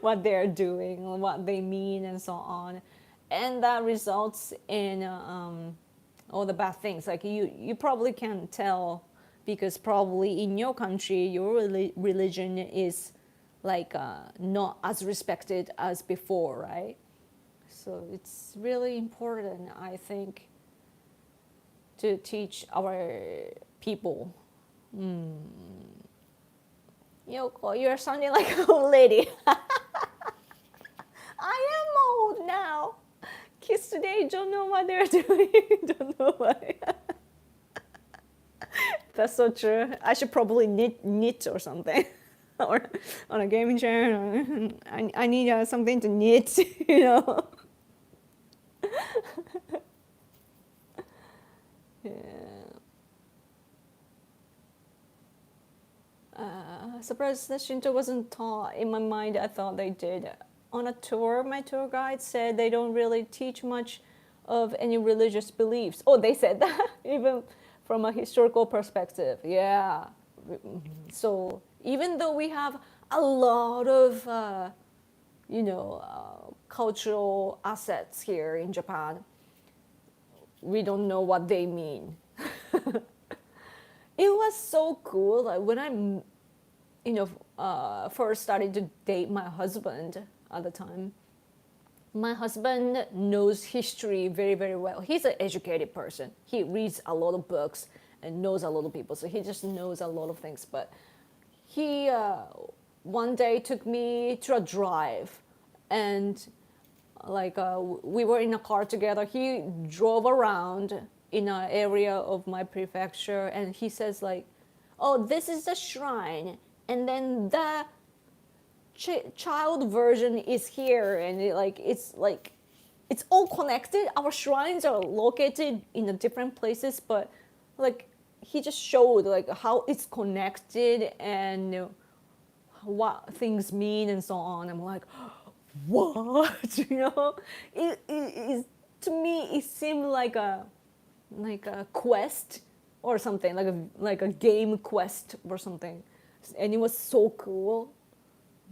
what they're doing, what they mean, and so on, and that results in all the bad things. Like, you probably can tell, because probably in your country your religion is like not as respected as before, right? So it's really important, I think, to teach our people. Yoko, you're sounding like an old lady. I am old now. Kids today don't know what they're doing. Don't know why. That's so true. I should probably knit or something, or on a gaming chair. I need something to knit. Yeah. Surprised that Shinto wasn't taught. In my mind, I thought they did. On a tour, my tour guide said they don't really teach much of any religious beliefs. Oh, they said that, even from a historical perspective. Yeah. So even though we have a lot of, cultural assets here in Japan, we don't know what they mean. It was so cool. Like, when I first started to date my husband at the time, my husband knows history very, very well. He's an educated person. He reads a lot of books and knows a lot of people, so he just knows a lot of things. But he one day took me to a drive, and we were in a car together. He drove around in an area of my prefecture, and he says, like, oh, this is the shrine, and then the child version is here, and it's all connected. Our shrines are located in the different places, but like, he just showed like how it's connected and what things mean and so on. I'm like, what? It to me, it seemed like a quest or something, like a game quest or something, and it was so cool.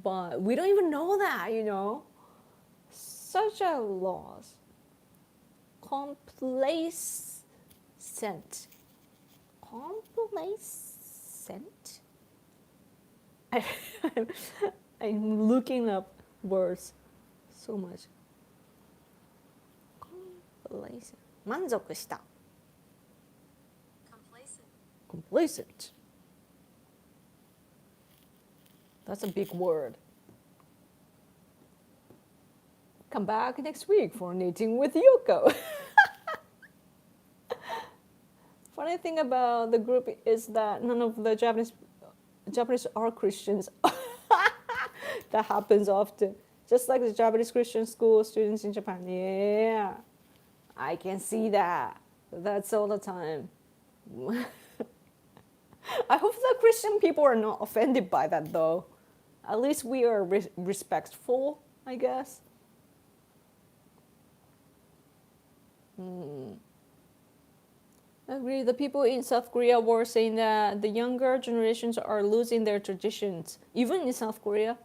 But we don't even know that, Such a loss. Complacent. Complacent? I'm looking up words so much. Complacent. 満足した. Complacent. That's a big word. Come back next week for knitting with Yoko. Funny thing about the group is that none of the Japanese are Christians. That happens often. Just like the Japanese Christian school students in Japan. Yeah, I can see that. That's all the time. I hope the Christian people are not offended by that, though. At least we are respectful, I guess. I agree. The people in South Korea were saying that the younger generations are losing their traditions, even in South Korea.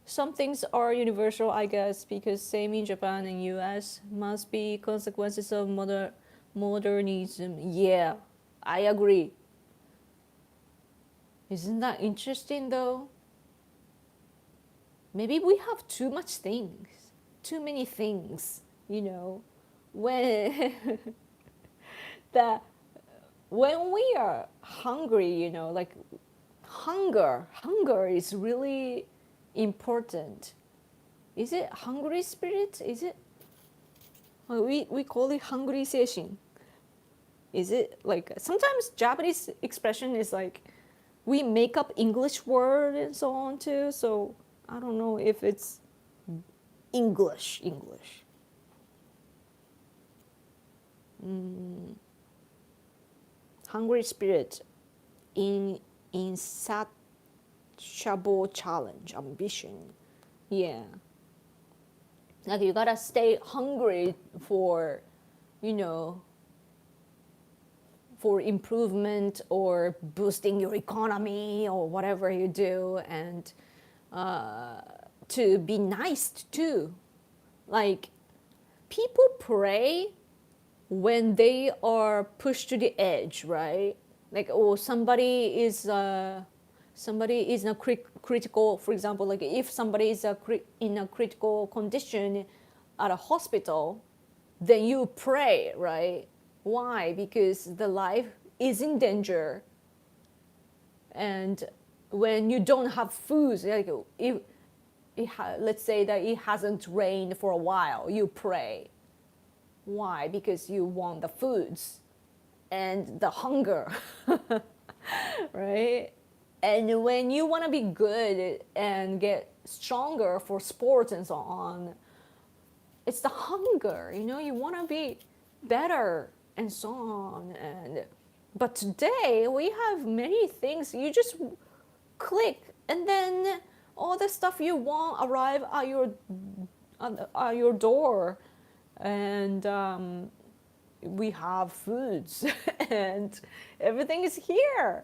Some things are universal, I guess, because same in Japan and US must be consequences of modernism. Yeah, I agree. Isn't that interesting, though? Maybe we have too much things, too many things, when that when we are hungry, like hunger is really important. Is it hungry spirit? Is it? We call it hungry seishin. Is it like sometimes Japanese expression is like we make up English word and so on too. So I don't know if it's English. Hungry spirit, insatiable challenge, ambition. Yeah. Like you gotta stay hungry for, for improvement or boosting your economy or whatever you do, and to be nice too. Like people pray when they are pushed to the edge, right? Like, somebody is in a critical, for example, like if somebody is in a critical condition at a hospital, then you pray, right? Why? Because the life is in danger. And when you don't have food, like let's say that it hasn't rained for a while, you pray. Why? Because you want the foods and the hunger, right? And when you want to be good and get stronger for sports and so on, it's the hunger, you want to be better and so on. But today we have many things. You just click and then all the stuff you want arrive at your door. And we have foods and everything is here,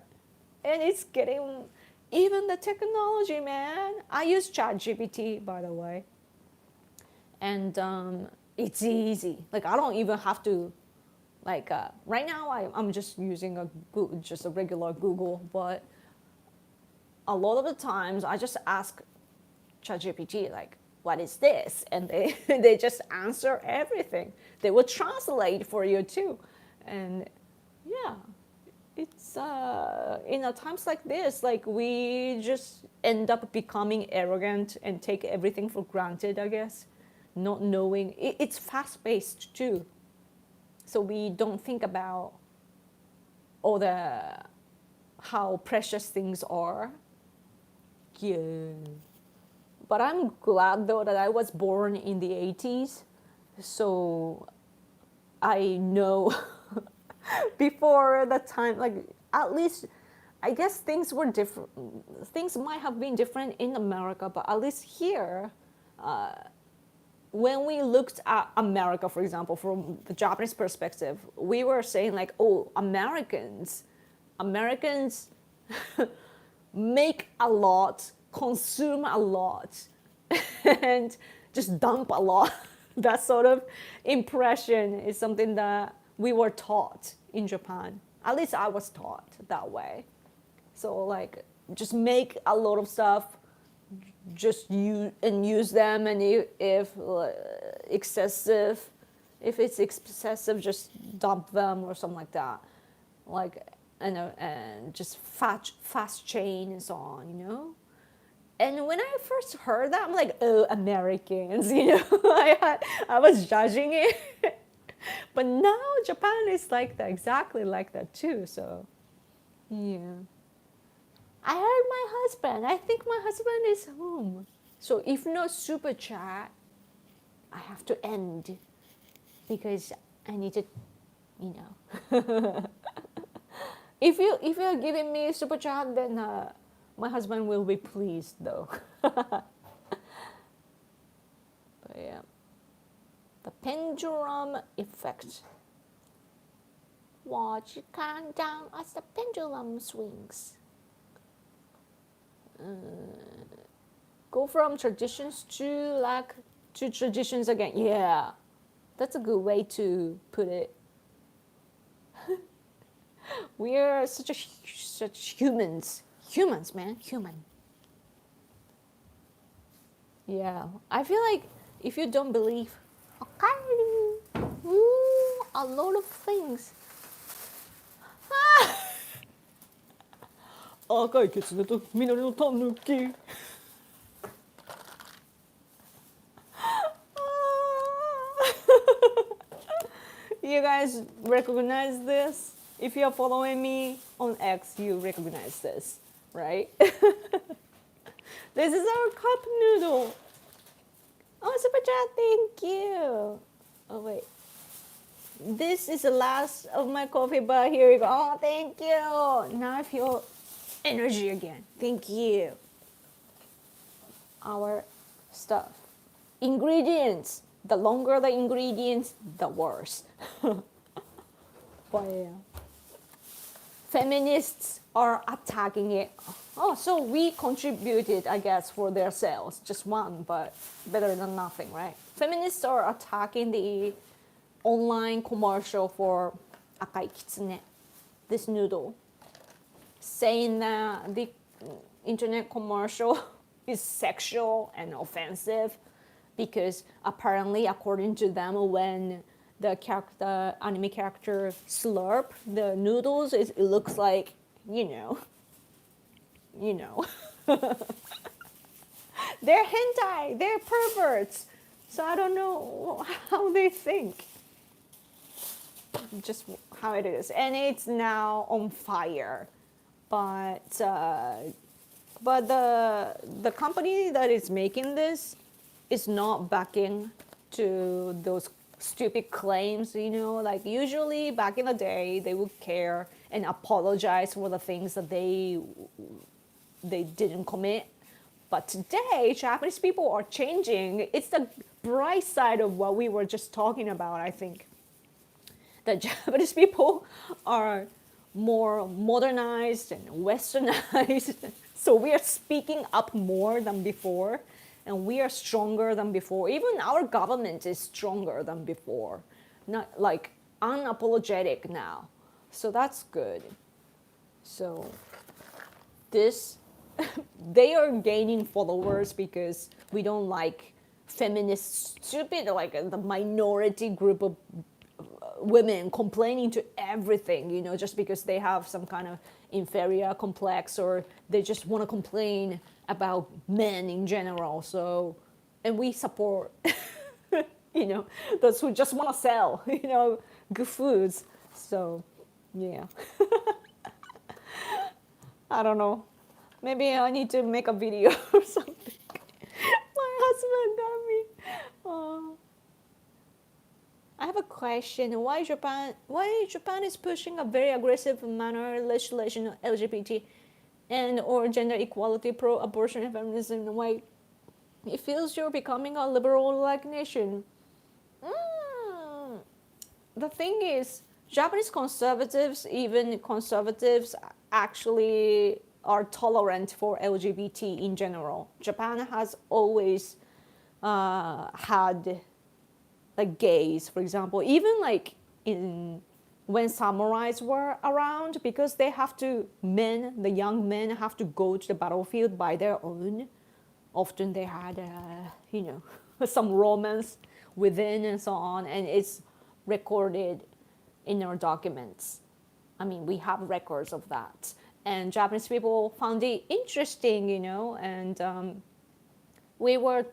and it's getting, even the technology, man. I use ChatGPT, by the way, and it's easy. Like I don't even have to, like right now I'm just using just a regular Google, but a lot of the times I just ask ChatGPT like, what is this? And they just answer everything. They will translate for you too. And yeah, it's in times like this, like we just end up becoming arrogant and take everything for granted, I guess, not knowing. It's fast-paced too. So we don't think about all how precious things are. Yeah. But I'm glad, though, that I was born in the 80s. So I know before that time, like at least, I guess things were different. Things might have been different in America, but at least here, when we looked at America, for example, from the Japanese perspective, we were saying like, oh, Americans make a lot, consume a lot, and just dump a lot. That sort of impression is something that we were taught in Japan. At least I was taught that way. So like, just make a lot of stuff, just use them, and if it's excessive, just dump them or something like that. Like, and just fast chain and so on, And when I first heard that, I'm like, oh, Americans, you know, I was judging it. But now Japan is like that, exactly like that too. So, yeah. I heard my husband. I think my husband is home. So if no super chat, I have to end because I need to, you know. If you're giving me super chat, then my husband will be pleased though. But yeah, the pendulum effect. Watch it count down as the pendulum swings. Go from traditions to traditions again. Yeah, that's a good way to put it. We are such humans, man, human. Yeah, I feel like if you don't believe, okay, a lot of things. 赤いキツネと緑のタヌキ。You guys recognize this? If you're following me on X, you recognize this, right? This is our cup noodle. Oh, super chat, thank you. Oh, wait. This is the last of my coffee, but here you go. Oh, thank you. Now I feel energy again. Thank you. Our stuff. Ingredients. The longer the ingredients, the worse. But yeah. Feminists are attacking it. Oh, so we contributed, I guess, for their sales. Just one, but better than nothing, right? Feminists are attacking the online commercial for akai kitsune, this noodle, saying that the internet commercial is sexual and offensive because apparently, according to them, when the anime character slurp the noodles, it looks like, you know. They're hentai, they're perverts. So I don't know how they think. Just how it is. And it's now on fire. But the company that is making this is not backing to those stupid claims, you know, like usually back in the day they would care and apologize for the things that they didn't commit. But today Japanese people are changing. It's the bright side of what we were just talking about. I think that Japanese people are more modernized and westernized. So we are speaking up more than before. And we are stronger than before. Even our government is stronger than before. Not like unapologetic now. So that's good. So this, they are gaining followers because we don't like feminist, stupid, like the minority group of women complaining to everything, you know, just because they have some kind of inferior complex or they just want to complain about men in general. So, and we support, you know, those who just want to sell, you know, good foods. So, yeah. I don't know. Maybe I need to make a video or something. My husband got me. I have a question. Why Japan is pushing a very aggressive manner legislation of LGBT and or gender equality, pro-abortion and feminism? Why it feels you're becoming a liberal-like nation? The thing is, Japanese conservatives, even conservatives, actually are tolerant for LGBT in general. Japan has always had like gays, for example, even like when samurais were around, because they have to, the young men have to go to the battlefield by their own. Often they had, you know, some romance within and so on, and it's recorded in our documents. I mean, we have records of that. and Japanese people found it interesting, and we were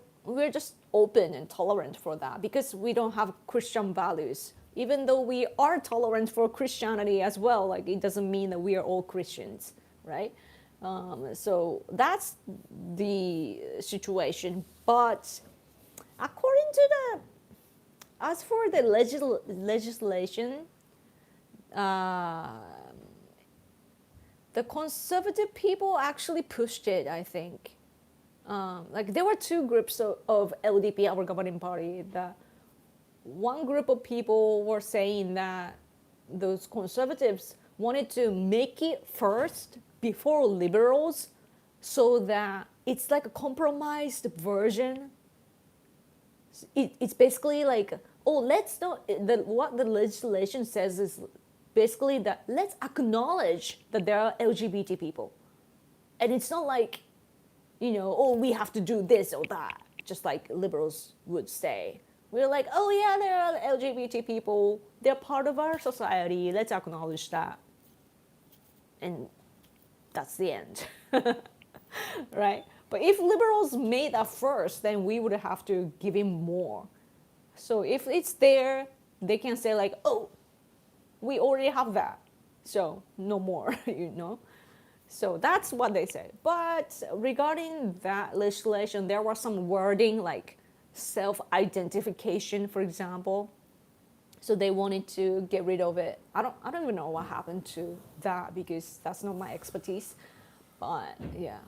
just open and tolerant for that because we don't have Christian values. Even though we are tolerant for Christianity as well, like it doesn't mean that we are all Christians, right? So that's the situation. But according to as for the legislation, the conservative people actually pushed it, I think. Like there were two groups of LDP, our governing party. That one group of people were saying that those conservatives wanted to make it first before liberals, so that it's like a compromised version. It's basically like, oh, let's not. What the legislation says is basically that let's acknowledge that there are LGBT people, and it's not like, oh, we have to do this or that, just like liberals would say. We're like, oh yeah, there are LGBT people, they're part of our society, let's acknowledge that. And that's the end, right? But if liberals made that first, then we would have to give in more. So if it's there, they can say like, oh, we already have that, so no more, So that's what they said. But regarding that legislation, there was some wording like self-identification, for example. So they wanted to get rid of it. I don't even know what happened to that because that's not my expertise. But yeah,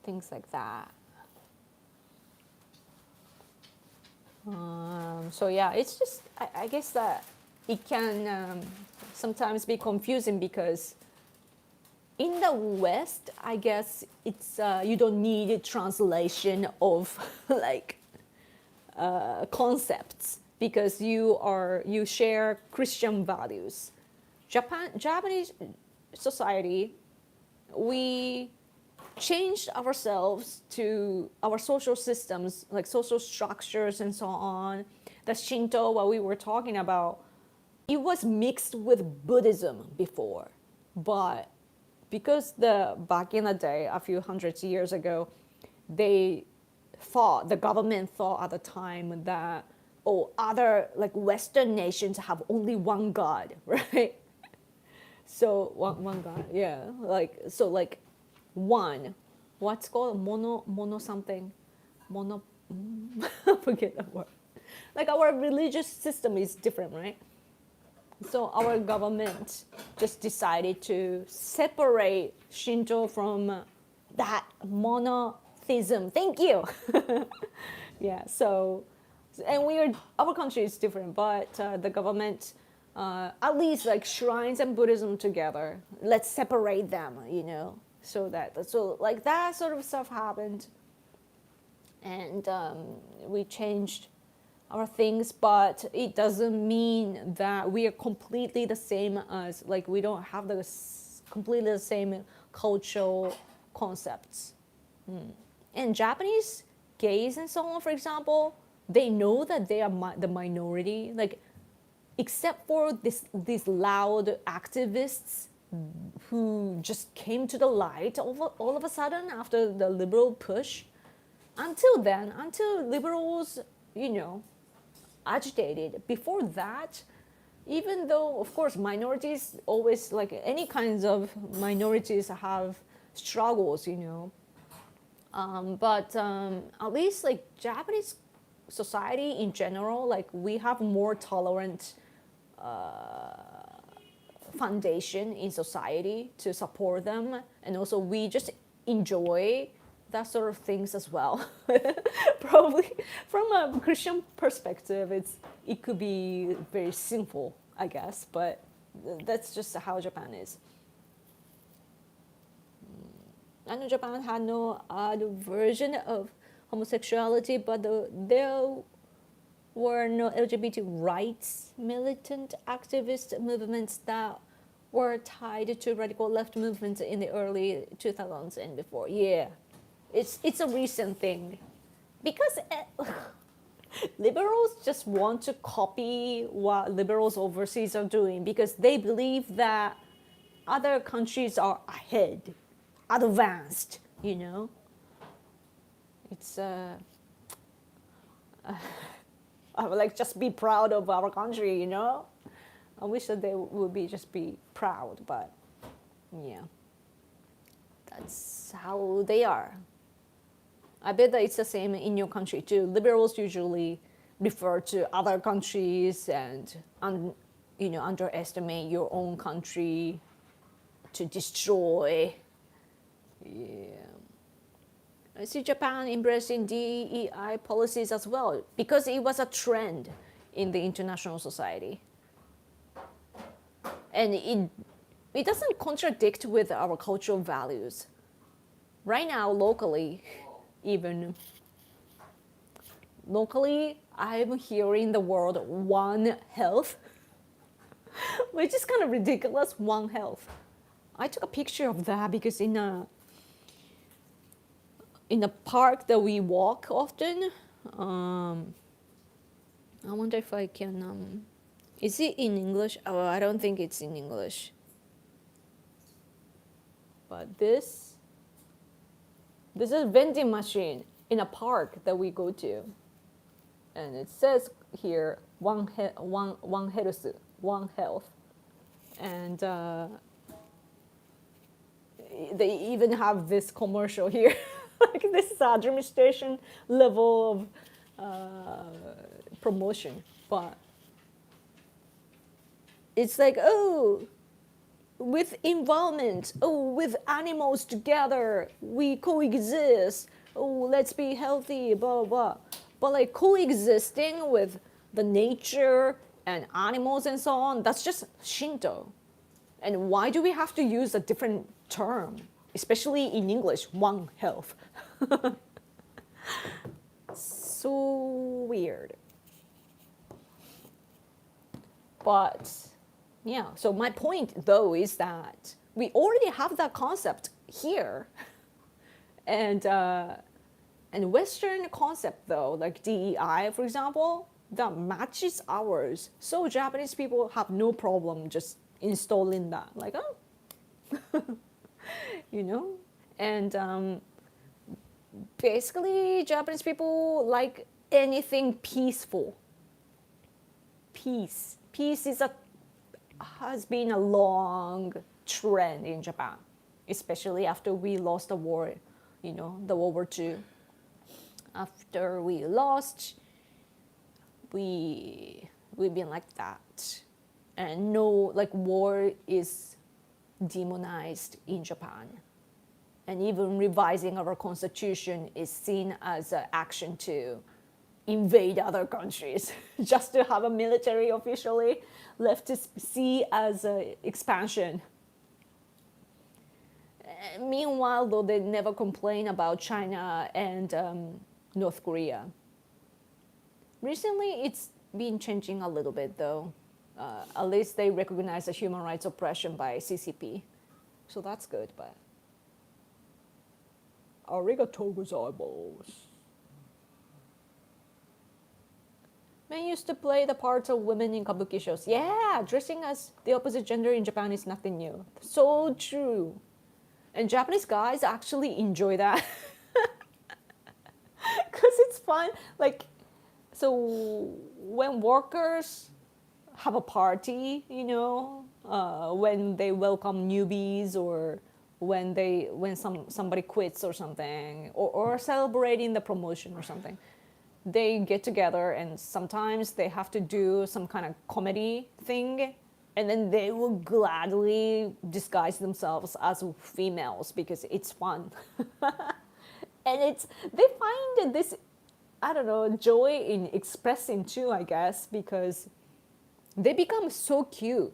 things like that. So yeah, it's just I guess that it can sometimes be confusing because in the West, I guess it's you don't need a translation of like concepts because you share Christian values. Japanese society, we changed ourselves to our social systems, like social structures and so on. The Shinto, what we were talking about, it was mixed with Buddhism before, but because back in the day, a few hundred years ago, the government thought at the time that, oh, other like Western nations have only one God, right? So one God, yeah, like so like one, what's called mono something, mono, forget that word. Like our religious system is different, right? So our government just decided to separate Shinto from that monotheism. Thank you. Yeah. So, and our country is different, but the government, at least like shrines and Buddhism together. Let's separate them, so like that sort of stuff happened, and we changed our things, but it doesn't mean that we are completely the same as, like, we don't have completely the same cultural concepts. And Japanese gays and so on, for example, they know that they are the minority, like, except for these loud activists who just came to the light all of a sudden after the liberal push. Until then, until liberals, agitated. Before that, even though, of course, minorities always, like any kinds of minorities have struggles, but at least like Japanese society in general, like we have more tolerant foundation in society to support them, and also we just enjoy that sort of things as well. Probably from a Christian perspective, it could be very sinful, I guess, but that's just how Japan is. I know Japan had no other version of homosexuality, but there were no LGBT rights militant activist movements that were tied to radical left movements in the early 2000s and before. Yeah, it's a recent thing, because liberals just want to copy what liberals overseas are doing, because they believe that other countries are ahead, advanced, you know. It's I would like just be proud of our country, you know. I wish that they would be just be proud, but yeah, that's how they are. I bet that it's the same in your country too. Liberals usually refer to other countries and underestimate your own country to destroy. Yeah. I see Japan embracing DEI policies as well because it was a trend in the international society. And it doesn't contradict with our cultural values. Right now, locally, I'm hearing the word One Health, which is kind of ridiculous, One Health. I took a picture of that because in a park that we walk often, I wonder if I can, is it in English? Oh, I don't think it's in English. But this is a vending machine in a park that we go to. And it says here, one health. And they even have this commercial here. Like this is administration level of promotion. But it's like, oh, with environment, oh, with animals together, we coexist. Oh, let's be healthy, blah, blah, blah. But like coexisting with the nature and animals and so on, that's just Shinto. And why do we have to use a different term, especially in English, One Health? So weird. But yeah, so my point though is that we already have that concept here. And Western concept though, like DEI, for example, that matches ours. So Japanese people have no problem just installing that. Like, oh, you know? And basically, Japanese people like anything peaceful. Peace has been a long trend in Japan, especially after we lost the war, the World War II. After we lost, we've been like that. And no, like war is demonized in Japan. And even revising our constitution is seen as an action to invade other countries, just to have a military officially left to see as an expansion. Meanwhile, though, they never complain about China and North Korea. Recently, it's been changing a little bit, though. At least they recognize the human rights oppression by CCP. So that's good, but arigatou gozaimasu. Men used to play the parts of women in kabuki shows. Yeah, dressing as the opposite gender in Japan is nothing new. So true. And Japanese guys actually enjoy that. Because it's fun. Like, so when workers have a party, when they welcome newbies or when somebody quits or something, or celebrating the promotion or something, they get together and sometimes they have to do some kind of comedy thing, and then they will gladly disguise themselves as females because it's fun. And they find this, I don't know, joy in expressing too, I guess, because they become so cute.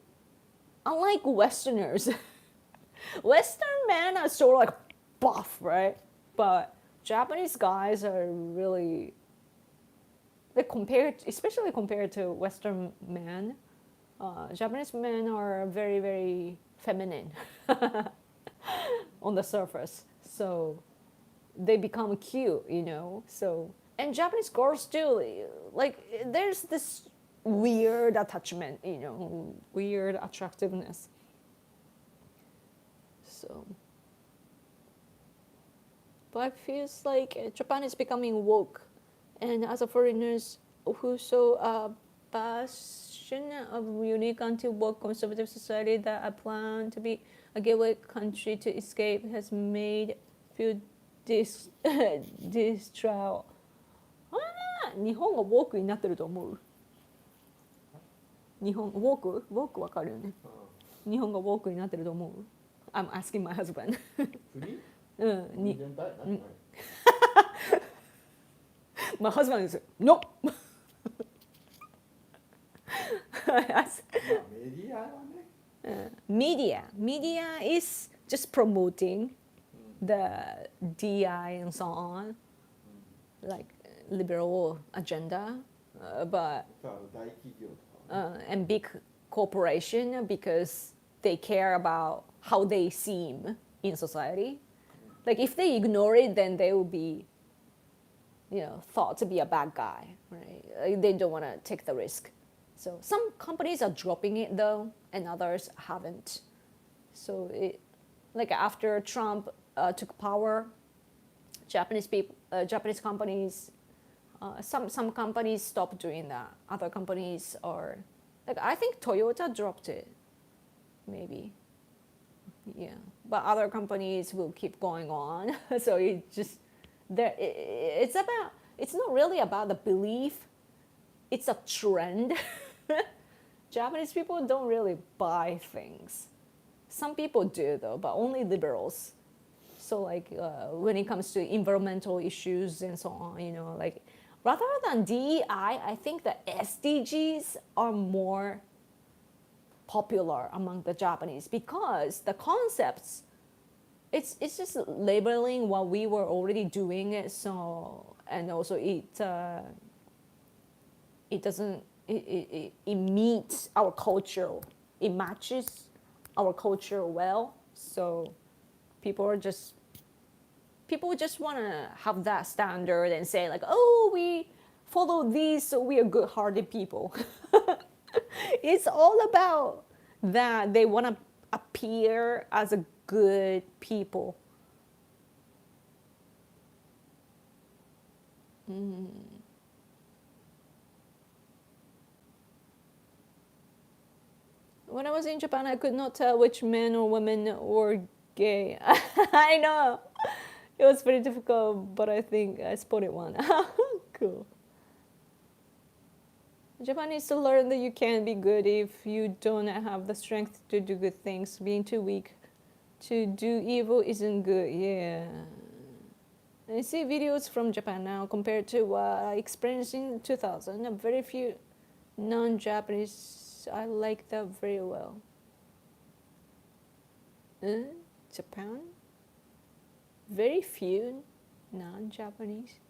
Unlike Westerners. Western men are sort of like buff, right? But Japanese guys are really, especially compared to Western men, Japanese men are very, very feminine on the surface. So they become cute, So, and Japanese girls too, like there's this weird attachment, weird attractiveness. So, but it feels like Japan is becoming woke, and as a foreigners who so bastion of unique anti-woke conservative society that a plan to be a gateway country to escape has made few this this trial. 日本がウォークになってると思う。日本ウォークわかるよね。日本がウォークになってると思う。I'm asking my husband. うん。My husband is no. メディア is just promoting the DI and so on, like liberal agenda, but and big corporation because they care about how they seem in society. Like if they ignore it, then they will be, thought to be a bad guy, right? Like they don't want to take the risk. So some companies are dropping it though, and others haven't. So like after Trump took power, Japanese companies, some companies stopped doing that. Other companies are, like I think Toyota dropped it, maybe. Yeah, but other companies will keep going on. So it's not really about the belief. It's a trend. Japanese people don't really buy things. Some people do though, but only liberals. So like when it comes to environmental issues and so on, like rather than DEI, I think the SDGs are more popular among the Japanese because the concepts, it's just labeling what we were already doing. So, and also it meets our culture, it matches our culture well. So people just want to have that standard and say like, oh, we follow these, so we are good-hearted people. It's all about that. They want to appear as a good people. When I was in Japan, I could not tell which men or women were gay. I know. It was pretty difficult, but I think I spotted one. Cool. Japan needs to learn that you can't be good if you don't have the strength to do good things. Being too weak to do evil isn't good. Yeah. I see videos from Japan now compared to what I experienced in 2000. Very few non-Japanese. I like that very well. Japan? Very few non-Japanese.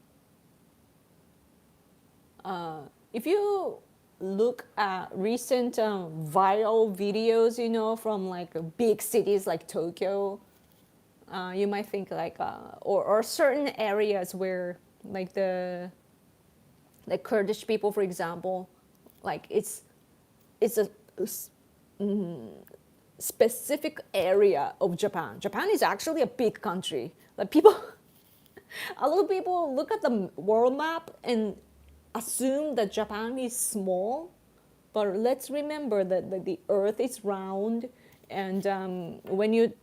If you look at recent viral videos, from like big cities like Tokyo, you might think like, or certain areas where like the Kurdish people, for example, like it's a specific area of Japan. Japan is actually a big country. Like a lot of people look at the world map and assume that Japan is small, but let's remember that the Earth is round, and when you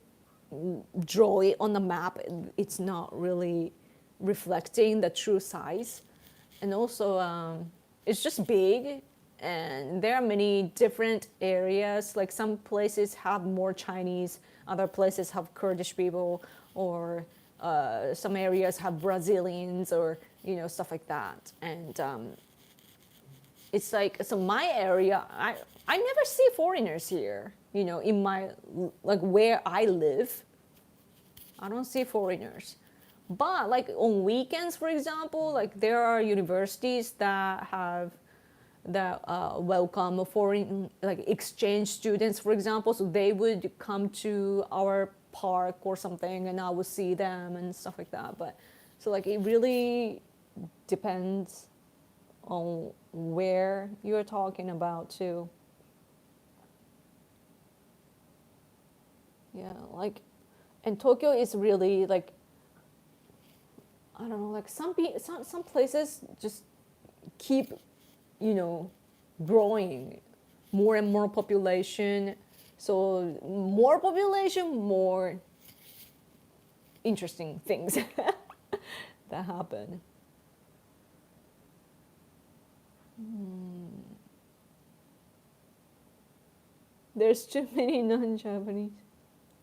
draw it on the map, it's not really reflecting the true size. And also, it's just big, and there are many different areas. Like some places have more Chinese, other places have Kurdish people, or some areas have Brazilians, or stuff like that. And it's like, so my area, I never see foreigners here, in my, like where I live. I don't see foreigners. But like on weekends, for example, like there are universities that welcome foreign, like exchange students, for example. So they would come to our park or something, and I would see them and stuff like that. But so like it really depends on where you're talking about too. Yeah, like And Tokyo is really like, I don't know, like some places just keep, growing, more and more population. So more population, more interesting things that happen. There's too many non-Japanese.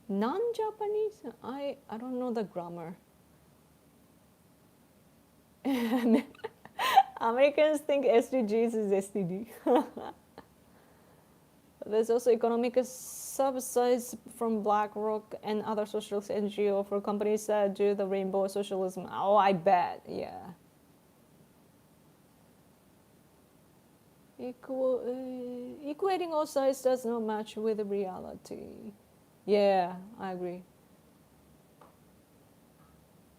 Non-Japanese? I don't know the grammar. Americans think SDGs is STD. There's also economic subsidies from BlackRock and other socialist NGO for companies that do the rainbow socialism. Oh, I bet, yeah. Equating all sides does not match with the reality. Yeah, I agree.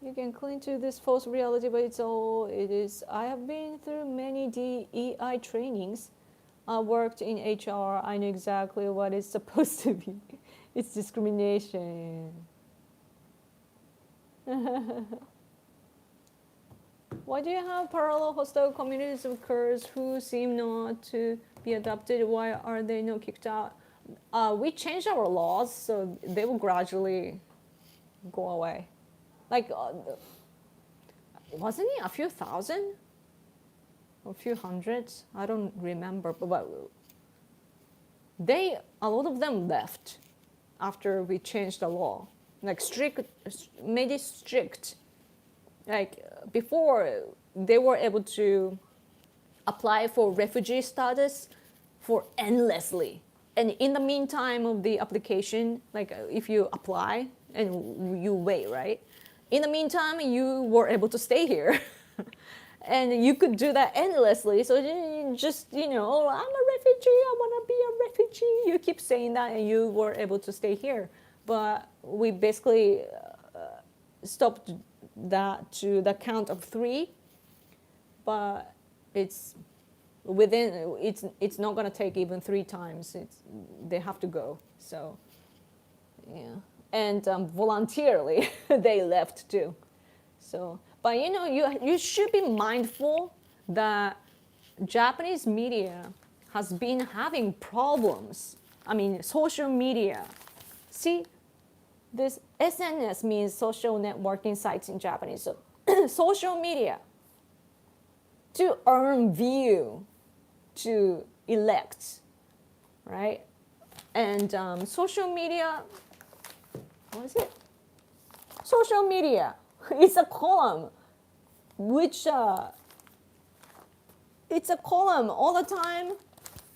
You can cling to this false reality, but it's all it is. I have been through many DEI trainings. I worked in HR. I know exactly what it's supposed to be. It's discrimination. Why do you have parallel hostile communities of Kurds who seem not to be adopted? Why are they not kicked out? We changed our laws, so they will gradually go away. Like, wasn't it a few thousand? A few hundreds? I don't remember. But a lot of them left after we changed the law. Like made it strict. Like before, they were able to apply for refugee status for endlessly. And in the meantime of the application, like if you apply and you wait, right? In the meantime, you were able to stay here. And you could do that endlessly. So you just, oh, I'm a refugee, I want to be a refugee. You keep saying that and you were able to stay here. But we basically stopped that to the count of 3. But it's not going to take even 3 times. They have to go. So, yeah. And voluntarily, they left too. So, but you should be mindful that Japanese media has been having problems. I mean, social media. See, this SNS means social networking sites in Japanese. So, social media to earn view, to elect, right? And social media. What is it? Social media. It's a column, which it's a column all the time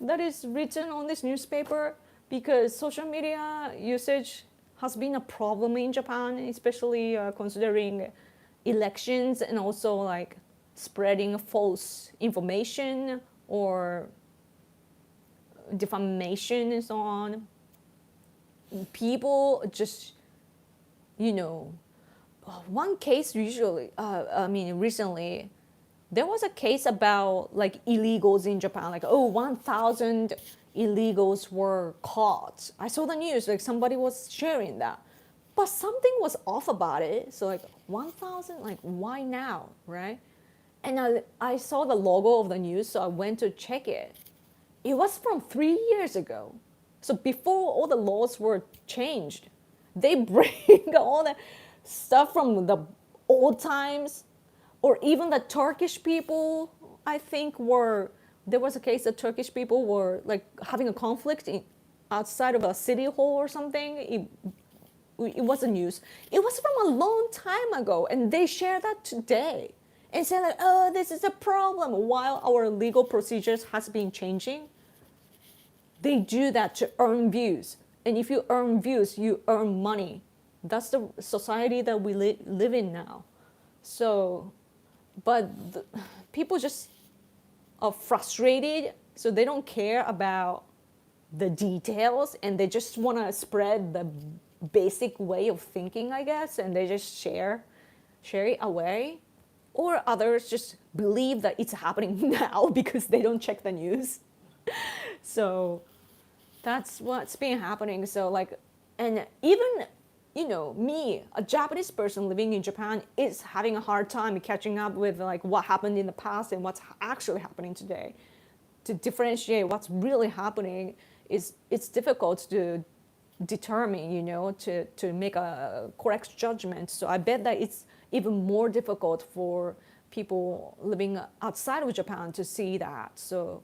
that is written on this newspaper because social media usage has been a problem in Japan, especially considering elections and also like spreading false information or defamation and so on. People just, one case recently, there was a case about like illegals in Japan, like 1,000 illegals were caught. I saw the news, like somebody was sharing that, but something was off about it. So like 1,000, like why now, right? And I saw the logo of the news, so I went to check it. It was from 3 years ago. So before all the laws were changed, they bring all the stuff from the old times, or even the Turkish people, I think there was a case that Turkish people were like having a conflict outside of a city hall or something. It wasn't news. It was from a long time ago, and they share that today and say like, oh, this is a problem, while our legal procedures has been changing. They do that to earn views. And if you earn views, you earn money. That's the society that we live in now. So, but people just are frustrated, so they don't care about the details, and they just want to spread the basic way of thinking, I guess, and they just share it away. Or others just believe that it's happening now because they don't check the news. So that's what's been happening. So like, and even me, a Japanese person living in Japan, is having a hard time catching up with like what happened in the past and what's actually happening today. To differentiate what's really happening is it's difficult to determine, to make a correct judgment. So I bet that it's even more difficult for people living outside of Japan to see that. So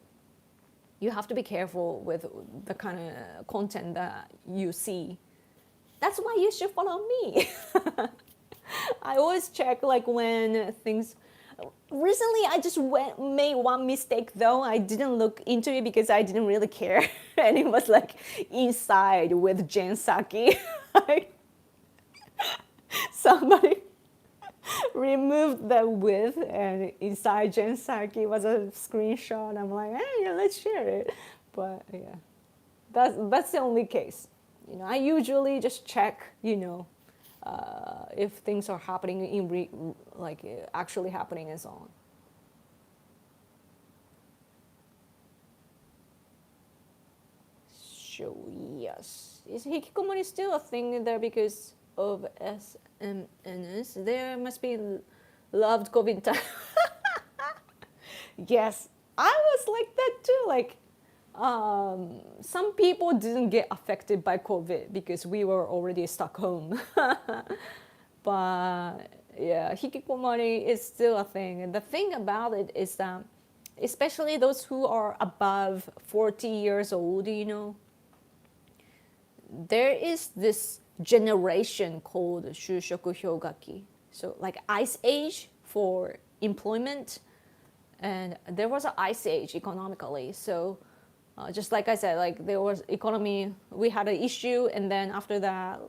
you have to be careful with the kind of content that you see. That's why you should follow me. I always check like when things. Recently, I just made one mistake though. I didn't look into it because I didn't really care, and it was like inside with Jen Psaki. Like, somebody removed the with, and inside Jen Psaki was a screenshot. I'm like, hey, yeah, let's share it. But yeah, that's the only case. I usually just check, if things are happening in actually happening and so on. So yes, is hikikomori still a thing there because of SMNS? There must be loved COVID time. Yes, I was like that too. Like, some people didn't get affected by COVID because we were already stuck home. But yeah, hikikomori is still a thing. And the thing about it is that, especially those who are above 40 years old, there is this generation called shushoku hyogaki. So like ice age for employment. And there was an ice age economically. So just like I said, like there was economy, we had an issue, and then after that,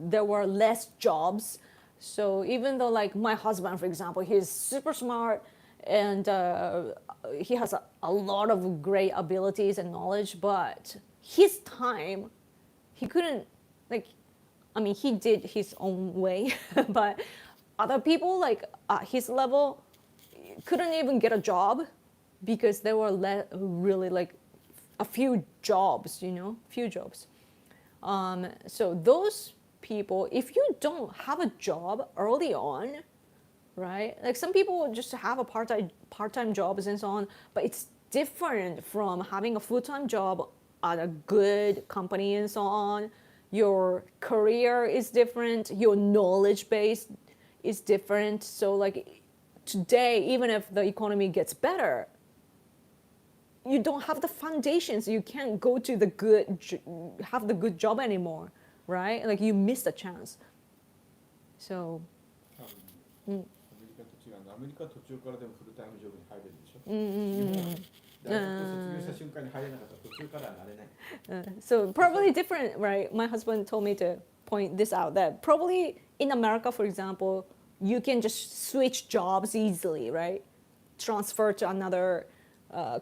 there were less jobs. So even though like my husband, for example, he's super smart and he has a lot of great abilities and knowledge, but his time, he couldn't, he did his own way, but other people like at his level couldn't even get a job because there were really like a few jobs, few jobs. So those people, if you don't have a job early on, right? Like some people just have a part-time jobs and so on, but it's different from having a full-time job at a good company and so on. Your career is different, your knowledge base is different. So like today, even if the economy gets better, you don't have the foundations. You can't go to have the good job anymore, right? Like you missed a chance. So. アメリカ途中からでもフルタイムジョブに入れるでしょ。大学卒業した瞬間に入れなかったら途中からはなれない。So probably different, right? My husband told me to point this out, that probably in America, for example, you can just switch jobs easily, right? Transfer to another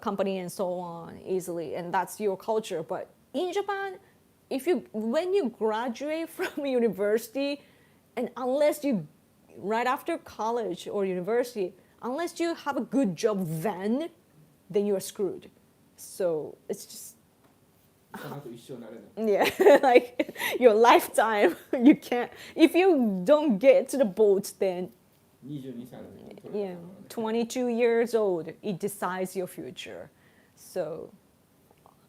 company and so on easily, and that's your culture. But in Japan, when you graduate from university, and unless you right after college or university, unless you have a good job then you are screwed. So it's just yeah, like your lifetime, you can't, if you don't get to the boat, then 22 years old, it decides your future. So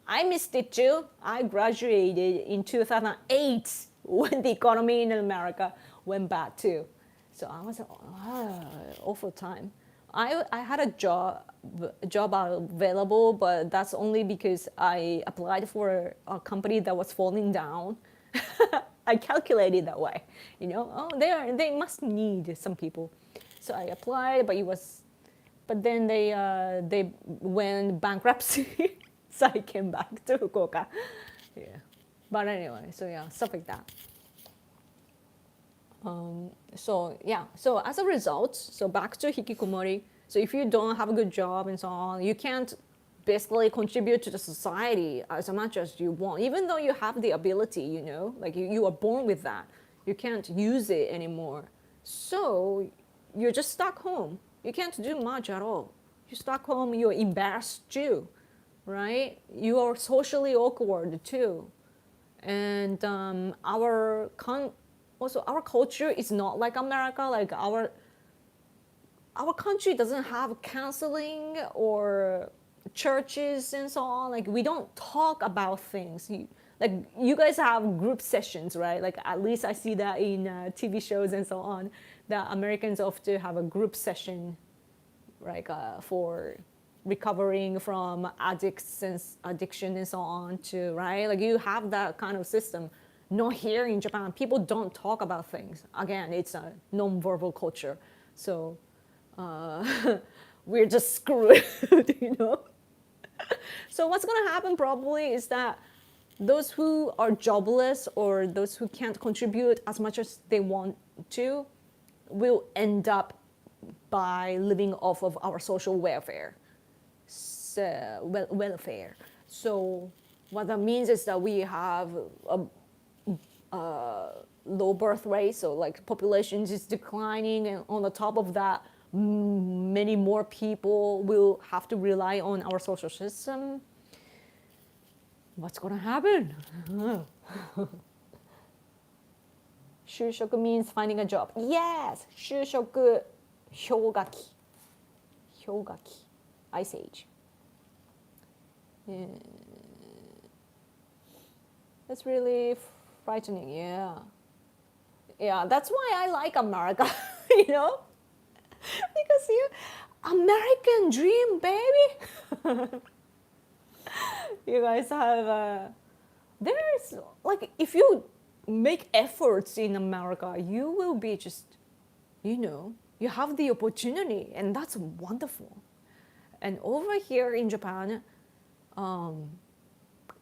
I missed it too. I graduated in 2008 when the economy in America went bad too. So I was awful time. I had a job available, but that's only because I applied for a company that was falling down. I calculated that way, they must need some people. So I applied, but then they went bankruptcy. So I came back to Fukuoka. Yeah. But anyway, so yeah, stuff like that. So as a result, so back to hikikomori. So if you don't have a good job and so on, you can't basically contribute to the society as much as you want, even though you have the ability, like you are born with that. You can't use it anymore. So you're just stuck home. You can't do much at all. You're stuck home, you're embarrassed too, right? You are socially awkward too. And our also our culture is not like America. Like our country doesn't have counseling or churches and so on. Like we don't talk about things. Like you guys have group sessions, right? Like at least I see that in TV shows and so on. That Americans often have a group session, like for recovering from addiction and so on too, right? Like you have that kind of system. Not here in Japan. People don't talk about things. Again, it's a non-verbal culture. So we're just screwed, you know? So what's going to happen probably is that those who are jobless or those who can't contribute as much as they want to will end up by living off of our social welfare. Welfare. So what that means is that we have a low birth rate, so like population is declining, and on the top of that, many more people will have to rely on our social system. What's going to happen? 就職 means finding a job. Yes! 就職氷河期 Ice Age. Yeah. That's really frightening, yeah. Yeah, that's why I like America, you know? Because American dream, baby. You guys have, there's, like, if you make efforts in America, you will be just, you know, you have the opportunity, and that's wonderful. And over here in Japan,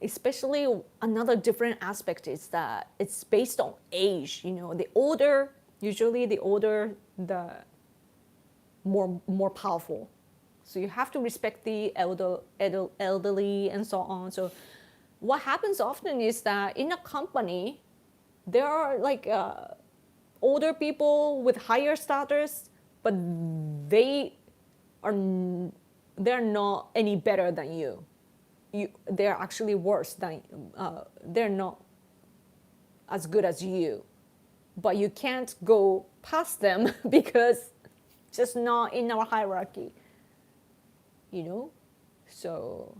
especially another different aspect is that it's based on age. You know, usually the older, the more powerful. So you have to respect the elderly and so on. So what happens often is that in a company, there are like older people with higher status, but they're not any better than you. They're actually worse than, they're not as good as you. But you can't go past them because it's just not in our hierarchy, you know? So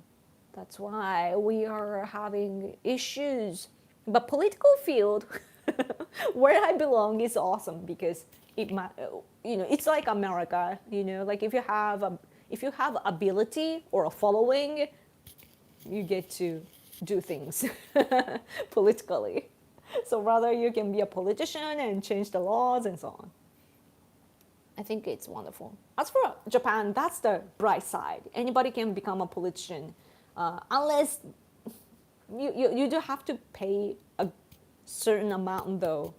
that's why we are having issues. But political field, where I belong, is awesome because you know, it's like America, you know, like if you have ability or a following, you get to do things politically. So rather you can be a politician and change the laws and so on. I think it's wonderful. As for Japan, that's the bright side. Anybody can become a politician, unless you do have to pay a certain amount though.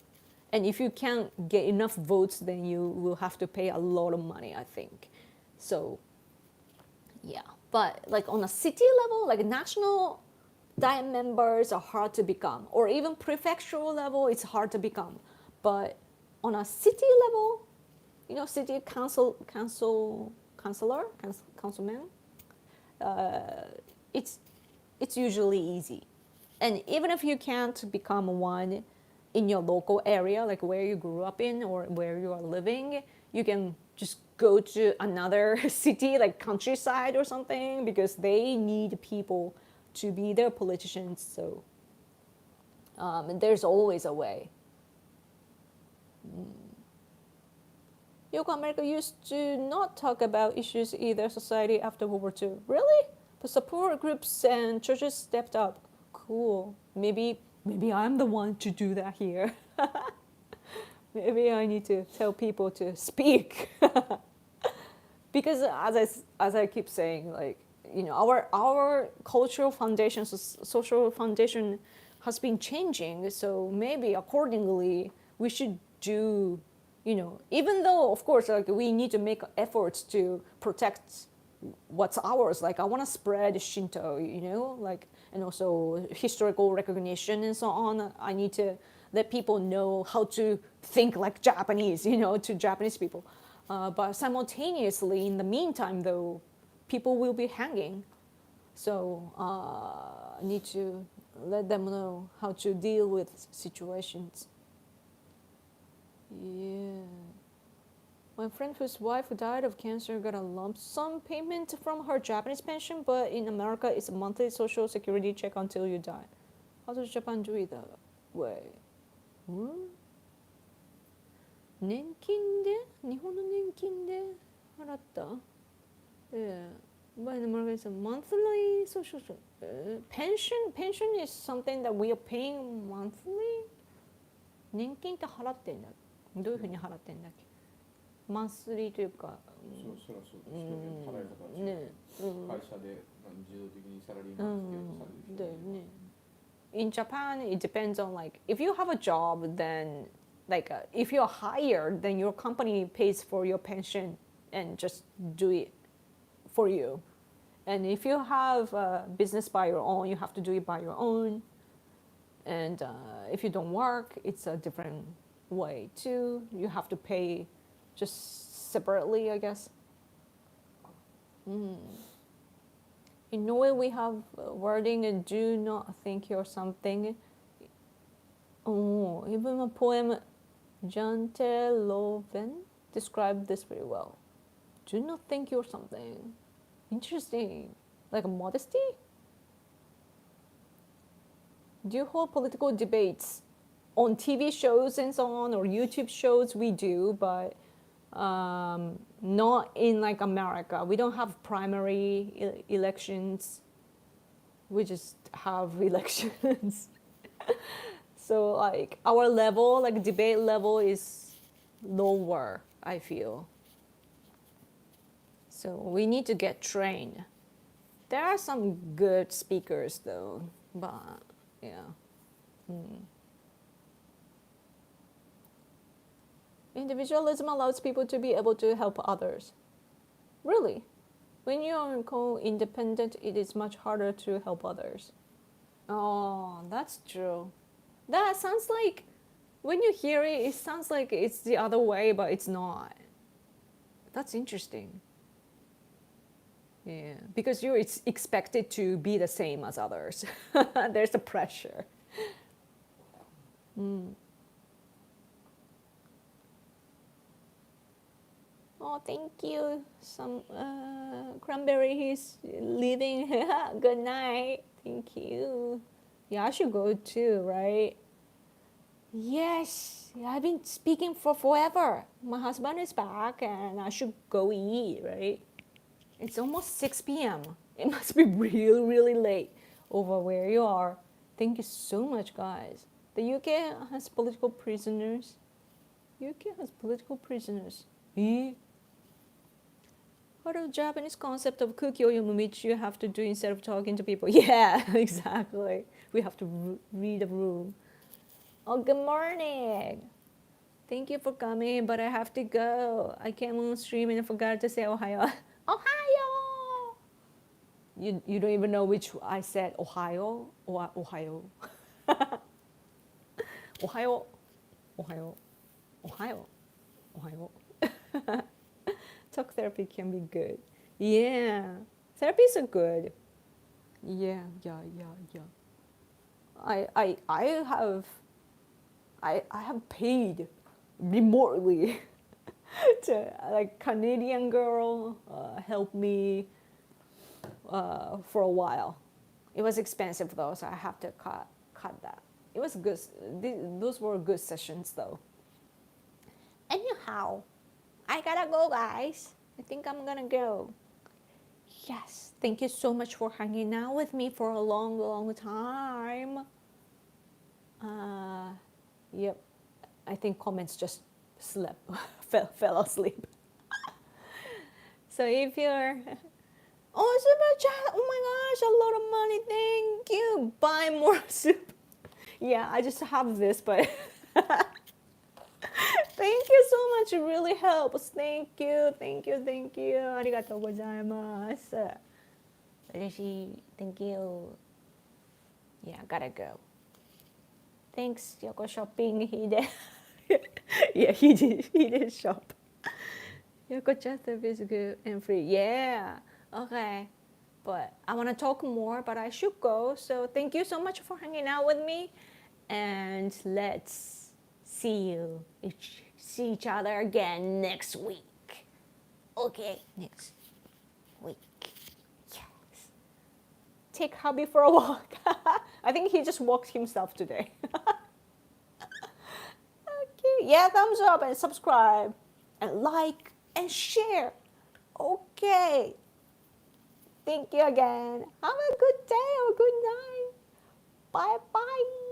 And if you can't get enough votes, then you will have to pay a lot of money, I think. So, yeah. But like on a city level, like national diet members are hard to become, or even prefectural level, it's hard to become. But on a city level, you know, city councilman, it's usually easy. And even if you can't become one in your local area, like where you grew up in or where you are living, you can just go to another city, like countryside or something, because they need people to be their politicians. So there's always a way. Yoko America used to not talk about issues either society after World War II. Really? But support groups and churches stepped up. Cool. Maybe I'm the one to do that here. Maybe I need to tell people to speak. Because as I keep saying, like, you know, our cultural foundation, social foundation has been changing. So maybe accordingly, we should do, you know, even though of course like we need to make efforts to protect what's ours. Like I want to spread Shinto, you know, like, and also historical recognition and so on. I need to let people know how to think like Japanese, you know, to Japanese people. But simultaneously, in the meantime, though, people will be hanging. So I need to let them know how to deal with situations. Yeah. My friend whose wife died of cancer got a lump sum payment from her Japanese pension, but in America it's a monthly social security check until you die. How does Japan do it that way? 年金で日本の年金で払った Yeah. But in America it's a monthly social pension is something that we are paying monthly? 年金って払ってんだどういうふうに払ってんだっけマンスリーというかそりゃそうだ人で払い方は違う、ね会社で自動的にサラリーマン付けされる人だよね In Japan it depends on like if you have a job then like if you're hired then your company pays for your pension and just do it for you and if you have a business by your own you have to do it by your own and if you don't work it's a different way too you have to pay just separately I guess In Norway we have wording do not think or something oh even a poem Janteloven described this very well do not think you're something interesting like a modesty do you hold political debates on TV shows and so on or YouTube shows we do but not in like America we don't have primary elections we just have elections so like our level like debate level is lower I feel so we need to get trained there are some good speakers though but yeah Individualism allows people to be able to help others. Really? When you are independent, it is much harder to help others. Oh, that's true. That sounds like, when you hear it, it sounds like it's the other way, but it's not. That's interesting. Yeah, because you're expected to be the same as others. There's a pressure. Oh, thank you. Some cranberry, he's leaving. Good night. Thank you. Yeah, I should go too, right? Yes, I've been speaking for forever. My husband is back and I should go eat, right? It's almost 6 p.m. It must be really, really late over where you are. Thank you so much, guys. The UK has political prisoners. UK has political prisoners. What a Japanese concept of kuki oyomu, which you have to do instead of talking to people. Yeah, exactly. We have to read a room. Oh, good morning. Thank you for coming, but I have to go. I came on stream and I forgot to say Ohio. Ohio! You don't even know which I said, Ohio or Ohio. Ohio, Ohio, Ohio, Ohio. Talk therapy can be good. Yeah, therapies are good. Yeah. I have paid remotely to like Canadian girl help me for a while. It was expensive though, so I have to cut that. It was good. Those were good sessions though. Anyhow, I gotta go, guys. I think I'm gonna go. Yes, thank you so much for hanging out with me for a long, long time. Yep, I think comments just slept, fell asleep. So if you're, oh, super chat, oh my gosh, a lot of money, thank you. Buy more soup. Yeah, I just have this, but thank you so much, it really helps. Thank you. ありがとうございます。嬉しい. Thank you. Yeah, gotta go. Thanks, Yoko shopping. He did. Yeah, he did shop. Yoko chat is good and free. Yeah, okay. But I want to talk more, but I should go. So thank you so much for hanging out with me. And let's see you See each other again next week. Okay, next week. Yes. Take hubby for a walk. I think he just walked himself today. Okay, yeah, thumbs up and subscribe and like and share. Okay. Thank you again. Have a good day or good night. Bye bye.